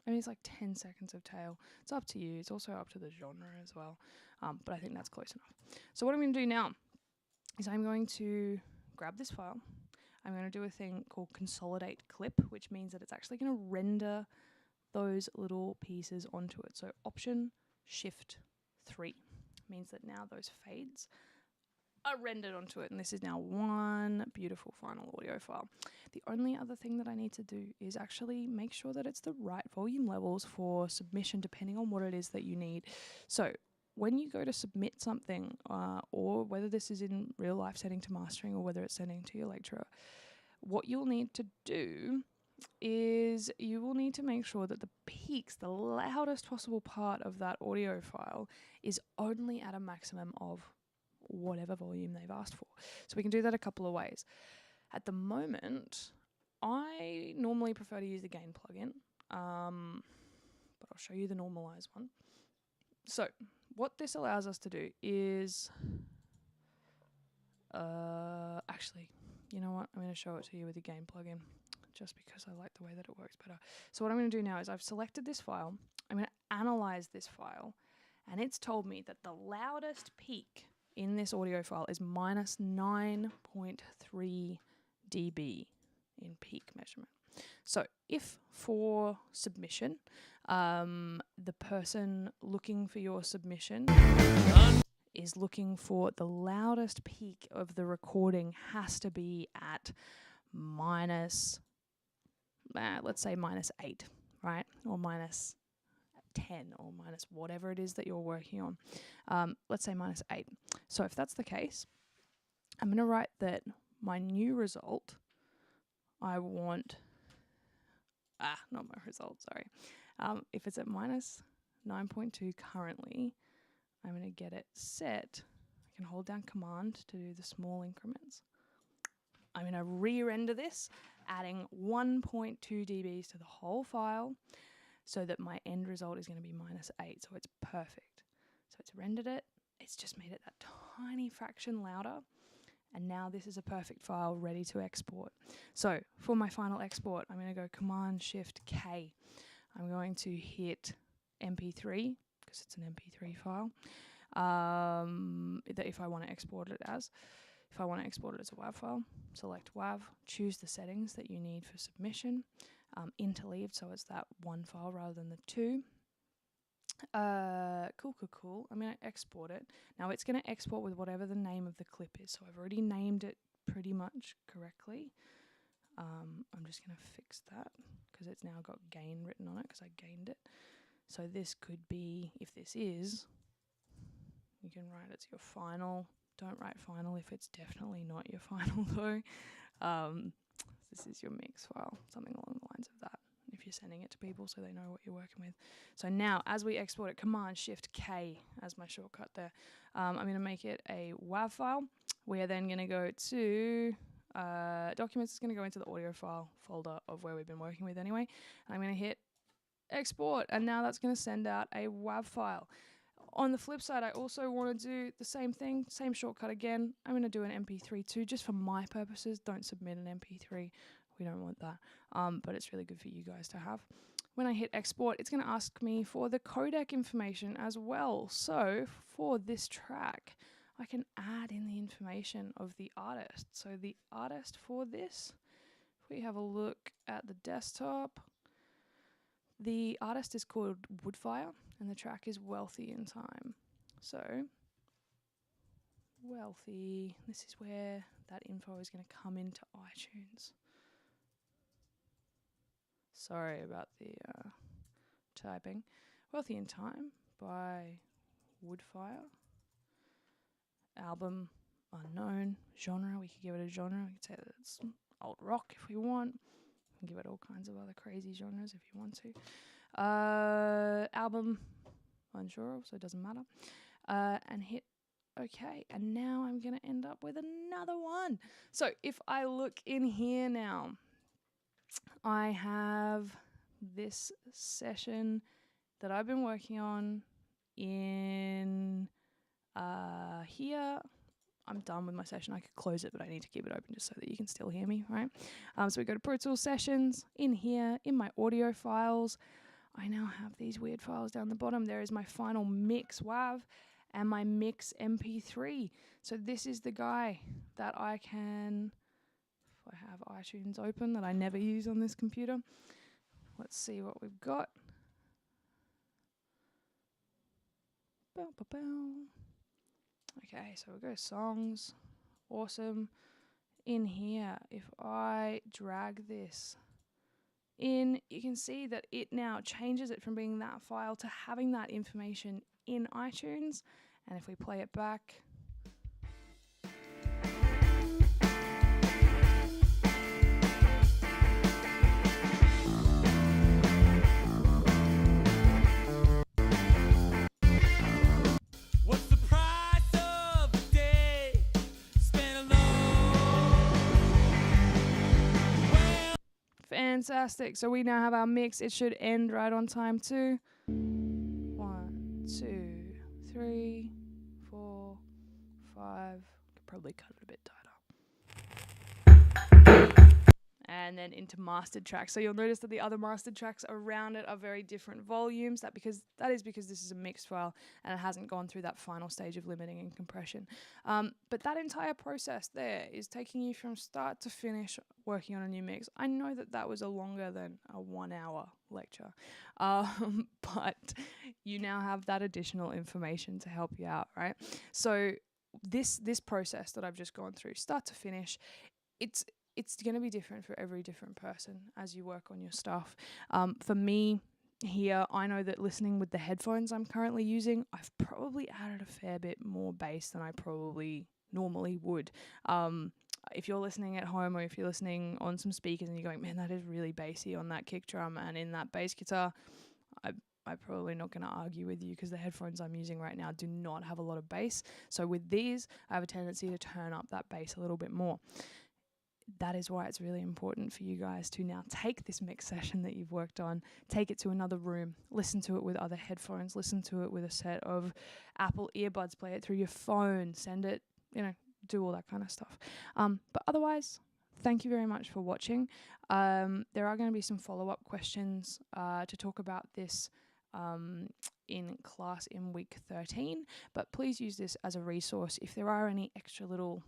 I mean, it's like 10 seconds of tail. It's up to you. It's also up to the genre as well. But I think that's close enough. So what I'm going to do now is I'm going to grab this file. I'm going to do a thing called consolidate clip, which means that it's actually going to render those little pieces onto it. So Option Shift 3 means that now those fades are rendered onto it, and this is now one beautiful final audio file. The only other thing that I need to do is actually make sure that it's the right volume levels for submission, depending on what it is that you need. So when you go to submit something, or whether this is in real life sending to mastering or whether it's sending to your lecturer, what you'll need to do is you will need to make sure that the peaks, the loudest possible part of that audio file, is only at a maximum of whatever volume they've asked for. So we can do that a couple of ways. At the moment, I normally prefer to use the gain plugin, but I'll show you the normalized one. So what this allows us to do is, actually, you know what? I'm going to show it to you with the gain plugin just because I like the way that it works better. So what I'm going to do now is I've selected this file. I'm going to analyze this file, and it's told me that the loudest peak in this audio file is minus 9.3 dB in peak measurement. So if for submission, the person looking for your submission is looking for the loudest peak of the recording has to be at minus, let's say minus 8, right? Or minus 10 or minus whatever it is that you're working on. Let's say minus 8. So if that's the case, I'm going to write that my new result, I want, not my result, sorry. If it's at minus 9.2 currently, I'm going to get it set. I can hold down Command to do the small increments. I'm going to re-render this, adding 1.2 dBs to the whole file so that my end result is going to be minus 8. So it's perfect. So it's rendered it. It's just made it that tiny fraction louder. And now this is a perfect file ready to export. So for my final export, I'm going to go Command-Shift-K. I'm going to hit MP3 because it's an MP3 file. That if I want to export it as. If I want to export it as a WAV file, select WAV, choose the settings that you need for submission, interleaved, so it's that one file rather than the two. Cool. I'm going to export it. Now it's going to export with whatever the name of the clip is. So I've already named it pretty much correctly. I'm just going to fix that because it's now got gain written on it because I gained it. So this could be, if this is, you can write it's your final. Don't write final if it's definitely not your final though. This is your mix file, something along the lines of that, if you're sending it to people so they know what you're working with. So now, as we export it, Command-Shift-K as my shortcut there. I'm going to make it a WAV file. We are then going to go to Documents. It's going to go into the audio file folder of where we've been working with anyway. And I'm going to hit Export, and now that's going to send out a WAV file. On the flip side, I also want to do the same thing, same shortcut again. I'm going to do an MP3 too, just for my purposes. Don't submit an MP3. We don't want that. But it's really good for you guys to have. When I hit export, it's going to ask me for the codec information as well. So for this track, I can add in the information of the artist. So the artist for this, if we have a look at the desktop, the artist is called Woodfire, and the track is Wealthy in Time. So, Wealthy, this is where that info is going to come into iTunes. Sorry about the typing. Wealthy in Time by Woodfire. Album, unknown. Genre, we could give it a genre. We could say that it's alt rock if we want. We can give it all kinds of other crazy genres if you want to. Album, unsure, so it doesn't matter. And hit OK. And now I'm going to end up with another one. So if I look in here now, I have this session that I've been working on in here. I'm done with my session. I could close it, but I need to keep it open just so that you can still hear me, right? So we go to Pro Tools Sessions. In here, in my audio files, I now have these weird files down the bottom. There is my final mix WAV and my mix MP3. So this is the guy that I can, if I have iTunes open that I never use on this computer. Let's see what we've got. Bow, bow, bow. Okay, so we'll go songs. Awesome. In here, if I drag this in, you can see that it now changes it from being that file to having that information in iTunes. And if we play it back, What's the price of a day spent alone? Well, fantastic. So we now have our mix. It should end right on time too. 1, 2, 3, 4, 5. Could probably cut it a bit tighter. And then into mastered tracks. So you'll notice that the other mastered tracks around it are very different volumes. That is because this is a mixed file and it hasn't gone through that final stage of limiting and compression. But that entire process there is taking you from start to finish working on a new mix. I know that that was a longer than a 1 hour lecture, but you now have that additional information to help you out, right? So this process that I've just gone through, start to finish, it's going to be different for every different person as you work on your stuff. For me here, I know that listening with the headphones I'm currently using, I've probably added a fair bit more bass than I probably normally would. If you're listening at home or if you're listening on some speakers and you're going, man, that is really bassy on that kick drum and in that bass guitar, I'm probably not going to argue with you because the headphones I'm using right now do not have a lot of bass. So with these, I have a tendency to turn up that bass a little bit more. That is why it's really important for you guys to now take this mix session that you've worked on, take it to another room, listen to it with other headphones, listen to it with a set of Apple earbuds, play it through your phone, send it, do all that kind of stuff. But otherwise, thank you very much for watching. There are going to be some follow-up questions to talk about this in class in week 13, but please use this as a resource. If there are any extra little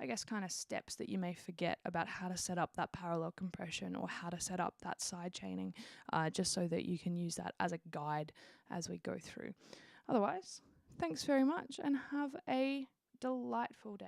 I guess, kind of steps that you may forget about how to set up that parallel compression or how to set up that side chaining, just so that you can use that as a guide as we go through. Otherwise, thanks very much and have a delightful day.